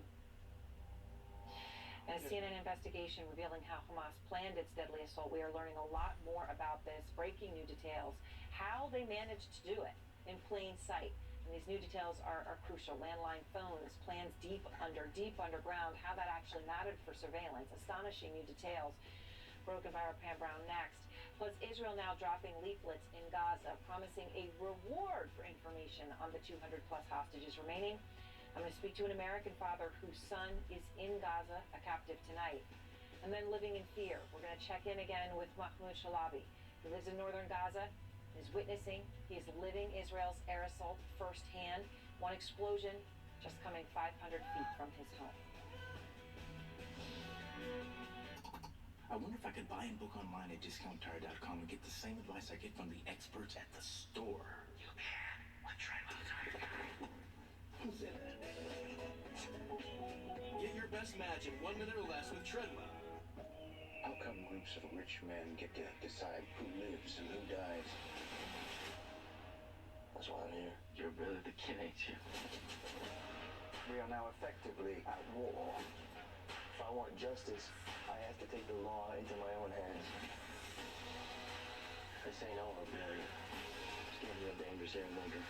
And a CNN investigation revealing how Hamas planned its deadly assault. We are learning a lot more about this, breaking new details, how they managed to do it in plain sight. And these new details are crucial. Landline phones, plans deep underground, how that actually mattered for surveillance. Astonishing new details. Broken by our Pam Brown next. Plus, Israel now dropping leaflets in Gaza, promising a reward for information on the 200-plus hostages remaining. I'm going to speak to an American father whose son is in Gaza, a captive tonight. And then living in fear. We're going to check in again with Mahmoud Shalabi. He lives in northern Gaza, is witnessing, he is living Israel's air assault firsthand. One explosion just coming 500 feet from his home. I wonder if I could buy and book online at discounttire.com and get the same advice I get from the experts at the store. You can. Let's try it. Get your best match in 1 minute or less with Treadwell. How come groups of rich men get to decide who lives and who dies? That's why I'm here. You're really the kid, ain't you? We are now effectively at war. If I want justice, I have to take the law into my own hands. This ain't over, Barry. It's getting real dangerous here in Lincoln.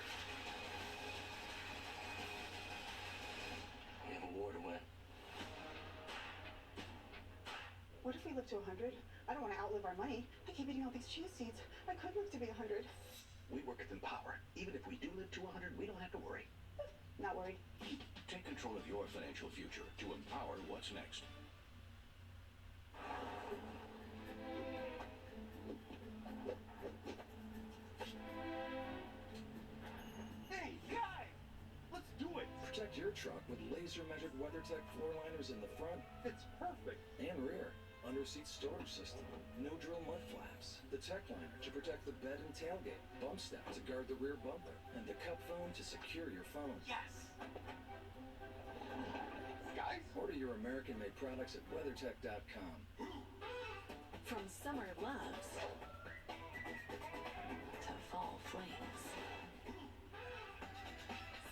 We have a war to win. What if we live to 100? I don't want to outlive our money. I keep eating all these chia seeds. I could live to be 100. We work within power. Even if we do live to 100, we don't have to worry. Not worried. Take control of your financial future to empower what's next. Hey, guys! Let's do it! Protect your truck with laser-measured WeatherTech floor liners in the front. It's perfect! And under-seat storage system, no-drill mud flaps, the tech liner to protect the bed and tailgate, bump step to guard the rear bumper, and the cup phone to secure your phone. Yes! Guys? Order your American-made products at WeatherTech.com. From summer loves to fall flings.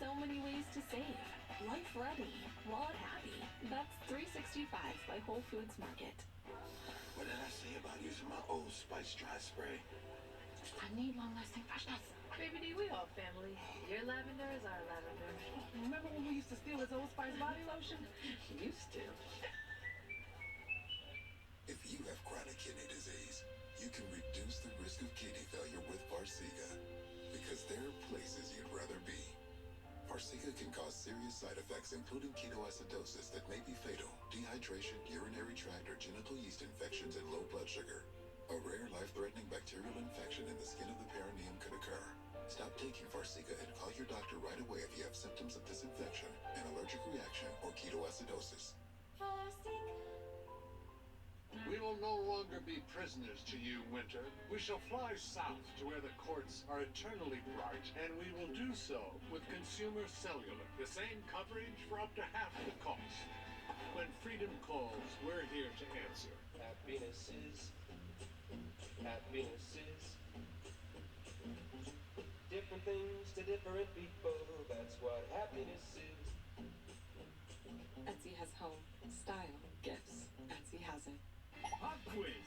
So many ways to save. Life ready, wallet happy. That's 365 by Whole Foods Market. What did I say about using my Old Spice dry spray? I need long-lasting freshness. Baby D, we all family. Your lavender is our lavender. Remember when we used to steal his Old Spice body lotion? Used to. If you have chronic kidney disease, you can reduce the risk of kidney failure with Farxiga, because there are places you'd rather be. Farxiga can cause serious side effects, including ketoacidosis that may be fatal, dehydration, urinary tract or genital yeast infections, and low blood sugar. A rare life-threatening bacterial infection in the skin of the perineum could occur. Stop taking Farxiga and call your doctor right away if you have symptoms of this infection, an allergic reaction, or ketoacidosis. We will no longer be prisoners to you, Winter. We shall fly south to where the courts are eternally bright, and we will do so with Consumer Cellular. The same coverage for up to half the cost. When freedom calls, we're here to answer. Happiness is different things to different people. That's what happiness is. Etsy has home, style, gifts. Etsy has it. Pop quiz.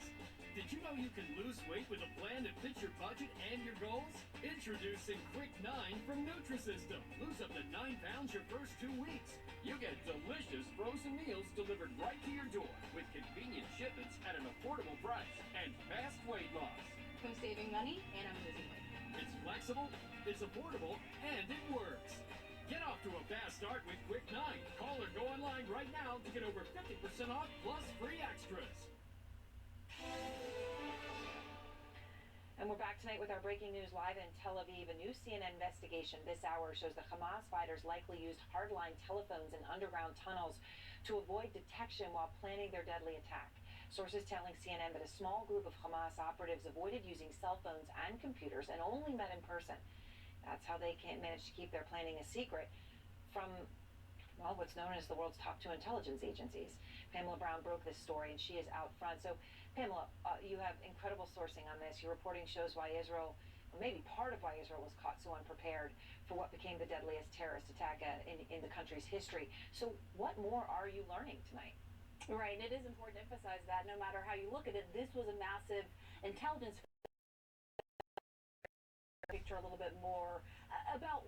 Did you know you can lose weight with a plan that fits your budget and your goals? Introducing Quick 9 from Nutrisystem. Lose up to 9 pounds your first 2 weeks. You get delicious frozen meals delivered right to your door with convenient shipments at an affordable price and fast weight loss. I'm saving money and I'm losing weight. It's flexible, it's affordable, and it works. Get off to a fast start with Quick 9. Call or go online right now to get over 50% off plus free extras. And we're back tonight with our breaking news live in Tel Aviv. A new CNN investigation this hour shows the Hamas fighters likely used hardline telephones in underground tunnels to avoid detection while planning their deadly attack. Sources telling CNN that a small group of Hamas operatives avoided using cell phones and computers and only met in person. That's how they can't manage to keep their planning a secret from, well, what's known as the world's top 2 intelligence agencies. Pamela Brown broke this story, and she is out front. So, Pamela, you have incredible sourcing on this. Your reporting shows why Israel, or maybe part of why Israel was caught so unprepared for what became the deadliest terrorist attack in the country's history. So what more are you learning tonight? Right, and it is important to emphasize that no matter how you look at it, this was a massive intelligence picture a little bit more about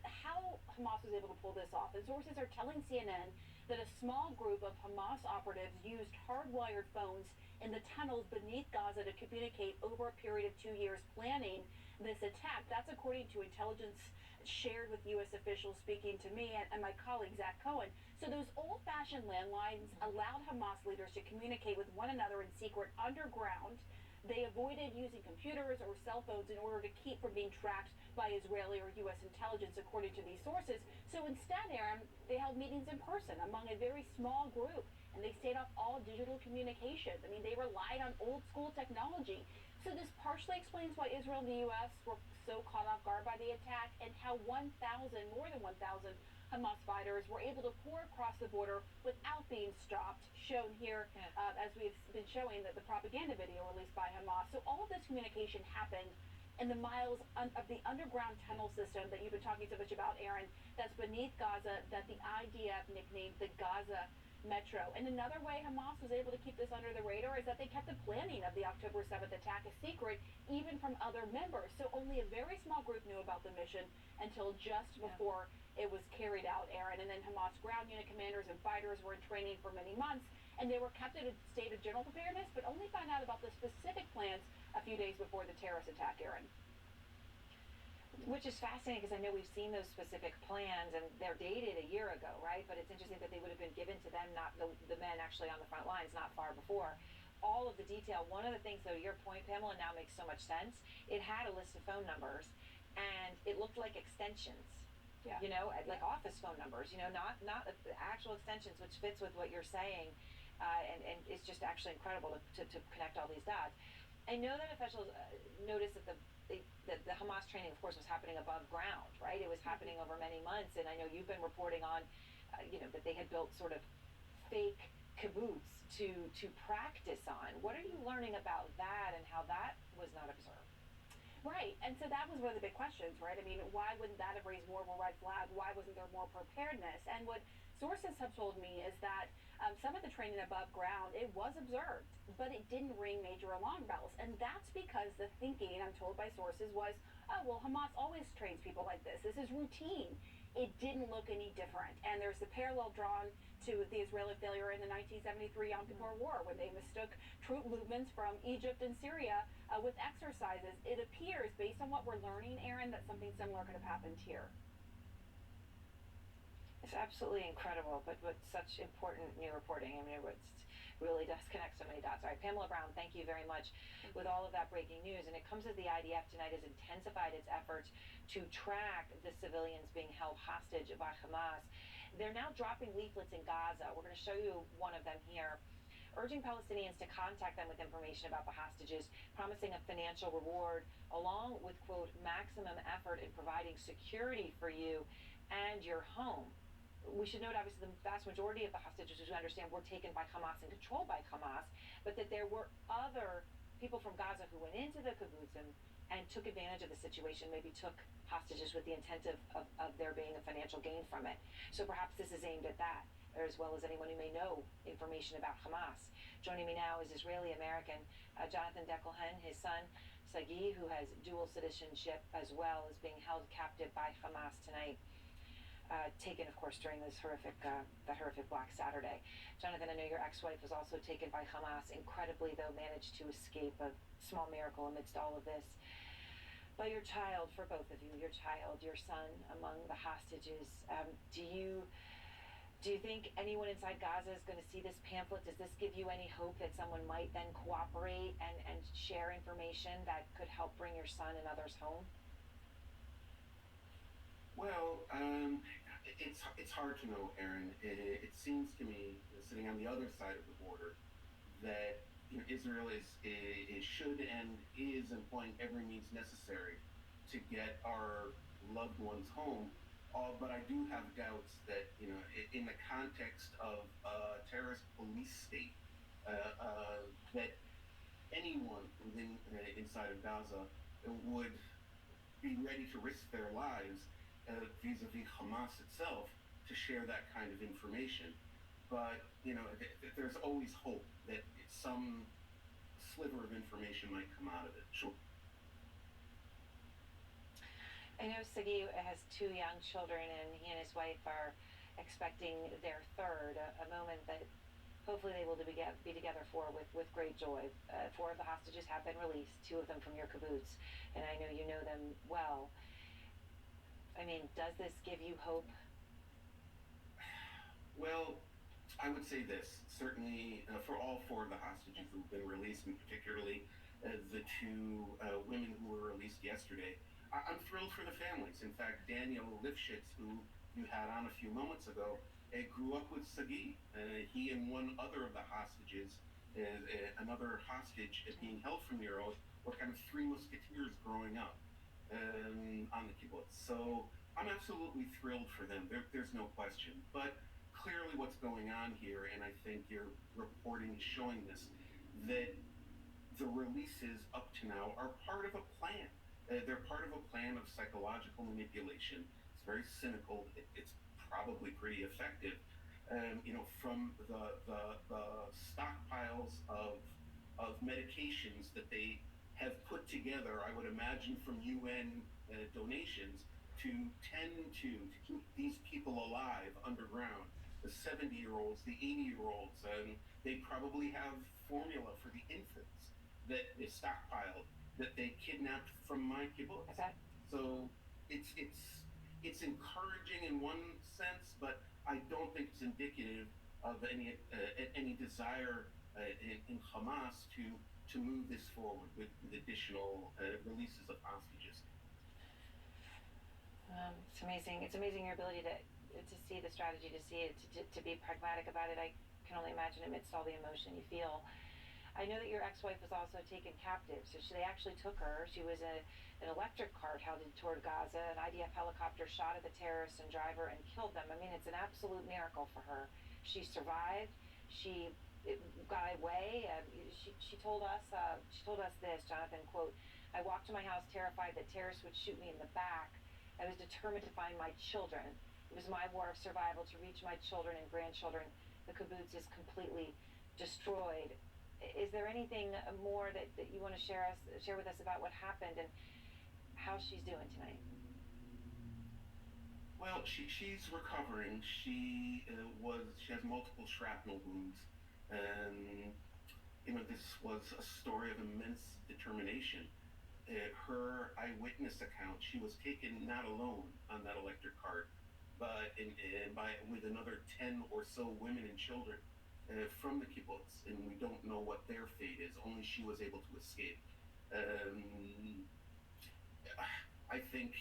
how Hamas was able to pull this off. And sources are telling CNN that a small group of Hamas operatives used hardwired phones in the tunnels beneath Gaza to communicate over a period of 2 years planning this attack. That's according to intelligence shared with U.S. officials speaking to me and my colleague Zach Cohen. So those old-fashioned landlines allowed Hamas leaders to communicate with one another in secret underground. They avoided using computers or cell phones in order to keep from being tracked by Israeli or U.S. intelligence, according to these sources. So instead, Aaron, they held meetings in person among a very small group, and they stayed off all digital communications. I mean, they relied on old-school technology. So this partially explains why Israel and the U.S. were so caught off guard by the attack, and how more than 1,000 Hamas fighters were able to pour across the border without being stopped, shown here as we've been showing the propaganda video released by Hamas. So all of this communication happened in the miles of the underground tunnel system that you've been talking so much about, Aaron, that's beneath Gaza, that the IDF nicknamed the Gaza Metro. And another way Hamas was able to keep this under the radar is that they kept the planning of the October 7th attack a secret, even from other members. So only a very small group knew about the mission until just before it was carried out, Aaron. And then Hamas ground unit commanders and fighters were in training for many months, and they were kept in a state of general preparedness, but only found out about the specific plans a few days before the terrorist attack, Aaron. Which is fascinating, because I know we've seen those specific plans, and they're dated a year ago, right? But it's interesting that they would have been given to them, not the men actually on the front lines, not far before. All of the detail. One of the things, though, to your point, Pamela, now makes so much sense. It had a list of phone numbers, and it looked like extensions. Yeah. You know, like office phone numbers, you know, not actual extensions, which fits with what you're saying. and it's just actually incredible to connect all these dots. I know that officials noticed that the Hamas training, of course, was happening above ground, right? It was happening over many months, and I know you've been reporting on, that they had built sort of fake kibbutz to practice on. What are you learning about that and how that was not observed? Right, and so that was one of the big questions, right? I mean, why wouldn't that have raised more of a red flag? Why wasn't there more preparedness? And what sources have told me is that some of the training above ground, it was observed, but it didn't ring major alarm bells. And that's because the thinking, I'm told by sources, was, oh, well, Hamas always trains people like this. This is routine. It didn't look any different. And there's the parallel drawn to the Israeli failure in the 1973 Yom Kippur War, when they mistook troop movements from Egypt and Syria with exercises. It appears, based on what we're learning, Aaron, that something similar could have happened here. It's absolutely incredible, but with such important new reporting, I mean, it really does connect so many dots. All right, Pamela Brown, thank you very much with all of that breaking news. And it comes as the IDF tonight has intensified its efforts to track the civilians being held hostage by Hamas. They're now dropping leaflets in Gaza. We're going to show you one of them here, urging Palestinians to contact them with information about the hostages, promising a financial reward, along with, quote, maximum effort in providing security for you and your home. We should note, obviously, the vast majority of the hostages, we understand, were taken by Hamas and controlled by Hamas, but that there were other people from Gaza who went into the kibbutzim and took advantage of the situation, maybe took hostages with the intent of there being a financial gain from it. So perhaps this is aimed at that, as well as anyone who may know information about Hamas. Joining me now is Israeli-American Jonathan Deckelhen. His son, Sagi, who has dual citizenship as well, is being held captive by Hamas tonight. Taken, of course, during this horrific Black Saturday. Jonathan, I know your ex-wife was also taken by Hamas. Incredibly, though, managed to escape, a small miracle amidst all of this. But your child, for both of you, your son, among the hostages, do you think anyone inside Gaza is going to see this pamphlet? Does this give you any hope that someone might then cooperate and share information that could help bring your son and others home? Well, it's hard to know, Aaron. It seems to me, sitting on the other side of the border, that Israel should and is employing every means necessary to get our loved ones home. But I do have doubts that in the context of a terrorist police state, that anyone inside of Gaza would be ready to risk their lives vis-a-vis Hamas itself to share that kind of information. But there's always hope that some sliver of information might come out of it. Sure. I know Sagi has 2 young children, and he and his wife are expecting their third, a moment that hopefully they will be together for with great joy. 4 of the hostages have been released, 2 of them from your kibbutz, and I know you know them well. I mean, does this give you hope? Well, I would say this. Certainly, for all 4 of the hostages who've been released, and particularly the 2 women who were released yesterday, I'm thrilled for the families. In fact, Daniel Lifshitz, who you had on a few moments ago, grew up with Sagi. He and one other of the hostages, another hostage being held from Nero, were kind of 3 musketeers growing up on the kibbutz. So I'm absolutely thrilled for them. There's no question. But clearly what's going on here, and I think your reporting is showing this, that the releases up to now are part of a plan. They're part of a plan of psychological manipulation. It's very cynical. It's probably pretty effective. From the stockpiles of medications that they have put together, I would imagine from UN donations, to tend to keep these people alive underground. The 70-year-olds, the 80-year-olds, they probably have formula for the infants that is stockpiled, that they kidnapped from my kibbutz. Okay. So it's encouraging in one sense, but I don't think it's indicative of any desire in Hamas to move this forward with additional releases of hostages. It's amazing. It's amazing your ability to see the strategy, to see it, to be pragmatic about it. I can only imagine amidst all the emotion you feel. I know that your ex-wife was also taken captive, so they actually took her. She was an electric cart headed toward Gaza. An IDF helicopter shot at the terrorists and driver and killed them. I mean, it's an absolute miracle for her. She survived. She got away. She told us this, Jonathan, quote, "I walked to my house terrified that terrorists would shoot me in the back. I was determined to find my children. It was my war of survival to reach my children and grandchildren. The kibbutz is completely destroyed." Is there anything more that you want to share with us about what happened and how she's doing tonight? Well, she's recovering. She has multiple shrapnel wounds, and this was a story of immense determination. Her eyewitness account, she was taken not alone on that electric cart, but with another 10 or so women and children from the kibbutz, and we don't know what their fate is. Only she was able to escape. I think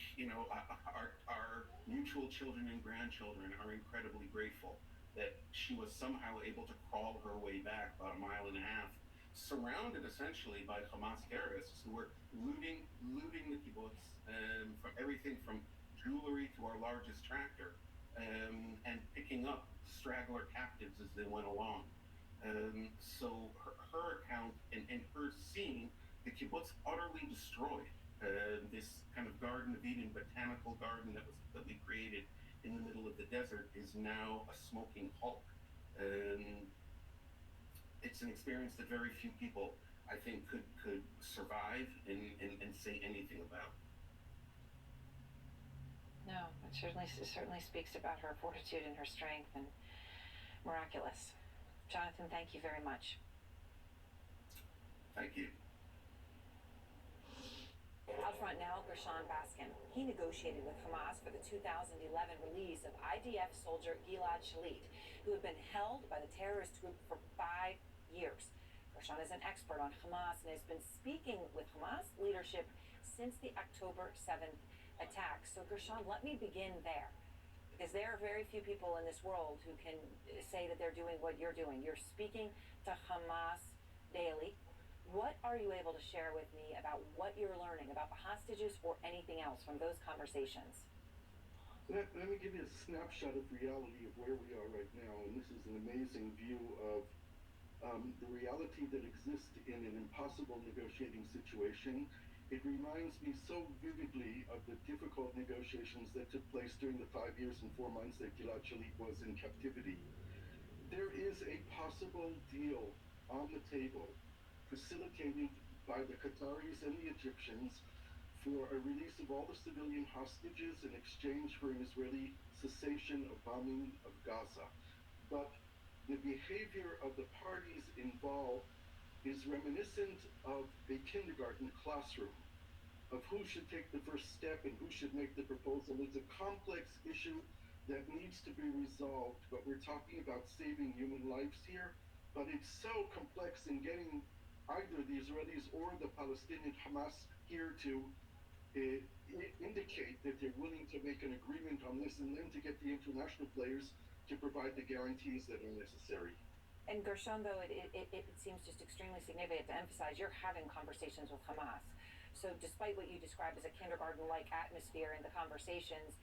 our mutual children and grandchildren are incredibly grateful that she was somehow able to crawl her way back about a mile and a half, surrounded essentially by Hamas terrorists who were looting the kibbutz, from everything from jewelry to our largest tractor, and picking up straggler captives as they went along. So her account and her seeing the kibbutz utterly destroyed, this kind of Garden of Eden botanical garden that we created in the middle of the desert is now a smoking hulk. It's an experience that very few people, I think, could survive and say anything about. No, it certainly speaks about her fortitude and her strength, and miraculous. Jonathan, thank you very much. Thank you. Out front now, Gershon Baskin. He negotiated with Hamas for the 2011 release of IDF soldier Gilad Shalit, who had been held by the terrorist group for 5 years. Gershon is an expert on Hamas and has been speaking with Hamas leadership since the October 7th attack. So Gershon, let me begin there, because there are very few people in this world who can say that they're doing what you're doing. You're speaking to Hamas daily. What are you able to share with me about what you're learning about the hostages or anything else from those conversations? Let me give you a snapshot of reality of where we are right now, and this is an amazing view of the reality that exists in an impossible negotiating situation. It reminds me so vividly of the difficult negotiations that took place during the 5 years and 4 months that Gilad Shalit was in captivity. There is a possible deal on the table, facilitated by the Qataris and the Egyptians, for a release of all the civilian hostages in exchange for an Israeli cessation of bombing of Gaza. But the behavior of the parties involved is reminiscent of a kindergarten classroom, of who should take the first step and who should make the proposal. It's a complex issue that needs to be resolved, but we're talking about saving human lives here. But it's so complex in getting either the Israelis or the Palestinian Hamas here to indicate that they're willing to make an agreement on this, and then to get the international players to provide the guarantees that are necessary. And Gershon, though, it seems just extremely significant to emphasize you're having conversations with Hamas. So despite what you describe as a kindergarten-like atmosphere in the conversations,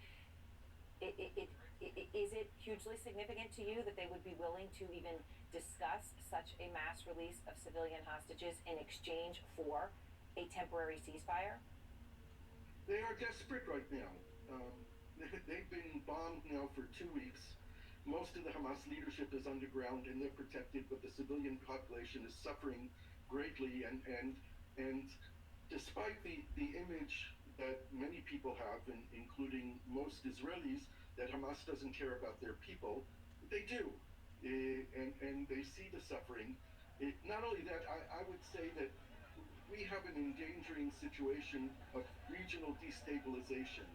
is it hugely significant to you that they would be willing to even discuss such a mass release of civilian hostages in exchange for a temporary ceasefire? They are desperate right now. They've been bombed now for 2 weeks. Most of the Hamas leadership is underground and they're protected, but the civilian population is suffering greatly. And despite the image that many people have, including most Israelis, that Hamas doesn't care about their people, they do. And they see the suffering. Not only that, I would say that we have an endangering situation of regional destabilization.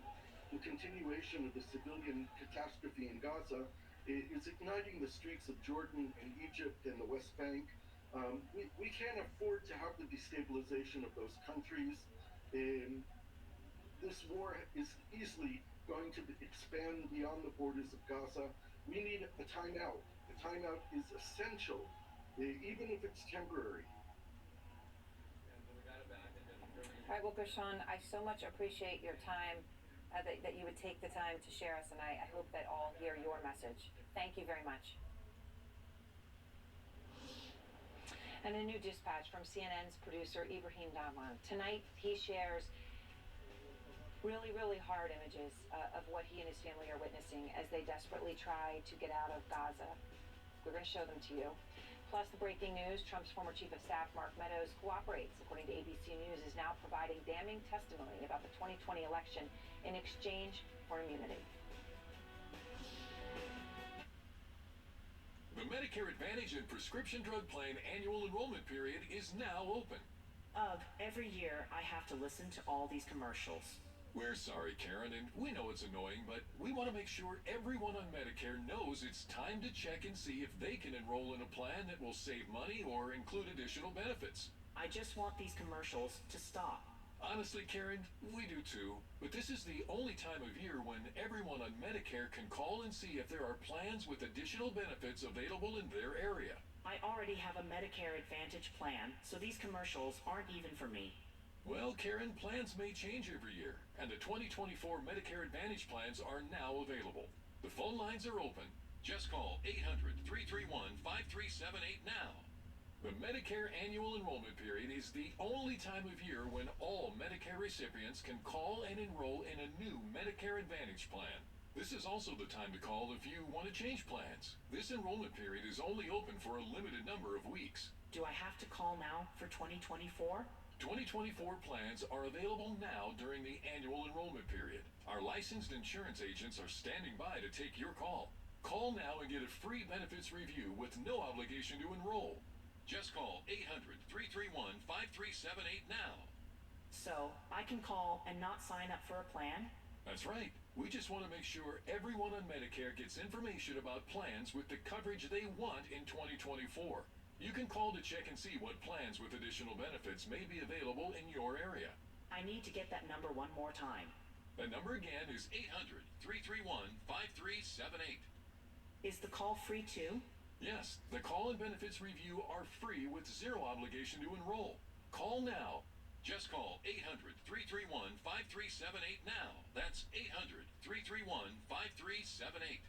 The continuation of the civilian catastrophe in Gaza is igniting the streets of Jordan and Egypt and the West Bank. We can't afford to have the destabilization of those countries. This war is easily going to expand beyond the borders of Gaza. We need a timeout. A timeout is essential, even if it's temporary. All right, well, Gershon, I so much appreciate your time, that you would take the time to share us, and I hope that all hear your message. Thank you very much. And a new dispatch from CNN's producer, Ibrahim Dahman. Tonight, he shares really, really hard images of what he and his family are witnessing as they desperately try to get out of Gaza. We're going to show them to you. Plus, the breaking news, Trump's former chief of staff, Mark Meadows, cooperates, according to ABC News, is now providing damning testimony about the 2020 election in exchange for immunity. The Medicare Advantage and Prescription Drug Plan annual enrollment period is now open. Every year I have to listen to all these commercials. We're sorry, Karen, and we know it's annoying, but we want to make sure everyone on Medicare knows it's time to check and see if they can enroll in a plan that will save money or include additional benefits. I just want these commercials to stop. Honestly, Karen, we do too, but this is the only time of year when everyone on Medicare can call and see if there are plans with additional benefits available in their area. I already have a Medicare Advantage plan, so these commercials aren't even for me. Well, Karen, plans may change every year, and the 2024 Medicare Advantage plans are now available. The phone lines are open. Just call 800-331-5378 now. The Medicare annual enrollment period is the only time of year when all Medicare recipients can call and enroll in a new Medicare Advantage plan. This is also the time to call if you want to change plans. This enrollment period is only open for a limited number of weeks. Do I have to call now for 2024? 2024 plans are available now during the annual enrollment period. Our licensed insurance agents are standing by to take your call. Call now and get a free benefits review with no obligation to enroll. Just call 800-331-5378 now. So, I can call and not sign up for a plan? That's right. We just want to make sure everyone on Medicare gets information about plans with the coverage they want in 2024. You can call to check and see what plans with additional benefits may be available in your area. I need to get that number one more time. The number again is 800-331-5378. Is the call free too? Yes, the call and benefits review are free with zero obligation to enroll. Call now. Just call 800-331-5378 now. That's 800-331-5378.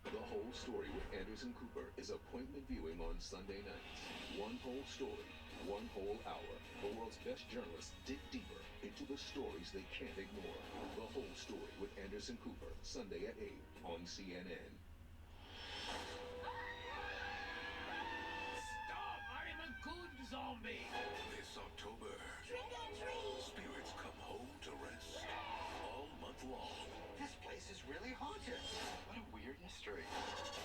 The Whole Story with Anderson Cooper is appointment viewing on Sunday nights. One whole story, one whole hour. The world's best journalists dig deeper into the stories they can't ignore. The Whole Story with Anderson Cooper, Sunday at 8 on CNN. Stop! I am a good zombie! This October, trick or treat! Spirits come home to rest all month long. This place is really haunted. What a weird mystery.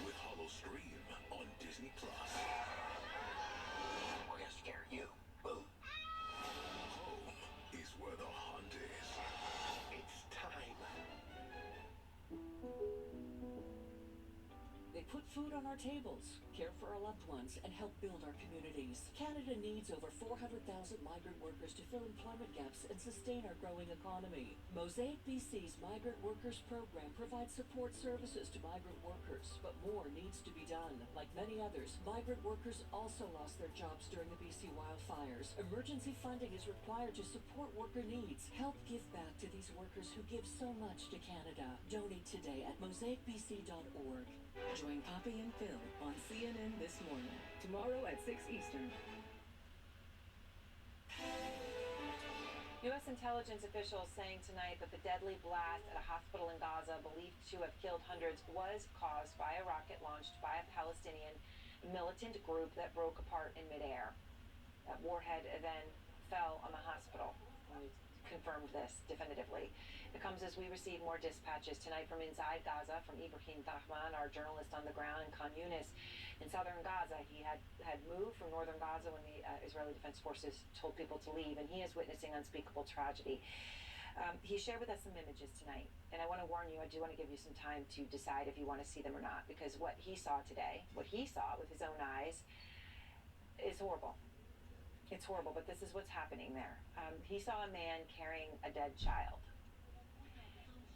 With Hollow Stream on Disney+. We're gonna scare you. Boo. Home is where the hunt is. It's time. They put food on our tables, care for our loved ones, and help build our communities. Canada needs over 400,000 migrant workers to fill employment gaps and sustain our growing economy. Mosaic BC's Migrant Workers Program provides support services to migrant workers, but more needs to be done. Like many others, migrant workers also lost their jobs during the BC wildfires. Emergency funding is required to support worker needs. Help give back to these workers who give so much to Canada. Donate today at mosaicbc.org. Join Poppy and Phil on CNN This Morning, tomorrow at 6 Eastern. U.S. intelligence officials saying tonight that the deadly blast at a hospital in Gaza, believed to have killed hundreds, was caused by a rocket launched by a Palestinian militant group that broke apart in midair. That warhead then fell on the hospital. We confirmed this definitively. It comes as we receive more dispatches tonight from inside Gaza, from Ibrahim Dahman, our journalist on the ground in Khan Yunis in southern Gaza. He had moved from northern Gaza when the Israeli Defense Forces told people to leave, and he is witnessing unspeakable tragedy. He shared with us some images tonight, and I want to warn you, I do want to give you some time to decide if you want to see them or not, because what he saw today, what he saw with his own eyes, is horrible. It's horrible, but this is what's happening there. He saw a man carrying a dead child.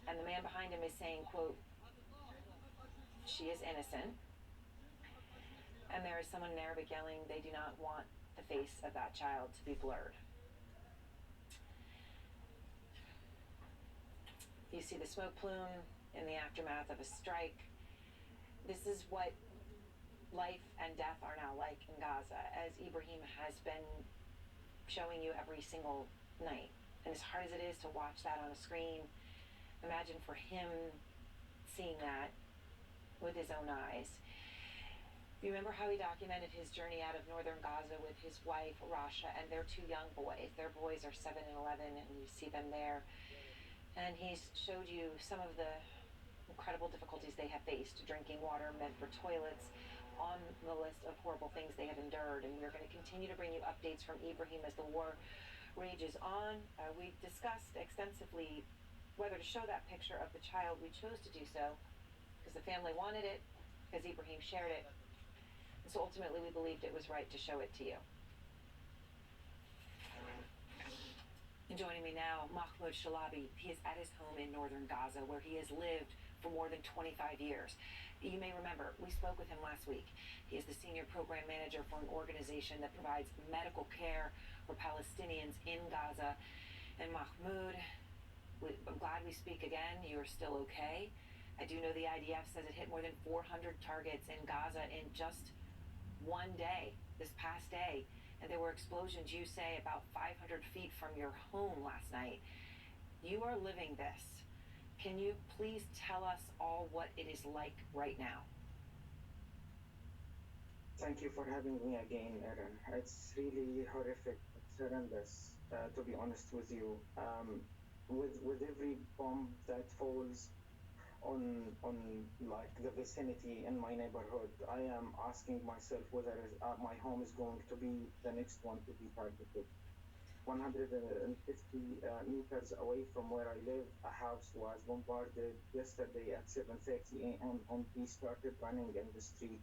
And the man behind him is saying, quote, "She is innocent. And there is someone in Arabic yelling, they do not want the face of that child to be blurred. You see the smoke plume in the aftermath of a strike. This is what life and death are now like in Gaza, as Ibrahim has been showing you every single night. And as hard as it is to watch that on a screen, imagine for him seeing that with his own eyes. You remember how he documented his journey out of northern Gaza with his wife, Rasha, and their two young boys. Their boys are 7 and 11, and you see them there. And he's showed you some of the incredible difficulties they have faced, drinking water meant for toilets, on the list of horrible things they have endured. And we're going to continue to bring you updates from Ibrahim as the war rages on. We discussed extensively whether to show that picture of the child. We chose to do so because the family wanted it, because Ibrahim shared it. And so ultimately we believed it was right to show it to you. And joining me now, Mahmoud Shalabi. He is at his home in northern Gaza, where he has lived for more than 25 years. You may remember, we spoke with him last week. He is the senior program manager for an organization that provides medical care for Palestinians in Gaza. And Mahmoud, I'm glad we speak again. You are still okay. I do know the IDF says it hit more than 400 targets in Gaza in just one day, this past day. And there were explosions, you say, about 500 feet from your home last night. You are living this. Can you please tell us all what it is like right now? Thank you for having me again, Erin. It's really horrific. It's horrendous, to be honest with you. With every bomb that falls on like the vicinity in my neighborhood, I am asking myself whether my home is going to be the next one to be targeted. 150 meters away from where I live, a house was bombarded yesterday at 7:30 a.m. and we started running in the street.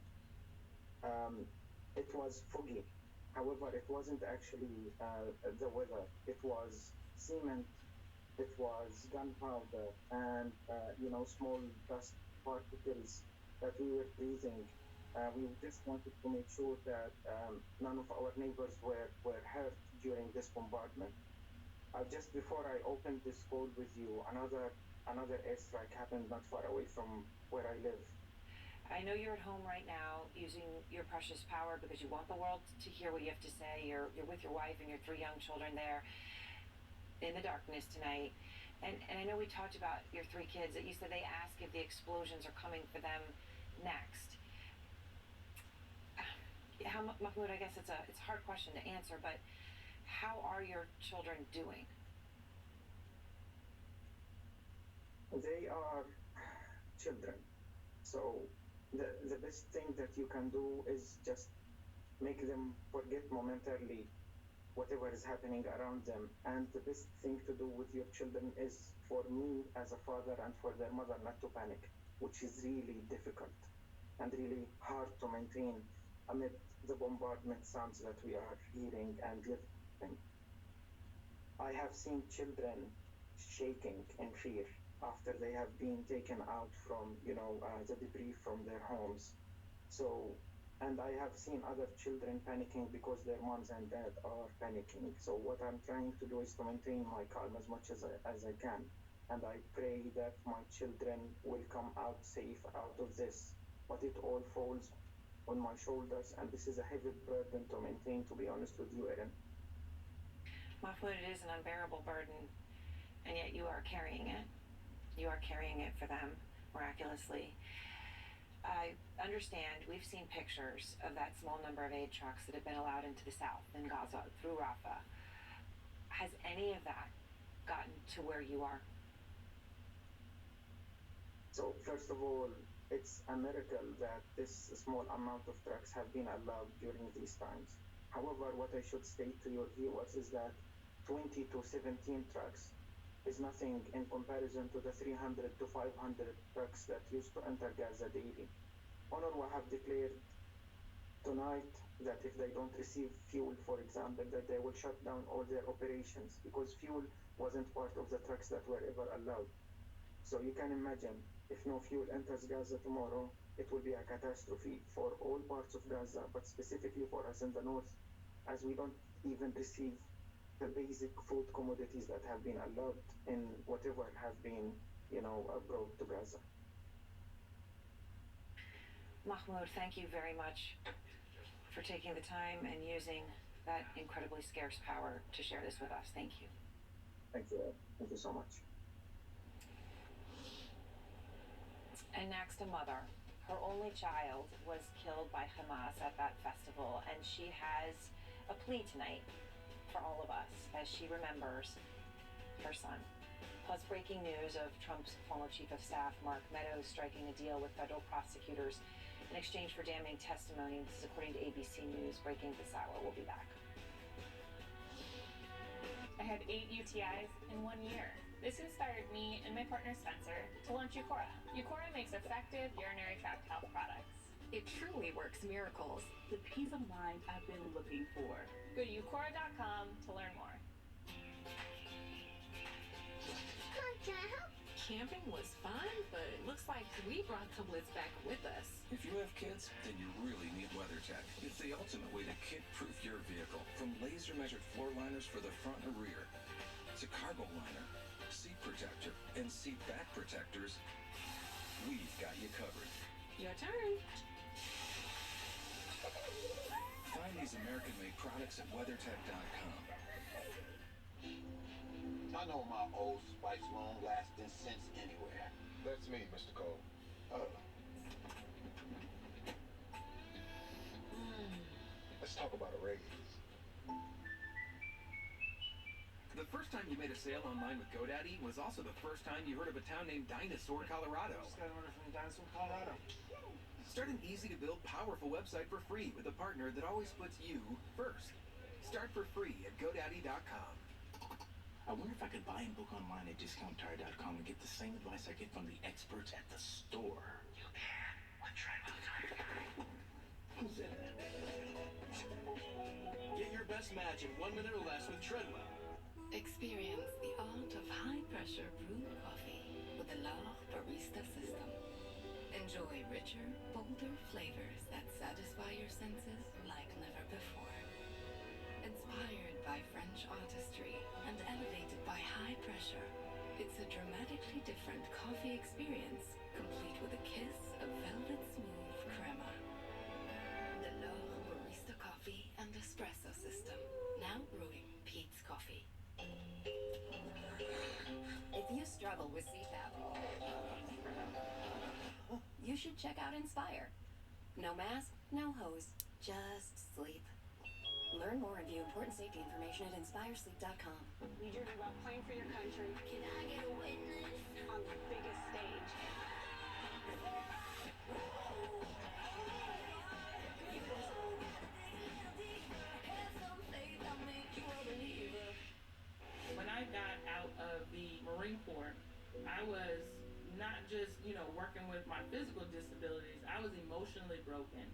It was foggy. However, it wasn't actually the weather. It was cement. It was gunpowder and small dust particles that we were breathing. We just wanted to make sure that none of our neighbors were hurt during this bombardment. Just before I opened this call with you, another airstrike happened not far away from where I live. I know you're at home right now using your precious power because you want the world to hear what you have to say. You're with your wife and your 3 young children there in the darkness tonight. And I know we talked about your 3 kids, that you said they ask if the explosions are coming for them next. Mahmoud, I guess it's a hard question to answer, but how are your children doing? They are children. So the best thing that you can do is just make them forget momentarily whatever is happening around them. And the best thing to do with your children is, for me as a father and for their mother, not to panic, which is really difficult and really hard to maintain amid the bombardment sounds that we are hearing and living. I have seen children shaking in fear after they have been taken out from, the debris from their homes. And I have seen other children panicking because their moms and dad are panicking. So what I'm trying to do is to maintain my calm as much as I can. And I pray that my children will come out safe out of this. But it all falls on my shoulders, and this is a heavy burden to maintain, to be honest with you, Erin. Mahmoud, it is an unbearable burden, and yet you are carrying it. You are carrying it for them, miraculously. I understand, we've seen pictures of that small number of aid trucks that have been allowed into the south, in Gaza, through Rafah. Has any of that gotten to where you are? So, first of all, it's a miracle that this small amount of trucks have been allowed during these times. However, what I should state to your viewers is that 20 to 17 trucks is nothing in comparison to the 300 to 500 trucks that used to enter Gaza daily. UNRWA have declared tonight that if they don't receive fuel, for example, that they will shut down all their operations because fuel wasn't part of the trucks that were ever allowed. So you can imagine, if no fuel enters Gaza tomorrow, it will be a catastrophe for all parts of Gaza, but specifically for us in the north, as we don't even receive the basic food commodities that have been allowed in whatever have been, brought to Gaza. Mahmoud, thank you very much for taking the time and using that incredibly scarce power to share this with us. Thank you. Thank you. Thank you so much. And next, a mother. Her only child was killed by Hamas at that festival, and she has a plea tonight for all of us as she remembers her son. Plus, breaking news of Trump's former chief of staff, Mark Meadows, striking a deal with federal prosecutors in exchange for damning testimony. This is according to ABC News, breaking this hour. We'll be back. I had 8 UTIs in 1 year. This inspired me and my partner Spencer to launch Eucora. Eucora makes effective urinary tract health products. It truly works miracles. The peace of mind I've been looking for. Go to eucora.com to learn more. Mom, can I help? Camping was fun, but it looks like we brought the bliss back with us. If you have kids, then you really need WeatherTech. It's the ultimate way to kid-proof your vehicle. From laser-measured floor liners for the front and rear, to cargo liner, seat protector, and seat back protectors, we've got you covered. Your turn. Find these American-made products at WeatherTech.com. I know my Old Spice long-lasting scents anywhere. That's me, Mr. Cole. Let's talk about a raise. The first time you made a sale online with GoDaddy was also the first time you heard of a town named Dinosaur, Colorado. Just got an order from Dinosaur, Colorado. Start an easy-to-build, powerful website for free with a partner that always puts you first. Start for free at GoDaddy.com. I wonder if I could buy and book online at discounttire.com and get the same advice I get from the experts at the store. You can. What Who's in it? Get your best match in 1 minute or less with Treadwell. Experience the art of high-pressure brewed coffee with the L'Or Barista system. Enjoy richer, bolder flavors that satisfy your senses like never before. Inspired by French artistry and elevated by high pressure, it's a dramatically different coffee experience, complete with a kiss of velvet-smooth crema. The L'Or Barista Coffee and Espresso System, now brewing Pete's Coffee. If you struggle with CPAP, you should check out Inspire. No mask, no hose, just sleep. Learn more and view important safety information at inspiresleep.com. You dream about playing for your country. Can I get a witness? On the biggest stage. When I got out of the Marine Corps, I was not just, working with my physical disabilities, I was emotionally broken.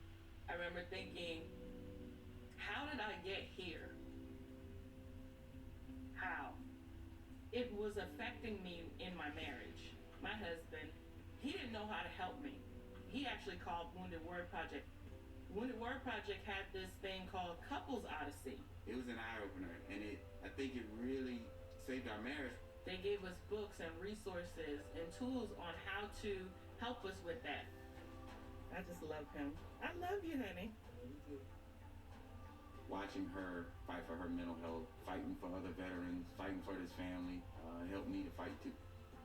I remember thinking, how did I get here? How? It was affecting me in my marriage. My husband, he didn't know how to help me. He actually called Wounded Word Project. Wounded Word Project had this thing called Couples Odyssey. It was an eye-opener, and I think it really saved our marriage. They gave us books and resources and tools on how to help us with that. I just love him. I love you, honey. Watching her fight for her mental health, fighting for other veterans, fighting for this family, helped me to fight too.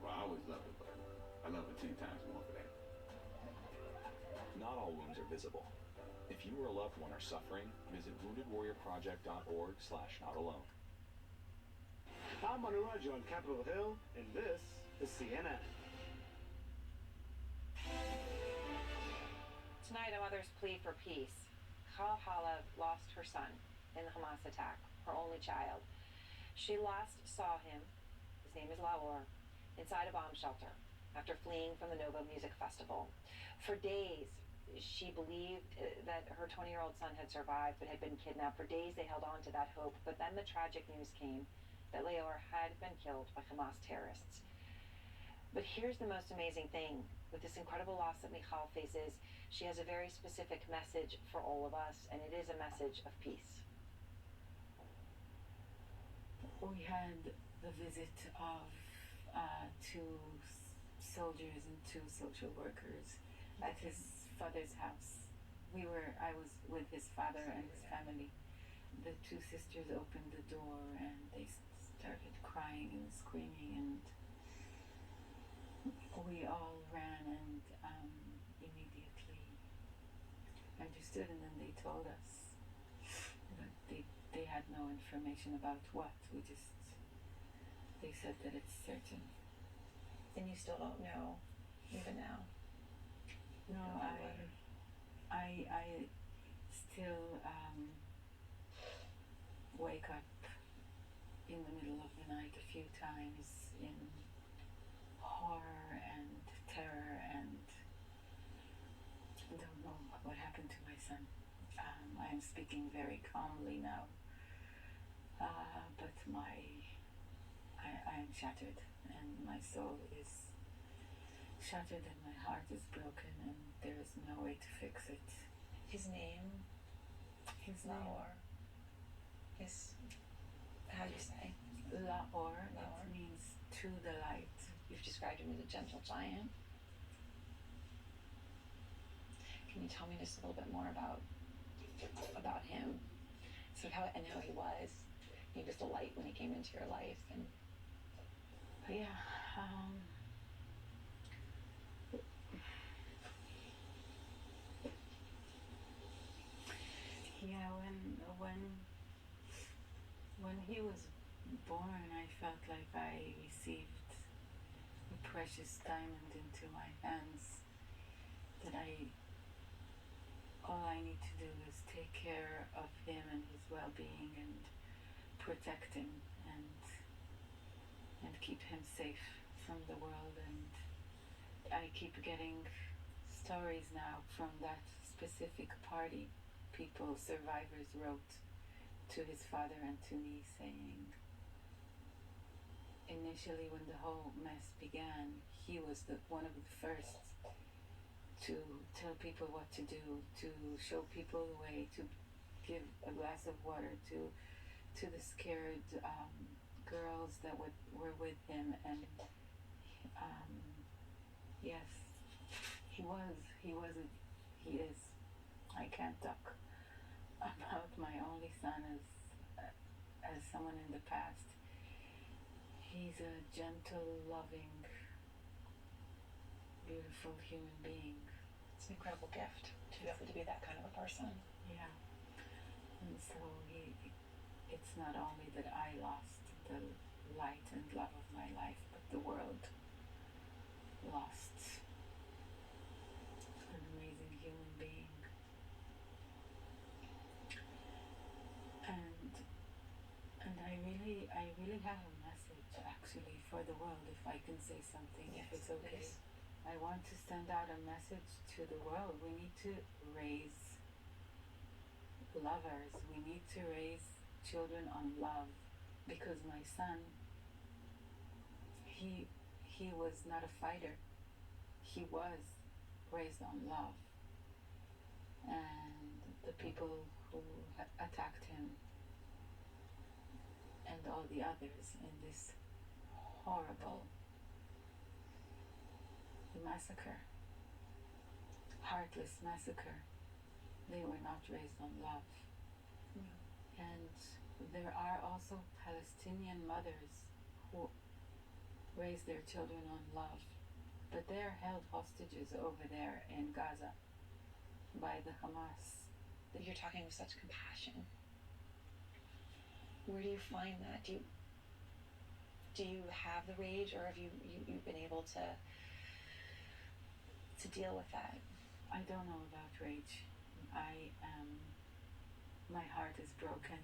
Well, I always loved it, but I love it 10 times more for that. Not all wounds are visible. If you or a loved one are suffering, visit woundedwarriorproject.org/notalone. I'm Manu Raja on Capitol Hill, and this is CNN. Tonight, a mother's plea for peace. Khal Hala lost her son in the Hamas attack, her only child. She last saw him, his name is Laor, inside a bomb shelter after fleeing from the Nova Music Festival. For days, she believed that her 20-year-old son had survived but had been kidnapped. For days, they held on to that hope, but then the tragic news came that Laor had been killed by Hamas terrorists. But here's the most amazing thing. With this incredible loss that Michal faces, she has a very specific message for all of us, and it is a message of peace. We had the visit of two soldiers and two social workers at his father's house. I was with his father and his family. The two sisters opened the door and they started crying and screaming, and we all ran and immediately understood, and then they told us that they had no information about what. They said that it's certain. And you still don't know, even now? No, I still wake up in the middle of the night a few times in horror and terror, and don't know what happened to my son. I'm speaking very calmly now, but I am shattered, and my soul is shattered, and my heart is broken, and there is no way to fix it. His name? Laor. How do you say? Laor. It means to the light. You've described him as a gentle giant. Can you tell me just a little bit more about him? Sort of how he was. He was a light when he came into your life, and yeah. Yeah, when he was born, I felt like I received a precious diamond into my hands, that all I need to do is take care of him and his well-being and protect him and keep him safe from the world. And I keep getting stories now from that specific party. Survivors wrote to his father and to me saying, initially when the whole mess began, he was one of the first to tell people what to do, to show people the way, to give a glass of water to the scared girls that were with him. And yes, he is. I can't talk about my only son as someone in the past. He's a gentle, loving, beautiful human being. It's an incredible gift to be able to be that kind of a person. Yeah. And so it's not only that I lost the light and love of my life, but the world lost an amazing human being. And I really have a message actually for the world, if I can say something, if it's okay. Please. I want to send out a message to the world. We need to raise lovers. We need to raise children on love, because my son, he was not a fighter. He was raised on love. And the people who attacked him and all the others in this horrible massacre, heartless massacre, they were not raised on love. And there are also Palestinian mothers who raise their children on love, but they are held hostages over there in Gaza by the HAMAS. You're talking with such compassion. Where do you find that? Do you have the rage, or have you've been able to deal with that? I don't know about rage. My heart is broken,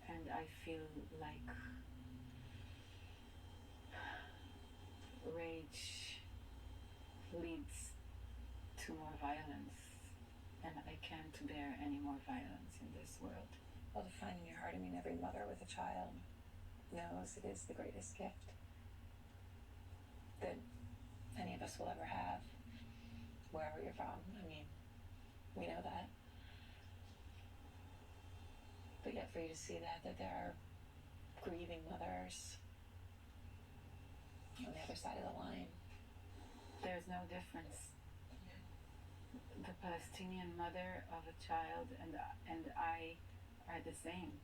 and I feel like rage leads to more violence, and I can't bear any more violence in this world. Well, to find in your heart, I mean, every mother with a child knows it is the greatest gift. that any of us will ever have, wherever you're from. I mean, we know that. But yet for you to see that there are grieving mothers on the other side of the line. There's no difference. The Palestinian mother of a child and I are the same.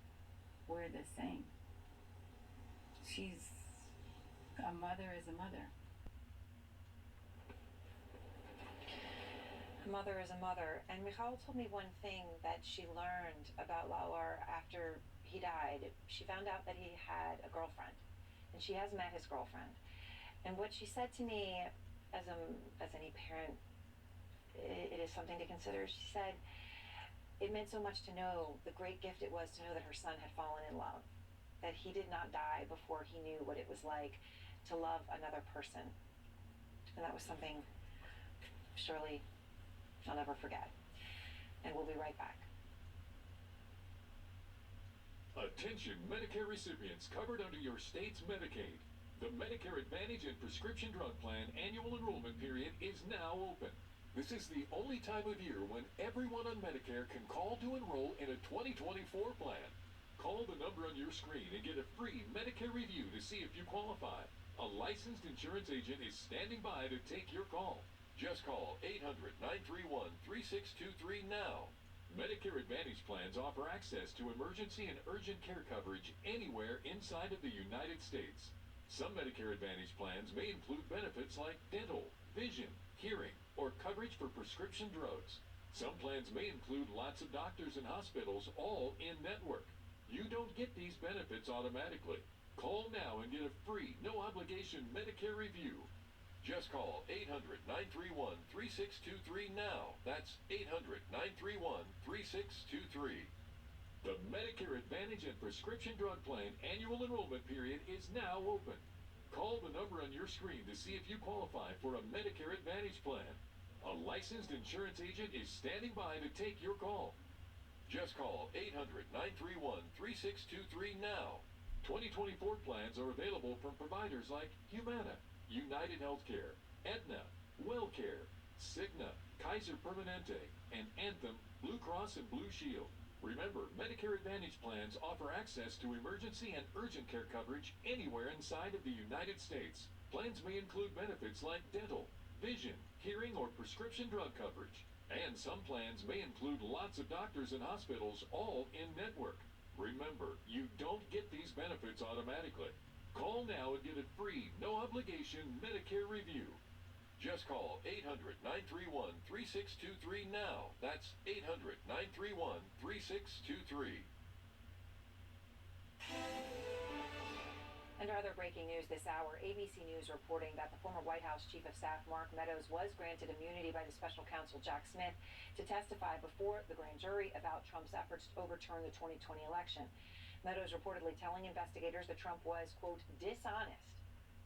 We're the same. A mother is a mother. A mother is a mother. And Michal told me one thing that she learned about Lawar after he died. She found out that he had a girlfriend, and she has met his girlfriend. And what she said to me, as any parent, it is something to consider. She said it meant so much to know the great gift it was to know that her son had fallen in love, that he did not die before he knew what it was like to love another person. And that was something surely I'll never forget. And we'll be right back. Attention Medicare recipients covered under your state's Medicaid. The Medicare Advantage and Prescription Drug Plan annual enrollment period is now open. This is the only time of year when everyone on Medicare can call to enroll in a 2024 plan. Call the number on your screen and get a free Medicare review to see if you qualify. A licensed insurance agent is standing by to take your call. Just call 800-931-3623 now. Medicare Advantage plans offer access to emergency and urgent care coverage anywhere inside of the United States. Some Medicare Advantage plans may include benefits like dental, vision, hearing, or coverage for prescription drugs. Some plans may include lots of doctors and hospitals all in-network. You don't get these benefits automatically. Call now and get a free, no-obligation Medicare review. Just call 800-931-3623 now. That's 800-931-3623. The Medicare Advantage and Prescription Drug Plan annual enrollment period is now open. Call the number on your screen to see if you qualify for a Medicare Advantage plan. A licensed insurance agent is standing by to take your call. Just call 800-931-3623 now. 2024 plans are available from providers like Humana, United Healthcare, Aetna, WellCare, Cigna, Kaiser Permanente, and Anthem, Blue Cross and Blue Shield. Remember, Medicare Advantage plans offer access to emergency and urgent care coverage anywhere inside of the United States. Plans may include benefits like dental, vision, hearing, or prescription drug coverage. And some plans may include lots of doctors and hospitals all in-network. Remember, you don't get these benefits automatically. Call now and get a free, no-obligation Medicare review. Just call 800-931-3623 now. That's 800-931-3623. And other breaking news this hour, ABC News reporting that the former White House Chief of Staff Mark Meadows was granted immunity by the special counsel Jack Smith to testify before the grand jury about Trump's efforts to overturn the 2020 election. Meadows reportedly telling investigators that Trump was, quote, dishonest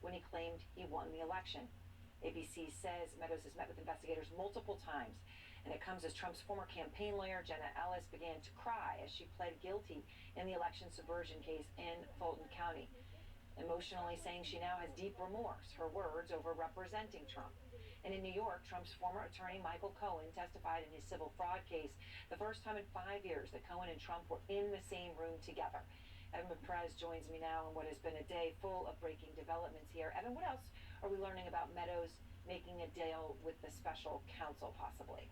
when he claimed he won the election. ABC says Meadows has met with investigators multiple times, and it comes as Trump's former campaign lawyer, Jenna Ellis, began to cry as she pled guilty in the election subversion case in Fulton County, emotionally saying she now has deep remorse, her words, over representing Trump. And in New York, Trump's former attorney, Michael Cohen, testified in his civil fraud case, the first time in 5 years that Cohen and Trump were in the same room together. Evan Perez joins me now in what has been a day full of breaking developments here. Evan, what else are we learning about Meadows making a deal with the special counsel, possibly?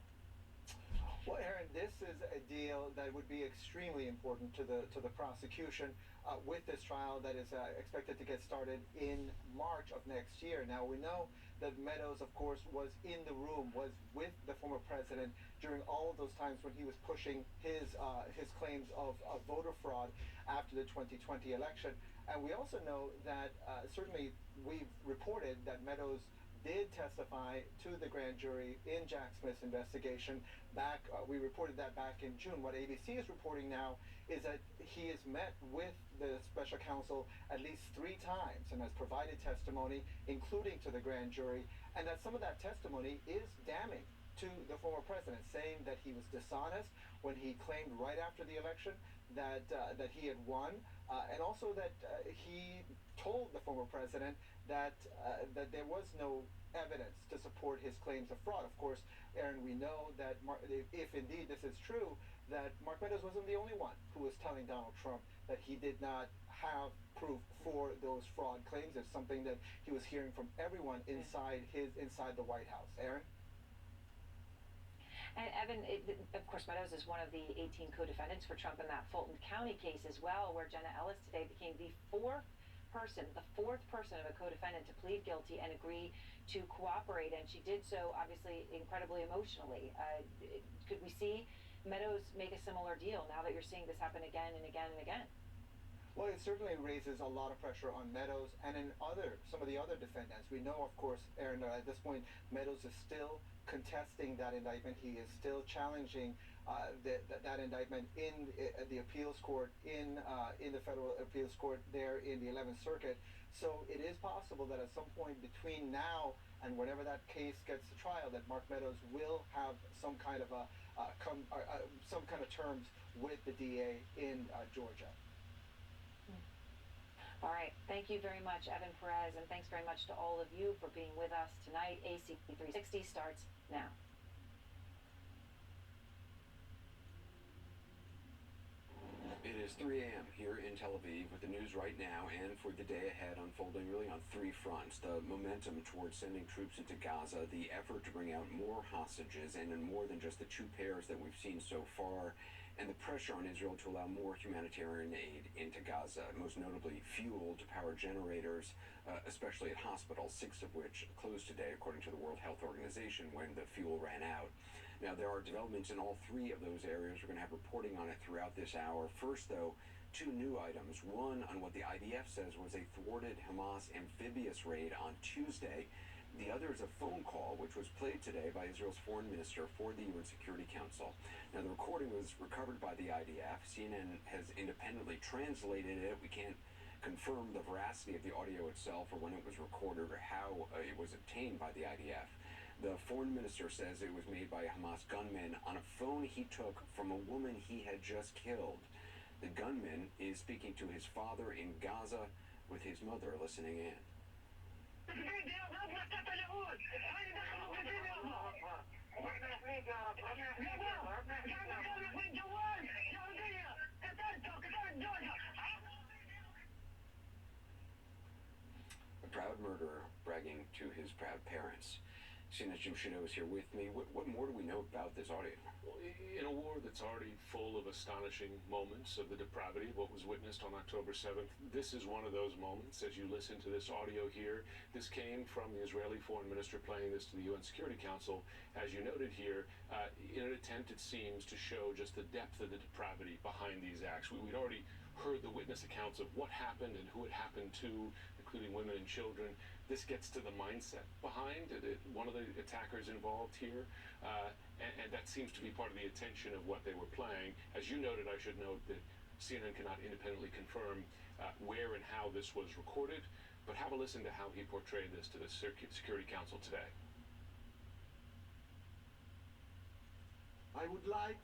Well, Aaron, this is a deal that would be extremely important to the prosecution with this trial that is expected to get started in March of next year. Now, we know that Meadows, of course, was in the room, was with the former president during all of those times when he was pushing his claims of voter fraud after the 2020 election. And we also know that certainly we've reported that Meadows did testify to the grand jury in Jack Smith's investigation back. We reported that back in June. What ABC is reporting now is that he has met with the special counsel at least 3 times and has provided testimony, including to the grand jury, and that some of that testimony is damning to the former president, saying that he was dishonest when he claimed right after the election that he had won, and also that he told the former president that there was no evidence to support his claims of fraud. Of course, Aaron, we know that if indeed this is true, that Mark Meadows wasn't the only one who was telling Donald Trump that he did not have proof for those fraud claims. It's something that he was hearing from everyone inside the White House. Aaron? And Evan, of course, Meadows is one of the 18 co-defendants for Trump in that Fulton County case as well, where Jenna Ellis today became the fourth person of a co-defendant to plead guilty and agree to cooperate, and she did so obviously incredibly emotionally. Could we see Meadows make a similar deal now that you're seeing this happen again and again and again? Well, it certainly raises a lot of pressure on Meadows and in some of the other defendants. We know, of course, Aaron, at this point, Meadows is still contesting that indictment. He is still challenging that indictment in the appeals court, in the federal appeals court there in the 11th Circuit. So it is possible that at some point between now and whenever that case gets to trial, that Mark Meadows will have some kind of terms with the DA in Georgia. All right. Thank you very much, Evan Perez, and thanks very much to all of you for being with us tonight. AC 360 starts now. It is 3 a.m. here in Tel Aviv with the news right now and for the day ahead unfolding really on three fronts. The momentum towards sending troops into Gaza, the effort to bring out more hostages and in more than just the two pairs that we've seen so far, and the pressure on Israel to allow more humanitarian aid into Gaza, most notably fuel to power generators, especially at hospitals, 6 of which closed today, according to the World Health Organization, when the fuel ran out. Now, there are developments in all 3 of those areas. We're going to have reporting on it throughout this hour. First, though, 2 new items. One on what the IDF says was a thwarted Hamas amphibious raid on Tuesday. The other is a phone call, which was played today by Israel's foreign minister for the UN Security Council. Now, the recording was recovered by the IDF. CNN has independently translated it. We can't confirm the veracity of the audio itself or when it was recorded or how it was obtained by the IDF. The foreign minister says it was made by a Hamas gunman on a phone he took from a woman he had just killed. The gunman is speaking to his father in Gaza with his mother listening in. A proud murderer bragging to his proud parents. CNN's Jim Shadow is here with me. What more do we know about this audio? In a war that's already full of astonishing moments of the depravity of what was witnessed on October 7th, this is one of those moments. As you listen to this audio here, this came from the Israeli foreign minister playing this to the UN Security Council, as you noted here, in an attempt, it seems, to show just the depth of the depravity behind these acts. We'd already heard the witness accounts of what happened and who it happened to, including women and children. This gets to the mindset behind it. One of the attackers involved here, and that seems to be part of the attention of what they were playing. As you noted, I should note that CNN cannot independently confirm where and how this was recorded, but have a listen to how he portrayed this to the Security Council today. I would like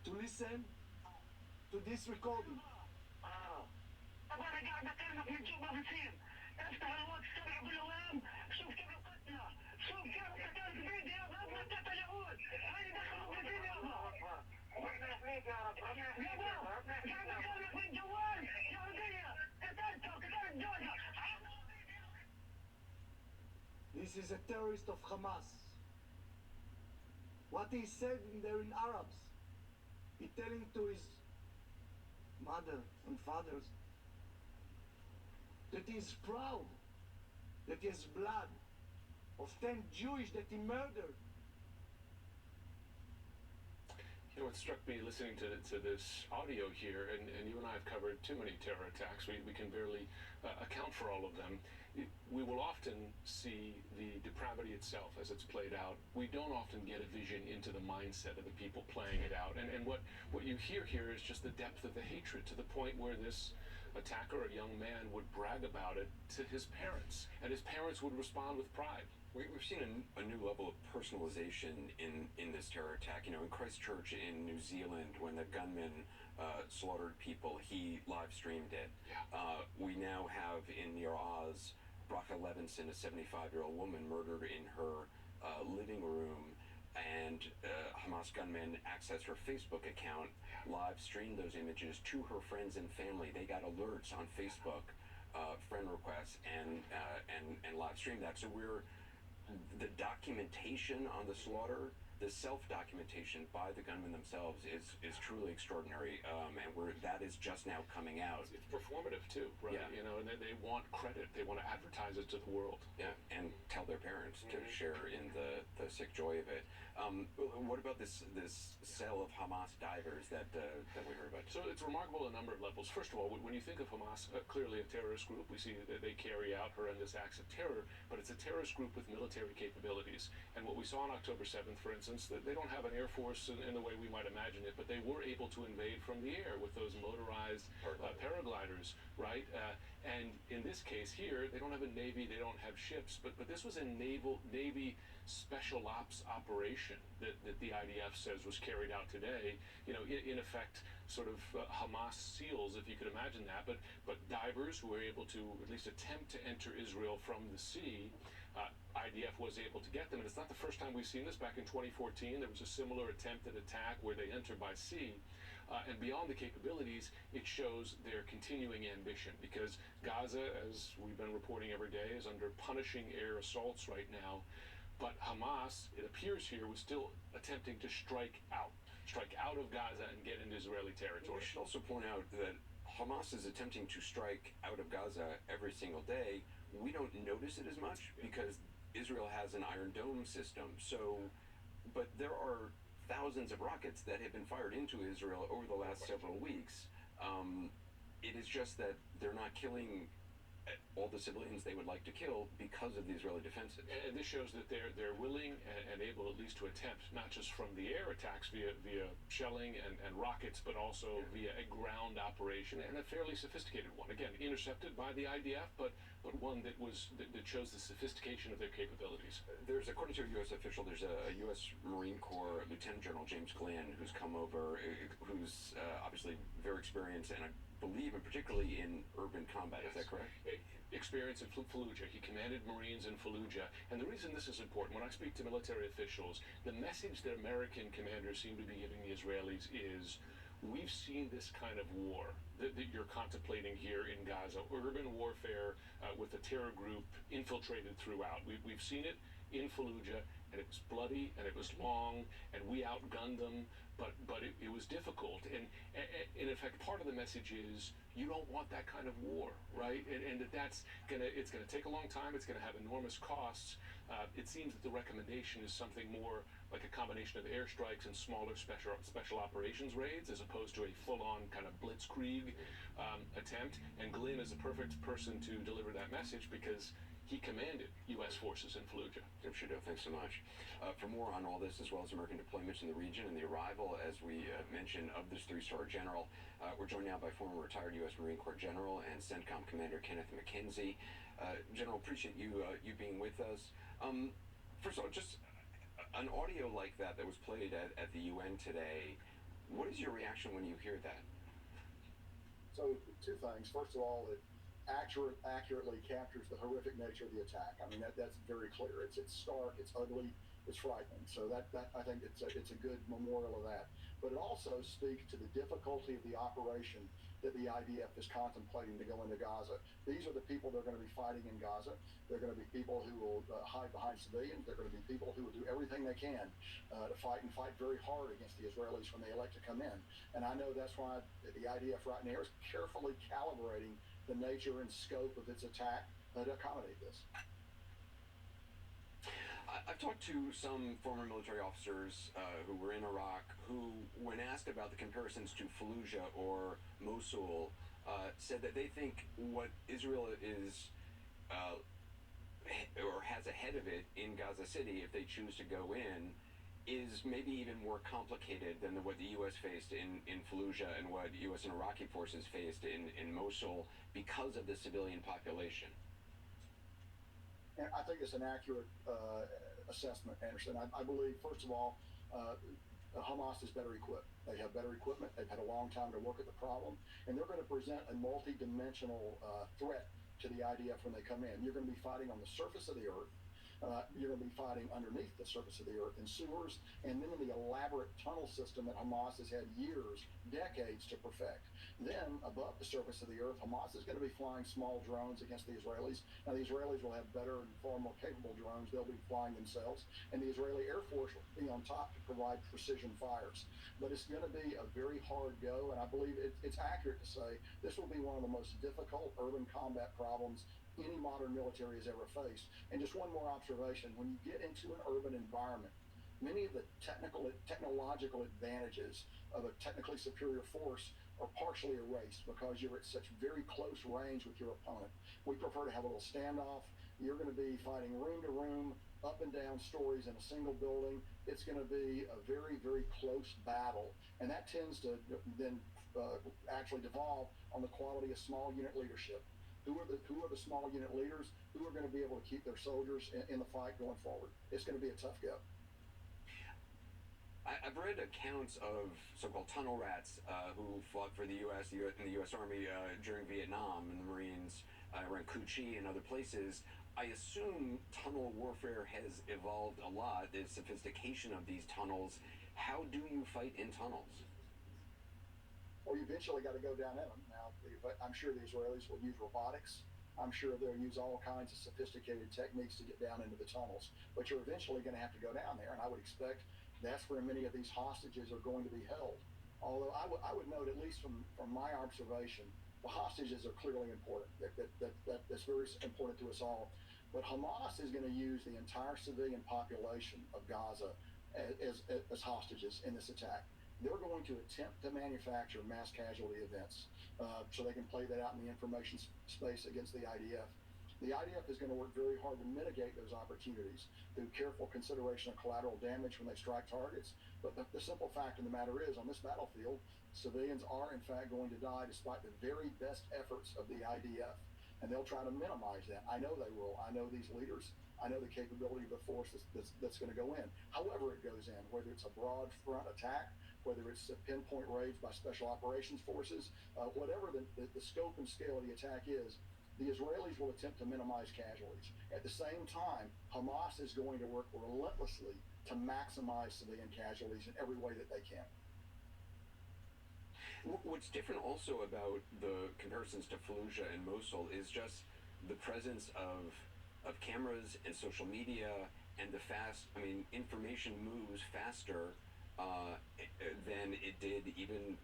to listen to this recording. This is a terrorist of Hamas. What he said in there in Arabs, he telling to his mother and fathers that he is proud that he has blood of 10 Jewish that he murdered. You know, what struck me listening to this audio here, and you and I have covered too many terror attacks. We can barely account for all of them. We will often see the depravity itself as it's played out. We don't often get a vision into the mindset of the people playing it out. And what you hear here is just the depth of the hatred, to the point where this attacker, a young man, would brag about it to his parents, and his parents would respond with pride. We've seen a new level of personalization in this terror attack. You know, in Christchurch in New Zealand, when the gunman slaughtered people, he live streamed it. We now have in near Oz, Bracha Levinson, a 75-year-old woman murdered in her living room, and Hamas gunmen accessed her Facebook account, live streamed those images to her friends and family. They got alerts on Facebook, friend requests, and live streamed that. So the documentation on the slaughter, the self-documentation by the gunmen themselves is truly extraordinary, and that is just now coming out. It's performative too, right? Yeah. You know, and they want credit. They want to advertise it to the world. Yeah, and tell their parents to share in the sick joy of it. What about this cell of Hamas divers that we heard about? So it's remarkable on a number of levels. First of all, when you think of Hamas, clearly a terrorist group, we see that they carry out horrendous acts of terror, but it's a terrorist group with military capabilities. And what we saw on October 7th, for instance, that they don't have an air force in the way we might imagine it, but they were able to invade from the air with those motorized paragliders, right? And in this case here, they don't have a navy, they don't have ships, but this was a Navy special ops operation that the IDF says was carried out today. You know, in effect, sort of Hamas SEALs, if you could imagine that, but divers who were able to at least attempt to enter Israel from the sea. IDF was able to get them, and it's not the first time we've seen this. Back in 2014, there was a similar attempted attack where they entered by sea. And beyond the capabilities, it shows their continuing ambition, because Gaza, as we've been reporting every day, is under punishing air assaults right now. But Hamas, it appears here, was still attempting to strike out of Gaza and get into Israeli territory. We should also point out that Hamas is attempting to strike out of Gaza every single day. We don't notice it as much because Israel has an Iron Dome system. So, but there are thousands of rockets that have been fired into Israel over the last several weeks. It is just that they're not killing all the civilians they would like to kill because of the Israeli defenses. And this shows that they're willing and able at least to attempt, not just from the air attacks via shelling and rockets, but also via a ground operation, and a fairly sophisticated one. Again, intercepted by the IDF, but one that shows the sophistication of their capabilities. There's, according to a U.S. official, there's a U.S. Marine Corps Lieutenant General James Glynn who's come over, who's obviously very experienced, and I believe, and particularly in urban combat. Is that correct? Experience in Fallujah. He commanded Marines in Fallujah. And the reason this is important, when I speak to military officials, the message that American commanders seem to be giving the Israelis is, we've seen this kind of war that you're contemplating here in Gaza, urban warfare with a terror group infiltrated throughout. We've seen it in Fallujah, and it was bloody, and it was long, and we outgunned them, but it was difficult. And in effect, part of the message is, you don't want that kind of war, right? And it's gonna take a long time, it's gonna have enormous costs. It seems that the recommendation is something more like a combination of airstrikes and smaller special operations raids, as opposed to a full-on kind of blitzkrieg attempt. And Glynn is the perfect person to deliver that message, because he commanded U.S. forces in Fallujah. Thanks so much. For more on all this, as well as American deployments in the region and the arrival, as we mentioned, of this three-star general, we're joined now by former retired U.S. Marine Corps General and CENTCOM Commander Kenneth McKenzie. General, appreciate you being with us. First of all, just an audio like that was played at the UN today, what is your reaction when you hear that? So, two things. First of all, it accurately captures the horrific nature of the attack. I mean, that's very clear. It's stark, it's ugly, it's frightening. So that I think it's a good memorial of that. But it also speaks to the difficulty of the operation that the IDF is contemplating to go into Gaza. These are the people that are going to be fighting in Gaza. They're going to be people who will hide behind civilians. They're going to be people who will do everything they can to fight, and fight very hard against the Israelis when they elect to come in. And I know that's why the IDF right now is carefully calibrating the nature and scope of its attack to accommodate this. I've talked to some former military officers who were in Iraq who, when asked about the comparisons to Fallujah or Mosul, said that they think what Israel is or has ahead of it in Gaza City, if they choose to go in, is maybe even more complicated than what the U.S. faced in Fallujah and what U.S. and Iraqi forces faced in Mosul, because of the civilian population. And I think it's an accurate assessment, Anderson. I believe, first of all, Hamas is better equipped. They have better equipment. They've had a long time to work at the problem, and they're going to present a multi-dimensional threat to the IDF when they come in. You're going to be fighting on the surface of the earth. You're going to be fighting underneath the surface of the earth in sewers, and then in the elaborate tunnel system that Hamas has had years, decades to perfect. Then, above the surface of the earth, Hamas is going to be flying small drones against the Israelis. Now, the Israelis will have better and far more capable drones. They'll be flying themselves, and the Israeli Air Force will be on top to provide precision fires. But it's going to be a very hard go, and I believe it's accurate to say this will be one of the most difficult urban combat problems any modern military has ever faced. And just one more observation, when you get into an urban environment, many of the technological advantages of a technically superior force are partially erased because you're at such very close range with your opponent. We prefer to have a little standoff. You're going to be fighting room to room, up and down stories in a single building. It's going to be a very, very close battle. And that tends to then actually devolve on the quality of small unit leadership. Who are the small unit leaders? Who are going to be able to keep their soldiers in the fight going forward? It's going to be a tough go. I've read accounts of so-called tunnel rats who fought for the U.S. in the U.S. Army during Vietnam, and the Marines around Cu Chi and other places. I assume tunnel warfare has evolved a lot, the sophistication of these tunnels. How do you fight in tunnels? Well, you eventually got to go down in them. Now, I'm sure the Israelis will use robotics. I'm sure they'll use all kinds of sophisticated techniques to get down into the tunnels. But you're eventually going to have to go down there, and I would expect that's where many of these hostages are going to be held. Although I would note, at least from my observation, the hostages are clearly important. That's very important to us all. But Hamas is going to use the entire civilian population of Gaza as hostages in this attack. They're going to attempt to manufacture mass casualty events so they can play that out in the information space against the IDF. The IDF is going to work very hard to mitigate those opportunities through careful consideration of collateral damage when they strike targets. But the simple fact of the matter is, on this battlefield, civilians are in fact going to die despite the very best efforts of the IDF. And they'll try to minimize that. I know they will. I know these leaders. I know the capability of the force that's going to go in. However it goes in, whether it's a broad front attack, whether it's a pinpoint raids by special operations forces, whatever the scope and scale of the attack is, the Israelis will attempt to minimize casualties. At the same time, Hamas is going to work relentlessly to maximize civilian casualties in every way that they can. What's different also about the comparisons to Fallujah and Mosul is just the presence of cameras and social media and the information moves faster than it did even,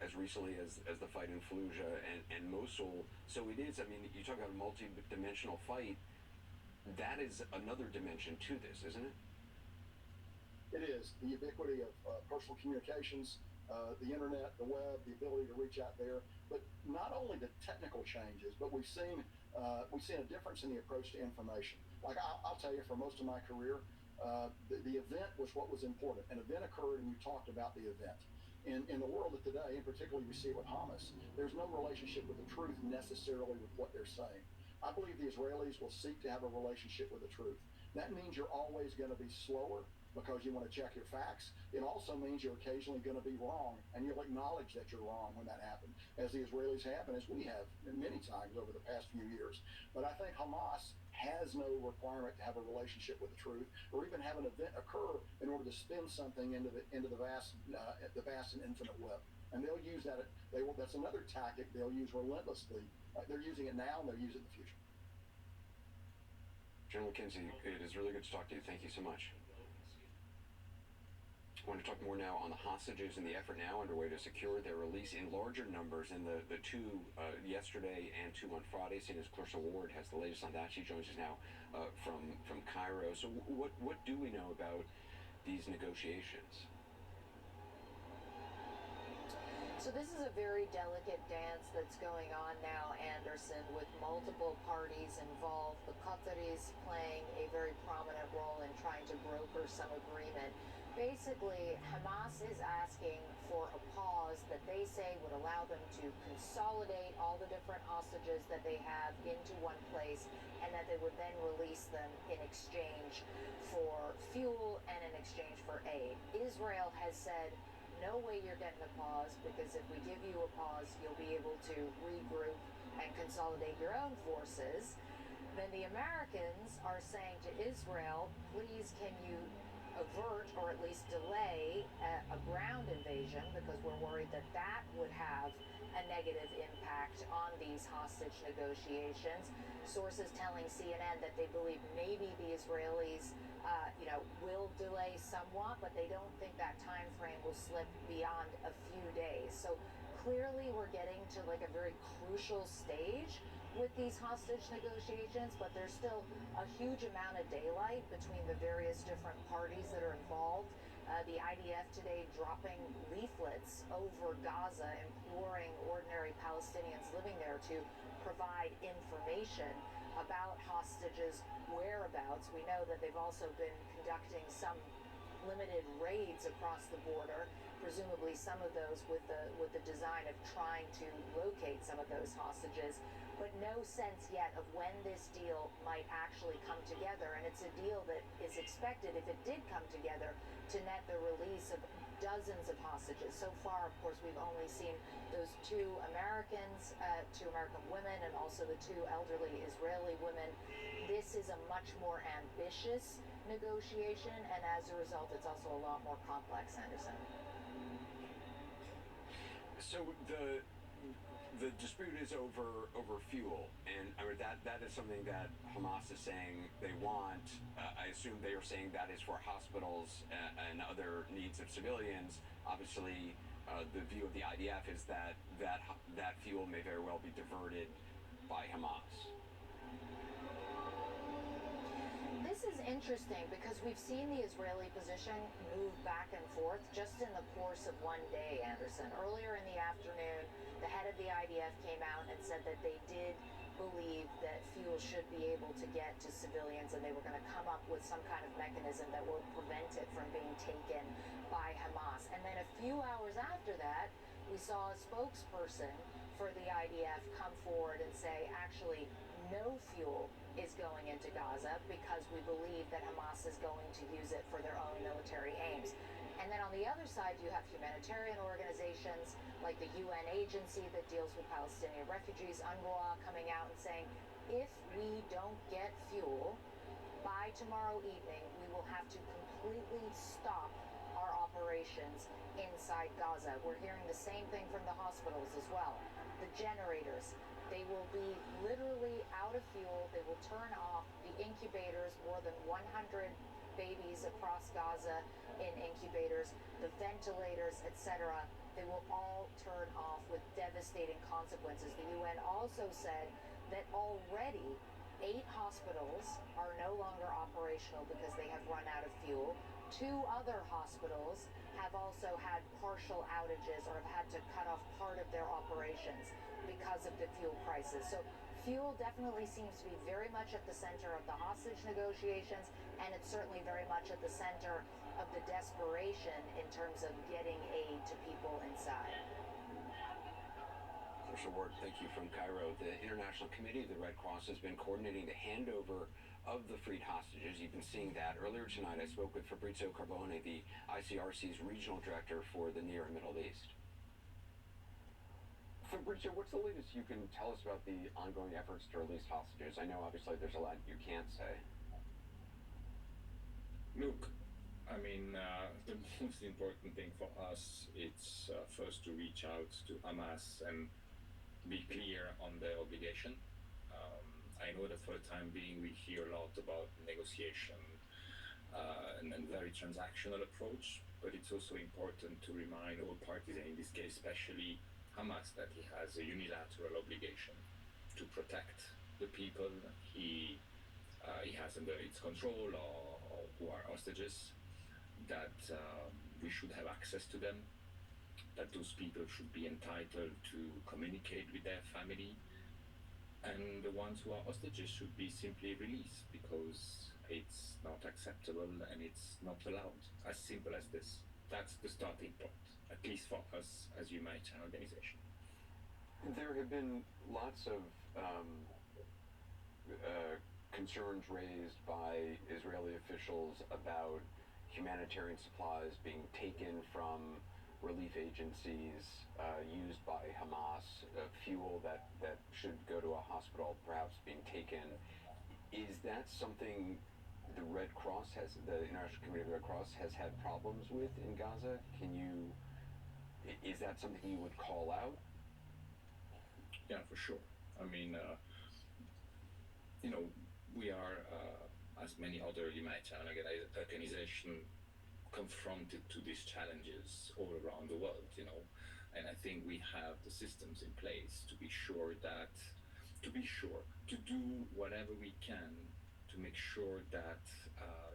as recently as the fight in Fallujah and Mosul. So it is, you talk about a multi-dimensional fight. That is another dimension to this, isn't it? It is. The ubiquity of personal communications, the internet, the web, the ability to reach out there. But not only the technical changes, but we've seen a difference in the approach to information. Like I'll tell you, for most of my career, the event was what was important. An event occurred and you talked about the event. In the world of today, and particularly we see it with Hamas, there's no relationship with the truth necessarily with what they're saying. I believe the Israelis will seek to have a relationship with the truth. That means you're always going to be slower because you want to check your facts. It also means you're occasionally going to be wrong, and you'll acknowledge that you're wrong when that happens, as the Israelis have and as we have many times over the past few years. But I think Hamas has no requirement to have a relationship with the truth or even have an event occur in order to spin something into the vast and infinite web. And they'll use that. That's another tactic they'll use relentlessly. They're using it now, and they'll use it in the future. General McKenzie, it is really good to talk to you. Thank you so much. I want to talk more now on the hostages and the effort now underway to secure their release in larger numbers in the two yesterday and two on Friday. Seeing as Clarissa Ward has the latest on that. She joins us now from Cairo. So what do we know about these negotiations? So this is a very delicate dance that's going on now, Anderson, with multiple parties involved. The Qataris playing a very prominent role in trying to broker some agreement. Basically, Hamas is asking for a pause that they say would allow them to consolidate all the different hostages that they have into one place, and that they would then release them in exchange for fuel and in exchange for aid. Israel has said, no way you're getting a pause, because if we give you a pause, you'll be able to regroup and consolidate your own forces. Then the Americans are saying to Israel, please can you avert or at least delay a ground invasion, because we're worried that that would have a negative impact on these hostage negotiations. Sources telling CNN that they believe maybe the Israelis will delay somewhat, but they don't think that time frame will slip beyond a few days. So clearly we're getting to like a very crucial stage with these hostage negotiations, but there's still a huge amount of daylight between the various different parties that are involved. The IDF today dropping leaflets over Gaza, imploring ordinary Palestinians living there to provide information about hostages' whereabouts. We know that they've also been conducting some limited raids across the border, presumably some of those with the design of trying to locate some of those hostages, but no sense yet of when this deal might actually come together. And it's a deal that is expected, if it did come together, to net the release of dozens of hostages. So far, of course, we've only seen those two Americans, two American women, and also the two elderly Israeli women. This is a much more ambitious negotiation, and as a result, it's also a lot more complex, Anderson. So the dispute is over fuel, and I mean that is something that Hamas is saying they want. I assume they are saying that is for hospitals and other needs of civilians. Obviously, the view of the IDF is that fuel may very well be diverted by Hamas. This is interesting because we've seen the Israeli position move back and forth just in the course of one day, Anderson. Earlier in the afternoon, the head of the IDF came out and said that they did believe that fuel should be able to get to civilians, and they were going to come up with some kind of mechanism that will prevent it from being taken by Hamas. And then a few hours after that, we saw a spokesperson for the IDF come forward and say, actually, no fuel is going into Gaza because we believe that Hamas is going to use it for their own military aims. And then on the other side, you have humanitarian organizations like the UN agency that deals with Palestinian refugees, UNRWA, coming out and saying, if we don't get fuel by tomorrow evening, we will have to completely stop our operations inside Gaza. We're hearing the same thing from the hospitals as well. The generators, they will be literally out of fuel. They will turn off the incubators, more than 100 babies across Gaza in incubators, the ventilators, etc. They will all turn off with devastating consequences. The UN also said that already 8 hospitals are no longer operational because they have run out of fuel. 2 other hospitals have also had partial outages or have had to cut off part of their operations because of the fuel crisis. So fuel definitely seems to be very much at the center of the hostage negotiations, and it's certainly very much at the center of the desperation in terms of getting aid to people inside. Commissioner Ward, thank you from Cairo. The International Committee of the Red Cross has been coordinating the handover of the freed hostages. You've been seeing that. Earlier tonight, I spoke with Fabrizio Carbone, the ICRC's regional director for the Near and Middle East. Fabrizio, what's the latest you can tell us about the ongoing efforts to release hostages? I know, obviously, there's a lot you can't say. Look, I mean, the most important thing for us is first to reach out to Hamas and be clear on their obligation. I know that for the time being we hear a lot about negotiation and very transactional approach, but it's also important to remind all parties, and in this case especially Hamas, that he has a unilateral obligation to protect the people he has under its control or who are hostages, that we should have access to them, that those people should be entitled to communicate with their family, and the ones who are hostages should be simply released because it's not acceptable and it's not allowed. As simple as this. That's the starting point. at least for us as humanitarian organization. There have been lots of concerns raised by Israeli officials about humanitarian supplies being taken from relief agencies used by Hamas, fuel that should go to a hospital perhaps being taken. Is that something the Red Cross the International Committee of the Red Cross has had problems with in Gaza? Is that something you would call out? Yeah, for sure. I mean, we are, as many other humanitarian organizations, confronted to these challenges all around the world, and I think we have the systems in place to be sure to do whatever we can to make sure that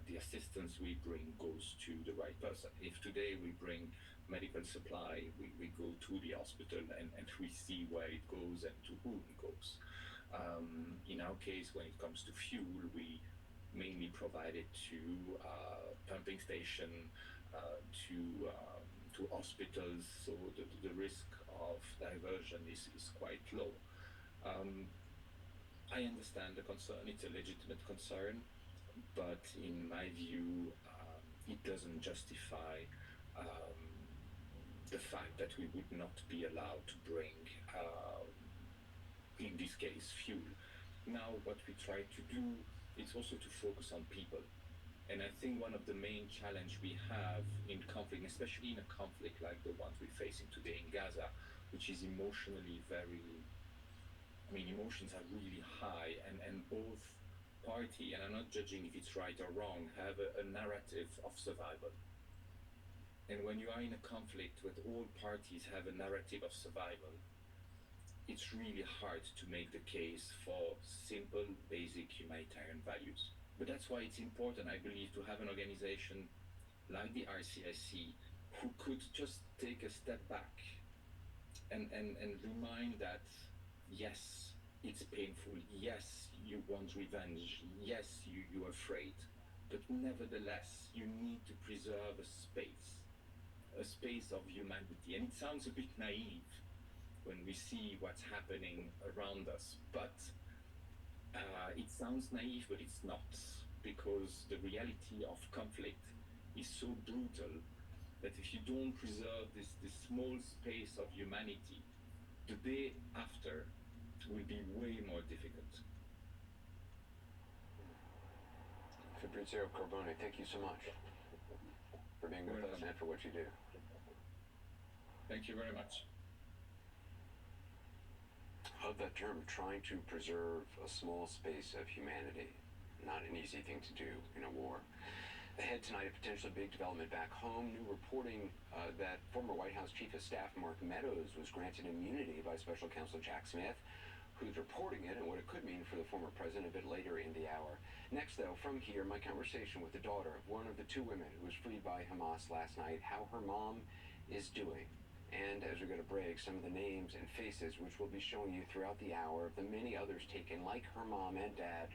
the assistance we bring goes to the right person. If today we bring medical supply, we go to the hospital and we see where it goes and to whom it goes. In our case, when it comes to fuel, we mainly provide it to pumping station, to hospitals, so the risk of diversion is quite low. I understand the concern, it's a legitimate concern, but in my view, it doesn't justify the fact that we would not be allowed to bring, in this case, fuel. Now, what we try to do is also to focus on people. And I think one of the main challenges we have in conflict, especially in a conflict like the one we're facing today in Gaza, which is emotionally emotions are really high, and both parties, and I'm not judging if it's right or wrong, have a narrative of survival. And when you are in a conflict where all parties have a narrative of survival, it's really hard to make the case for simple, basic humanitarian values. But that's why it's important, I believe, to have an organization like the RCIC who could just take a step back and remind that, yes, it's painful, yes, you want revenge, yes, you're afraid, but nevertheless, you need to preserve a space of humanity. And it sounds a bit naive when we see what's happening around us, but it sounds naive, but it's not, because the reality of conflict is so brutal that if you don't preserve this small space of humanity, the day after will be way more difficult. Fabrizio Carbone, thank you so much for being with us and for what you do. Thank you very much. Of that term, trying to preserve a small space of humanity. Not an easy thing to do in a war. Ahead tonight, a potentially big development back home. New reporting that former White House Chief of Staff Mark Meadows was granted immunity by Special Counsel Jack Smith, who's reporting it and what it could mean for the former president a bit later in the hour. Next, though, from here, my conversation with the daughter of one of the two women who was freed by Hamas last night, how her mom is doing. And as we go to break, some of the names and faces which we'll be showing you throughout the hour of the many others taken, like her mom and dad,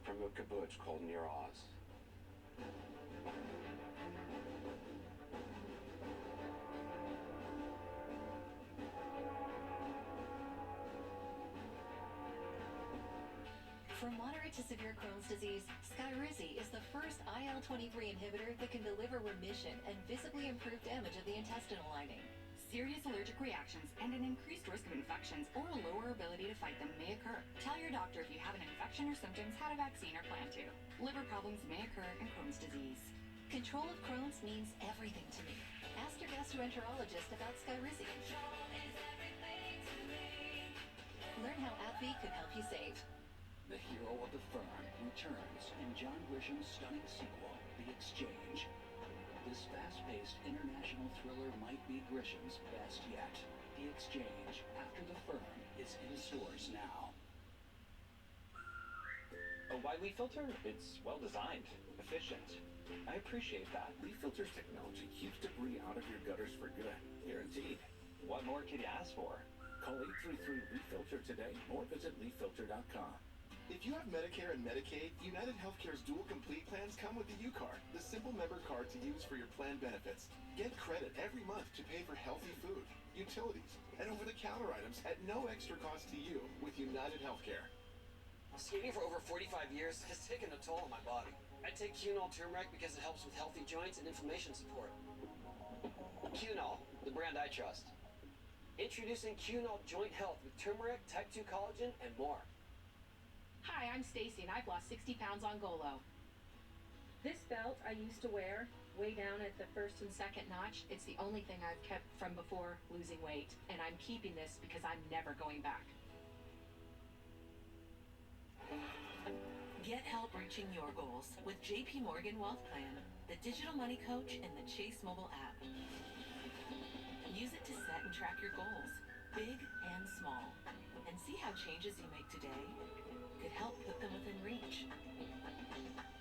from a kibbutz called Nir Oz. For moderate to severe Crohn's disease, Skyrizi is the first IL-23 inhibitor that can deliver remission and visibly improve damage of the intestinal lining. Serious allergic reactions and an increased risk of infections or a lower ability to fight them may occur. Tell your doctor if you have an infection or symptoms, had a vaccine, or plan to. Liver problems may occur in Crohn's disease. Control of Crohn's means everything to me. Ask your gastroenterologist about Skyrizi. Learn how AbbVie could help you save. The hero of the firm returns in John Grisham's stunning sequel, The Exchange. This fast-paced international thriller might be Grisham's best yet. The Exchange, After the Firm, is in stores now. A Wiley filter? It's well-designed, efficient. I appreciate that. LeafFilter's technology keeps debris out of your gutters for good. Guaranteed. What more could you ask for? Call 833-LEAFFilter today or visit leaffilter.com. If you have Medicare and Medicaid, United Healthcare's dual complete plans come with the U-Card, the simple member card to use for your plan benefits. Get credit every month to pay for healthy food, utilities, and over-the-counter items at no extra cost to you with United Healthcare. Skating for over 45 years has taken a toll on my body. I take Cunol turmeric because it helps with healthy joints and inflammation support. Cunol, the brand I trust. Introducing Cunol Joint Health with turmeric, type 2 collagen, and more. Hi, I'm Stacy and I've lost 60 pounds on Golo. This belt I used to wear way down at the first and second notch. It's the only thing I've kept from before losing weight, and I'm keeping this because I'm never going back. Get help reaching your goals with JP Morgan Wealth Plan, the digital money coach, and the Chase mobile app. Use it to set and track your goals, big and small, and see how changes you make today could help put them within reach.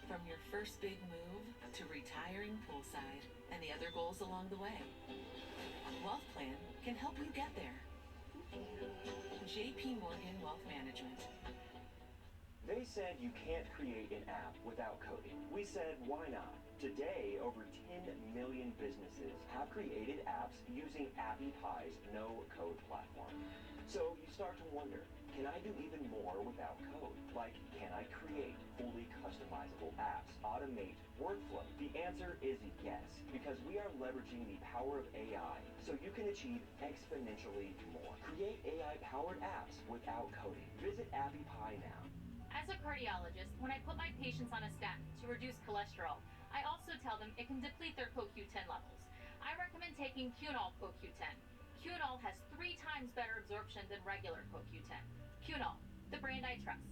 From your first big move to retiring poolside and the other goals along the way, Wealth Plan can help you get there. JP Morgan Wealth Management. They said you can't create an app without coding. We said, why not? Today, over 10 million businesses have created apps using AppyPie's no-code platform. So you start to wonder, can I do even more without code? Like, can I create fully customizable apps, automate workflow? The answer is yes, because we are leveraging the power of AI so you can achieve exponentially more. Create AI-powered apps without coding. Visit AppyPie now. As a cardiologist, when I put my patients on a statin to reduce cholesterol, I also tell them it can deplete their CoQ10 levels. I recommend taking Cunol CoQ10. Cunol has 3 times better absorption than regular CoQ10. Cunol, the brand I trust.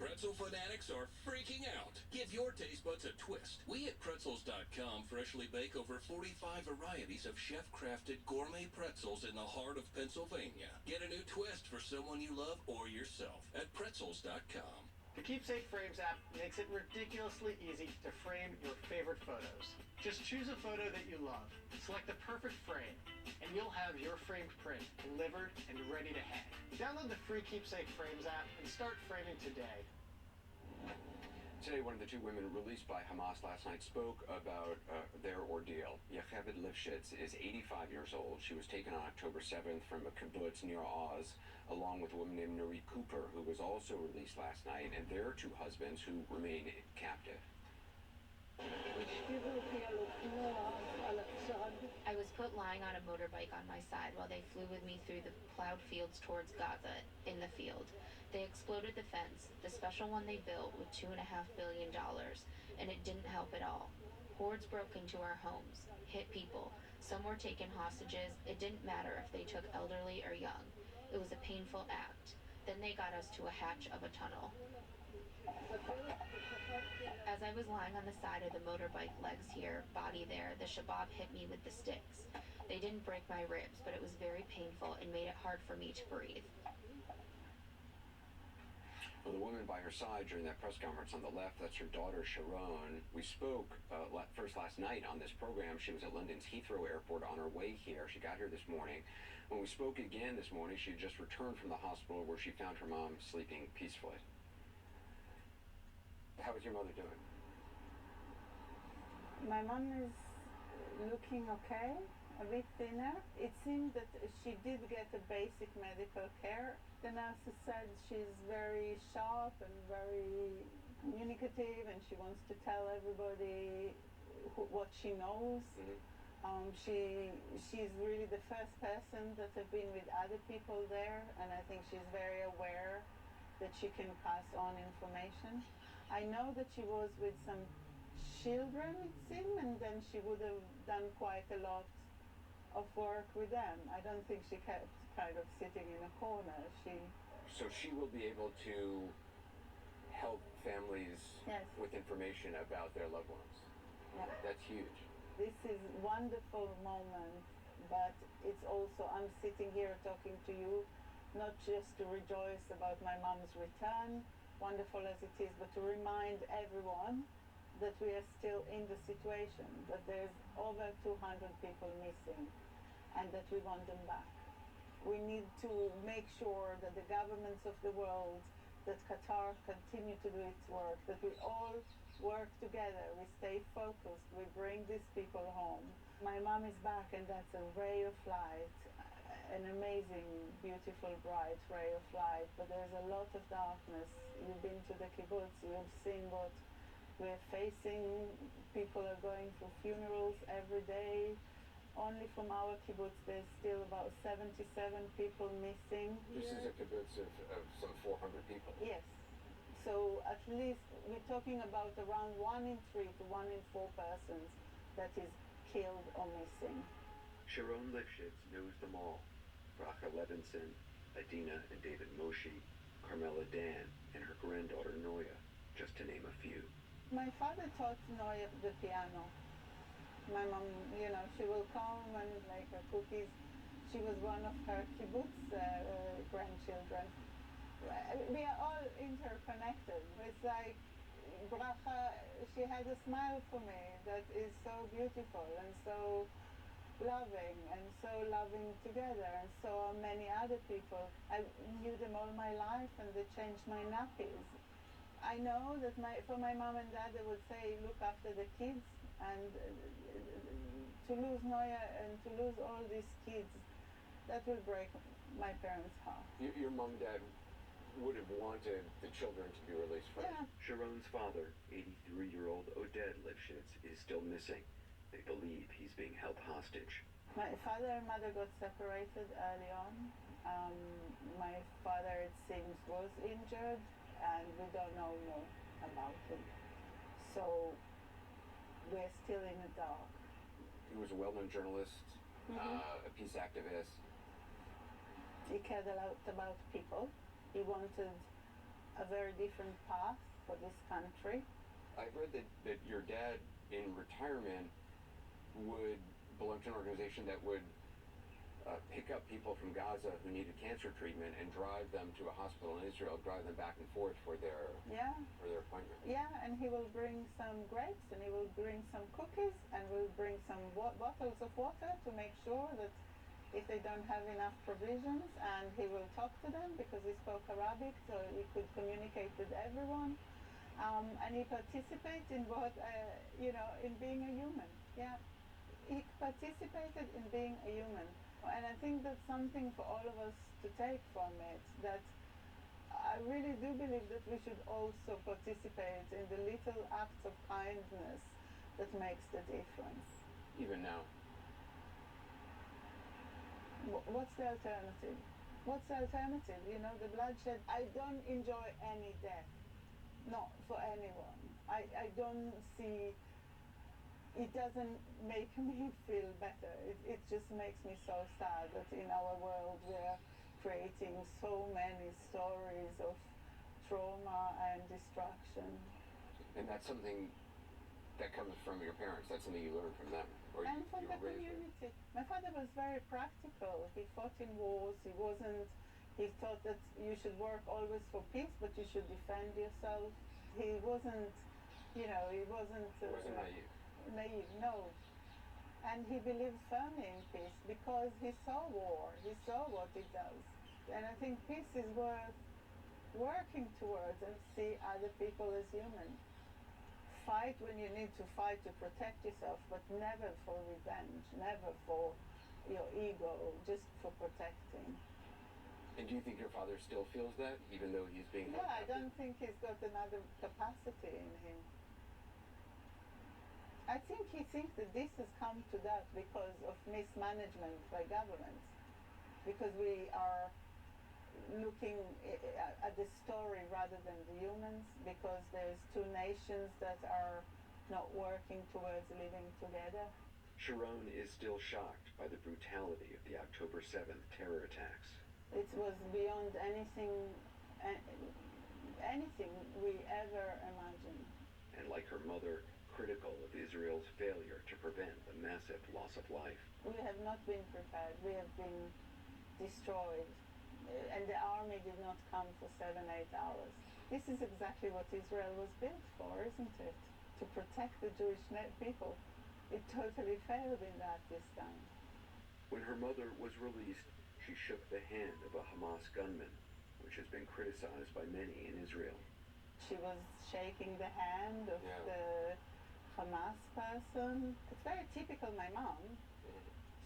Pretzel fanatics are freaking out. Give your taste buds a twist. We at Pretzels.com freshly bake over 45 varieties of chef-crafted gourmet pretzels in the heart of Pennsylvania. Get a new twist for someone you love or yourself at Pretzels.com. The Keepsake Frames app makes it ridiculously easy to frame your favorite photos. Just choose a photo that you love, select the perfect frame, and you'll have your framed print delivered and ready to hang. Download the free Keepsake Frames app and start framing today. Today, one of the 2 women released by Hamas last night spoke about their ordeal. Yocheved Lifshitz is 85 years old. She was taken on October 7th from a kibbutz near Oz, along with a woman named Nurit Cooper, who was also released last night, and their 2 husbands who remain captive. I was put lying on a motorbike on my side while they flew with me through the plowed fields towards Gaza in the field. They exploded the fence, the special one they built with $2.5 billion, and it didn't help at all. Hordes broke into our homes, hit people. Some were taken hostages. It didn't matter if they took elderly or young. It was a painful act. Then they got us to a hatch of a tunnel. As I was lying on the side of the motorbike, legs here, body there, the Shabab hit me with the sticks. They didn't break my ribs, but it was very painful and made it hard for me to breathe. Well, the woman by her side during that press conference on the left, that's her daughter, Sharon. We spoke first last night on this program. She was at London's Heathrow Airport on her way here. She got here this morning. When we spoke again this morning, she had just returned from the hospital where she found her mom sleeping peacefully. How is your mother doing? My mom is looking okay, a bit thinner. It seems that she did get a basic medical care. The nurse said she's very sharp and very communicative, and she wants to tell everybody what she knows. She's really the first person that have been with other people there, and I think she's very aware that she can pass on information. I know that she was with some children, it seemed, and then she would have done quite a lot of work with them. I don't think she kept kind of sitting in a corner. So she will be able to help families with information about their loved ones. Yeah. That's huge. This is a wonderful moment, but it's also, I'm sitting here talking to you, not just to rejoice about my mom's return, wonderful as it is, but to remind everyone that we are still in the situation, that there's over 200 people missing, and that we want them back. We need to make sure that the governments of the world that Qatar continue to do its work, that we all work together, we stay focused, we bring these people home. My mom is back, and that's a ray of light, an amazing, beautiful, bright ray of light, but there's a lot of darkness. You've been to the kibbutz, you've seen what we're facing. People are going through funerals every day. Only from our kibbutz, there's still about 77 people missing. This is a kibbutz of some 400 people. Yes. So at least we're talking about around 1 in 3 to 1 in 4 persons that is killed or missing. Sharon Lifshitz knows them all. Bracha Levinson, Adina and David Moshe, Carmela Dan, and her granddaughter Noya, just to name a few. My father taught Noya the piano. My mom, she will come and make her cookies. She was one of her kibbutz grandchildren. We are all interconnected. It's like Bracha, she had a smile for me that is so beautiful and so loving and so loving together, and so are many other people. I knew them all my life, and they changed my nappies. I know that for my mom and dad, they would say, look after the kids, and to lose Noya and to lose all these kids, that will break my parents' heart. Your mom and dad would have wanted the children to be released first. Yeah. Sharon's father, 83-year-old Oded Lifshitz, is still missing. They believe he's being held hostage. My father and mother got separated early on. My father, it seems, was injured, and we don't know more about him. So we're still in the dark. He was a well-known journalist, a peace activist. He cared a lot about people. He wanted a very different path for this country. I've read that your dad, in retirement, would belong to an organization that would pick up people from Gaza who needed cancer treatment and drive them to a hospital in Israel, drive them back and forth for their appointment. Yeah, and he will bring some grapes, and he will bring some cookies, and will bring some bottles of water to make sure that if they don't have enough provisions, and he will talk to them because he spoke Arabic, so he could communicate with everyone. And he participated in in being a human. Yeah. He participated in being a human. And I think that's something for all of us to take from it, that I really do believe that we should also participate in the little acts of kindness that makes the difference. Even now. What's the alternative? What's the alternative? The bloodshed. I don't enjoy any death. Not for anyone. I don't see. It doesn't make me feel better. It just makes me so sad that in our world we're creating so many stories of trauma and destruction. And that's something that comes from your parents. That's something you learned from them. And from the community. My father was very practical. He fought in wars. He thought that you should work always for peace, but you should defend yourself. He wasn't naive, no. And he believed firmly in peace because he saw war. He saw what it does. And I think peace is worth working towards, and see other people as human. Fight when you need to fight to protect yourself, but never for revenge, never for your ego, just for protecting. And do you think your father still feels that, even though he's being held I captive? don't think he's got another capacity in him. I think he thinks that this has come to that because of mismanagement by governments, because we are looking at the story rather than the humans, because there's two nations that are not working towards living together. Sharon is still shocked by the brutality of the October 7th terror attacks. It was beyond anything we ever imagined. And like her mother, critical of Israel's failure to prevent the massive loss of life. We have not been prepared. We have been destroyed. And the army did not come for 7-8 hours. This is exactly what Israel was built for, isn't it? To protect the Jewish people. It totally failed in that this time. When her mother was released, she shook the hand of a Hamas gunman which has been criticized by many in Israel. She was shaking the hand of the Hamas person. It's very typical my mom.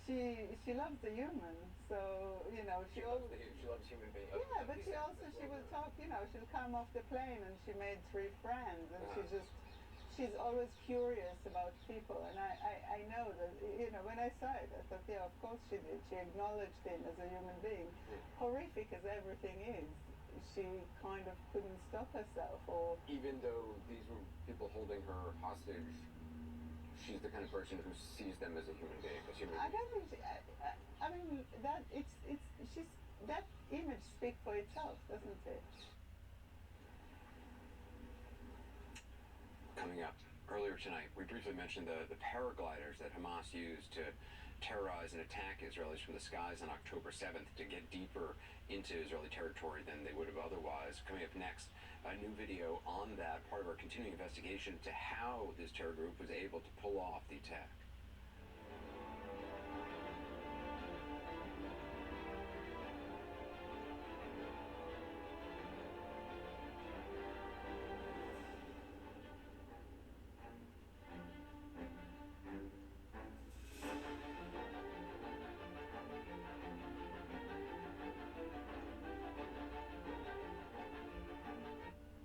She loves the human, so she loves human beings. Yeah, but she will talk. She'll come off the plane and she made 3 friends, and she's always curious about people. And I know that when I saw it, I thought, yeah, of course she did. She acknowledged him as a human being, horrific as everything is. She kind of couldn't stop herself, or Even though these were people holding her hostage, she's the kind of person who sees them as a human being, I don't think I mean that that image speaks for itself, doesn't it? Coming up earlier tonight, we briefly mentioned the paragliders that Hamas used to terrorize and attack Israelis from the skies on October 7th to get deeper into Israeli territory than they would have otherwise. Coming up next, a new video on that, part of our continuing investigation to how this terror group was able to pull off the attack.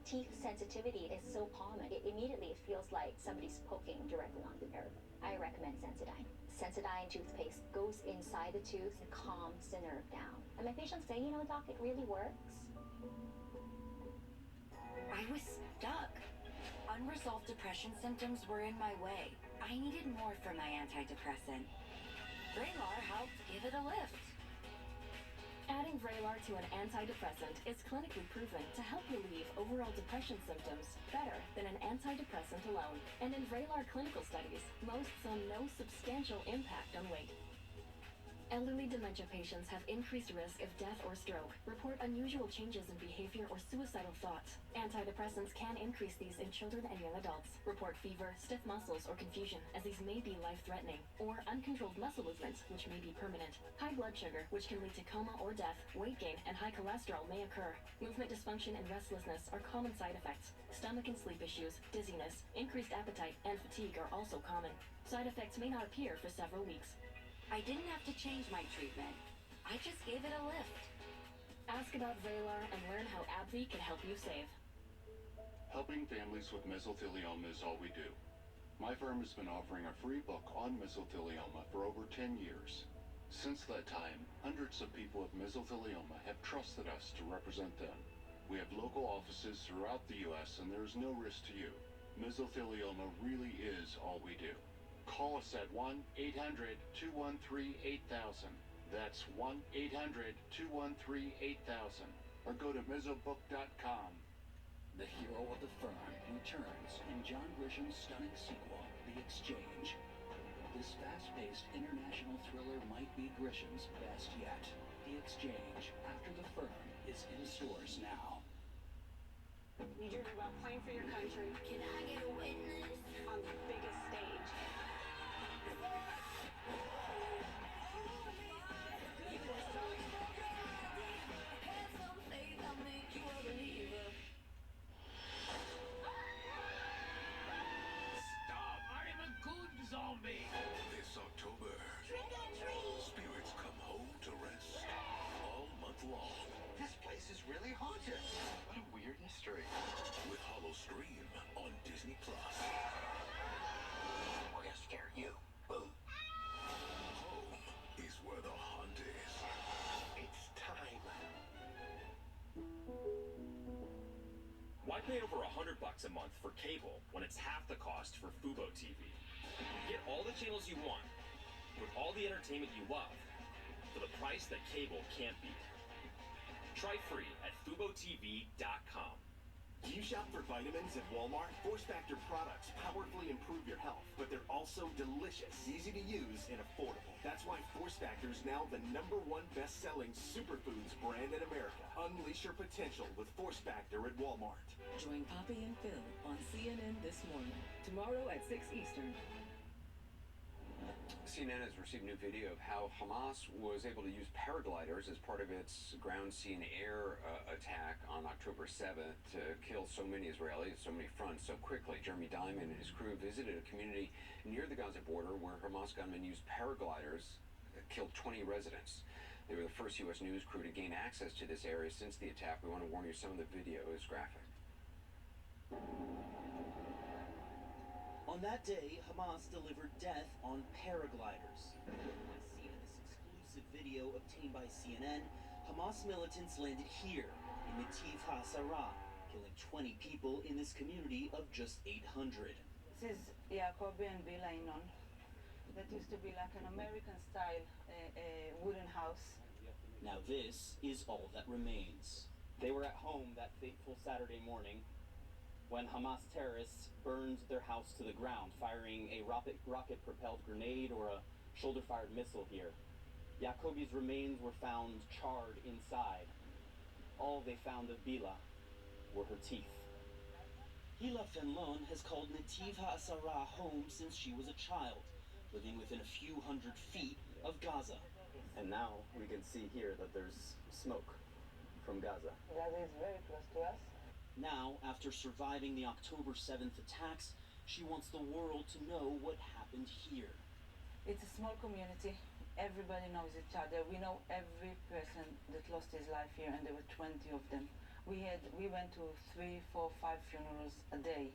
Teeth sensitivity is so common. Immediately it feels like somebody's poking directly on the nerve. I recommend Sensodyne. Sensodyne toothpaste goes inside the tooth and calms the nerve down. And my patients say, doc, it really works. I was stuck. Unresolved depression symptoms were in my way. I needed more from my antidepressant. Vraylar helped give it a lift. Adding Vraylar to an antidepressant is clinically proven to help relieve overall depression symptoms better than an antidepressant alone. And in Vraylar clinical studies, most saw no substantial impact on weight. Elderly dementia patients have increased risk of death or stroke, report unusual changes in behavior or suicidal thoughts. Antidepressants can increase these in children and young adults, report fever, stiff muscles, or confusion, as these may be life-threatening, or uncontrolled muscle movements, which may be permanent. High blood sugar, which can lead to coma or death, weight gain, and high cholesterol may occur. Movement dysfunction and restlessness are common side effects. Stomach and sleep issues, dizziness, increased appetite, and fatigue are also common. Side effects may not appear for several weeks. I didn't have to change my treatment. I just gave it a lift. Ask about Vraylar and learn how AbbVie can help you save. Helping families with mesothelioma is all we do. My firm has been offering a free book on mesothelioma for over 10 years. Since that time, hundreds of people with mesothelioma have trusted us to represent them. We have local offices throughout the U.S. and there is no risk to you. Mesothelioma really is all we do. Call us at 1-800-213-8000. That's 1-800-213-8000. Or go to mesobook.com. The hero of the firm returns in John Grisham's stunning sequel, The Exchange. This fast-paced international thriller might be Grisham's best yet. The Exchange, After the Firm, is in stores now. You dream about playing for your country. Can I get a witness? On the biggest stage. Stop! I am a good zombie! This October, Trick or treat! spirits come home to rest all month long. This place is really haunted. What a weird mystery. With Hollow Stream on Disney+. We're gonna scare you. Boom. Home is where the hunt is. It's time. Why pay over $100 a month for cable when it's half the cost for Fubo TV? Get all the channels you want, with all the entertainment you love, for the price that cable can't beat. Try free at FuboTV.com. Do you shop for vitamins at Walmart? Force Factor products powerfully improve your health, but they're also delicious, easy to use, and affordable. That's why Force Factor is now the #1 best-selling superfoods brand in America. Unleash your potential with Force Factor at Walmart. Join Poppy and Phil on CNN This Morning, tomorrow at 6 Eastern. CNN has received new video of how Hamas was able to use paragliders as part of its ground, sea, and air attack on October 7th to kill so many Israelis, so many fronts, so quickly. Jeremy Diamond and his crew visited a community near the Gaza border where Hamas gunmen used paragliders that killed 20 residents. They were the first U.S. news crew to gain access to this area since the attack. We want to warn you, some of the video is graphic. On that day, Hamas delivered death on paragliders. As seen in this exclusive video obtained by CNN, Hamas militants landed here in Netiv HaSara, killing 20 people in this community of just 800. This is Jacobi and Bila Inon. That used to be like an American-style wooden house. Now this is all that remains. They were at home that fateful Saturday morning when Hamas terrorists burned their house to the ground, firing a rocket-propelled grenade or a shoulder-fired missile here. Jacobi's remains were found charred inside. All they found of Bila were her teeth. Hila Fenlon has called Netiv HaSara home since she was a child, living within a few hundred feet of Gaza. And now we can see here that there's smoke from Gaza. Gaza is very close to us. Now, after surviving the October 7th attacks, she wants the world to know what happened here. It's a small community. Everybody knows each other. We know every person that lost his life here, and there were 20 of them. We went to 3, 4, 5 funerals a day.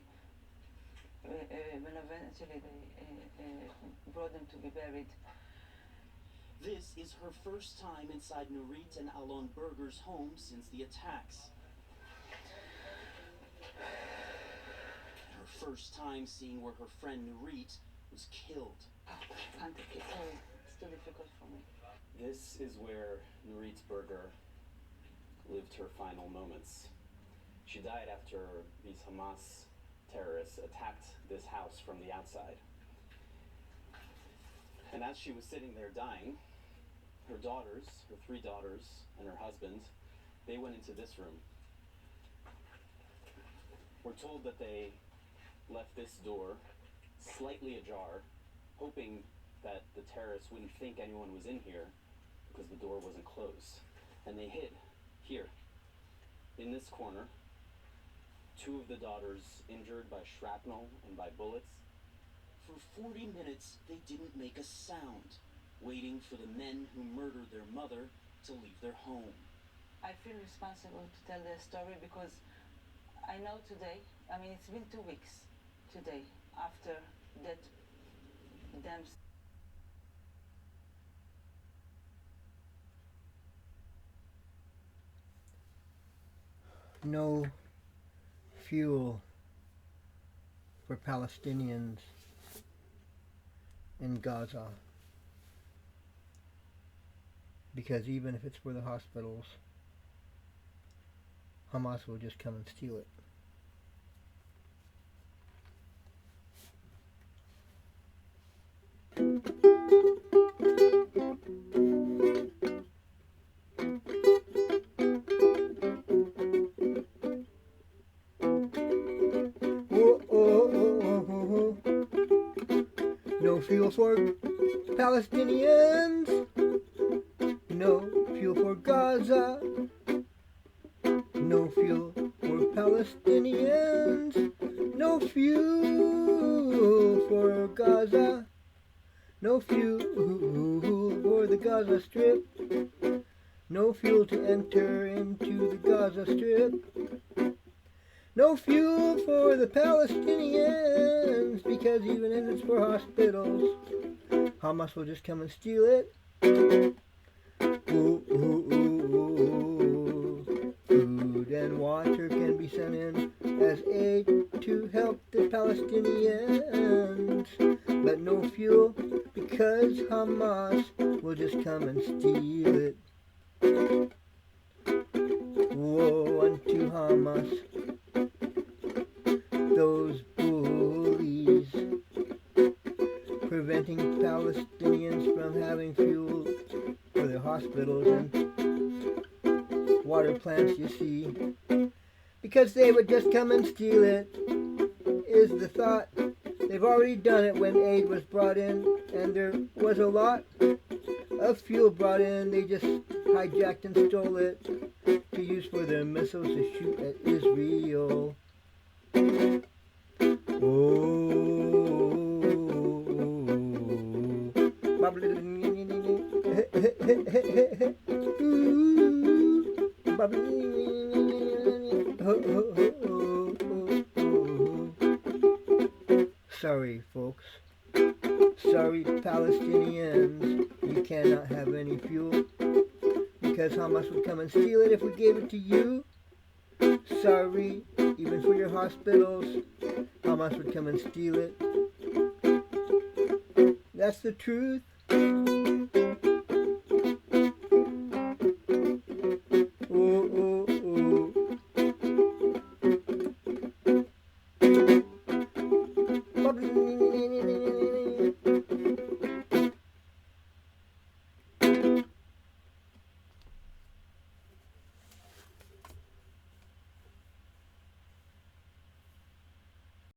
When eventually they brought them to be buried. This is her first time inside Nurit and Alon Berger's home since the attacks. Her first time seeing where her friend Nurit was killed. Can't take it, sorry. It's too difficult for me. This is where Nurit Berger lived her final moments. She died after these Hamas terrorists attacked this house from the outside. And as she was sitting there dying, her daughters, her 3 daughters, and her husband, they went into this room. We're told that they left this door slightly ajar, hoping that the terrorists wouldn't think anyone was in here because the door wasn't closed. And they hid here, in this corner. 2 of the daughters injured by shrapnel and by bullets. For 40 minutes, they didn't make a sound, waiting for the men who murdered their mother to leave their home. I feel responsible to tell their story because I know today, I mean, it's been 2 weeks today after that damn. No fuel for Palestinians in Gaza, because even if it's for the hospitals, Hamas will just come and steal it. No fuel for Palestinians, no fuel for Gaza, no fuel for Palestinians, no fuel for Gaza, no fuel for the Gaza Strip, no fuel to enter into the Gaza Strip. No fuel for the Palestinians, because even if it's for hospitals, Hamas will just come and steal it. Ooh, ooh, ooh, ooh. Food and water can be sent in as aid to help the Palestinians, but no fuel because Hamas will just come and steal it. Woe unto Hamas, those bullies, preventing Palestinians from having fuel for their hospitals and water plants, you see, because they would just come and steal it, is the thought They've already done it when aid was brought in, and there was a lot of fuel brought in. They just hijacked and stole it to use for their missiles to shoot at Israel. Sorry, folks. Sorry, Palestinians. You cannot have any fuel because Hamas would come and steal it if we gave it to you. Sorry, even for your hospitals, Hamas would come and steal it. That's the truth. Oh.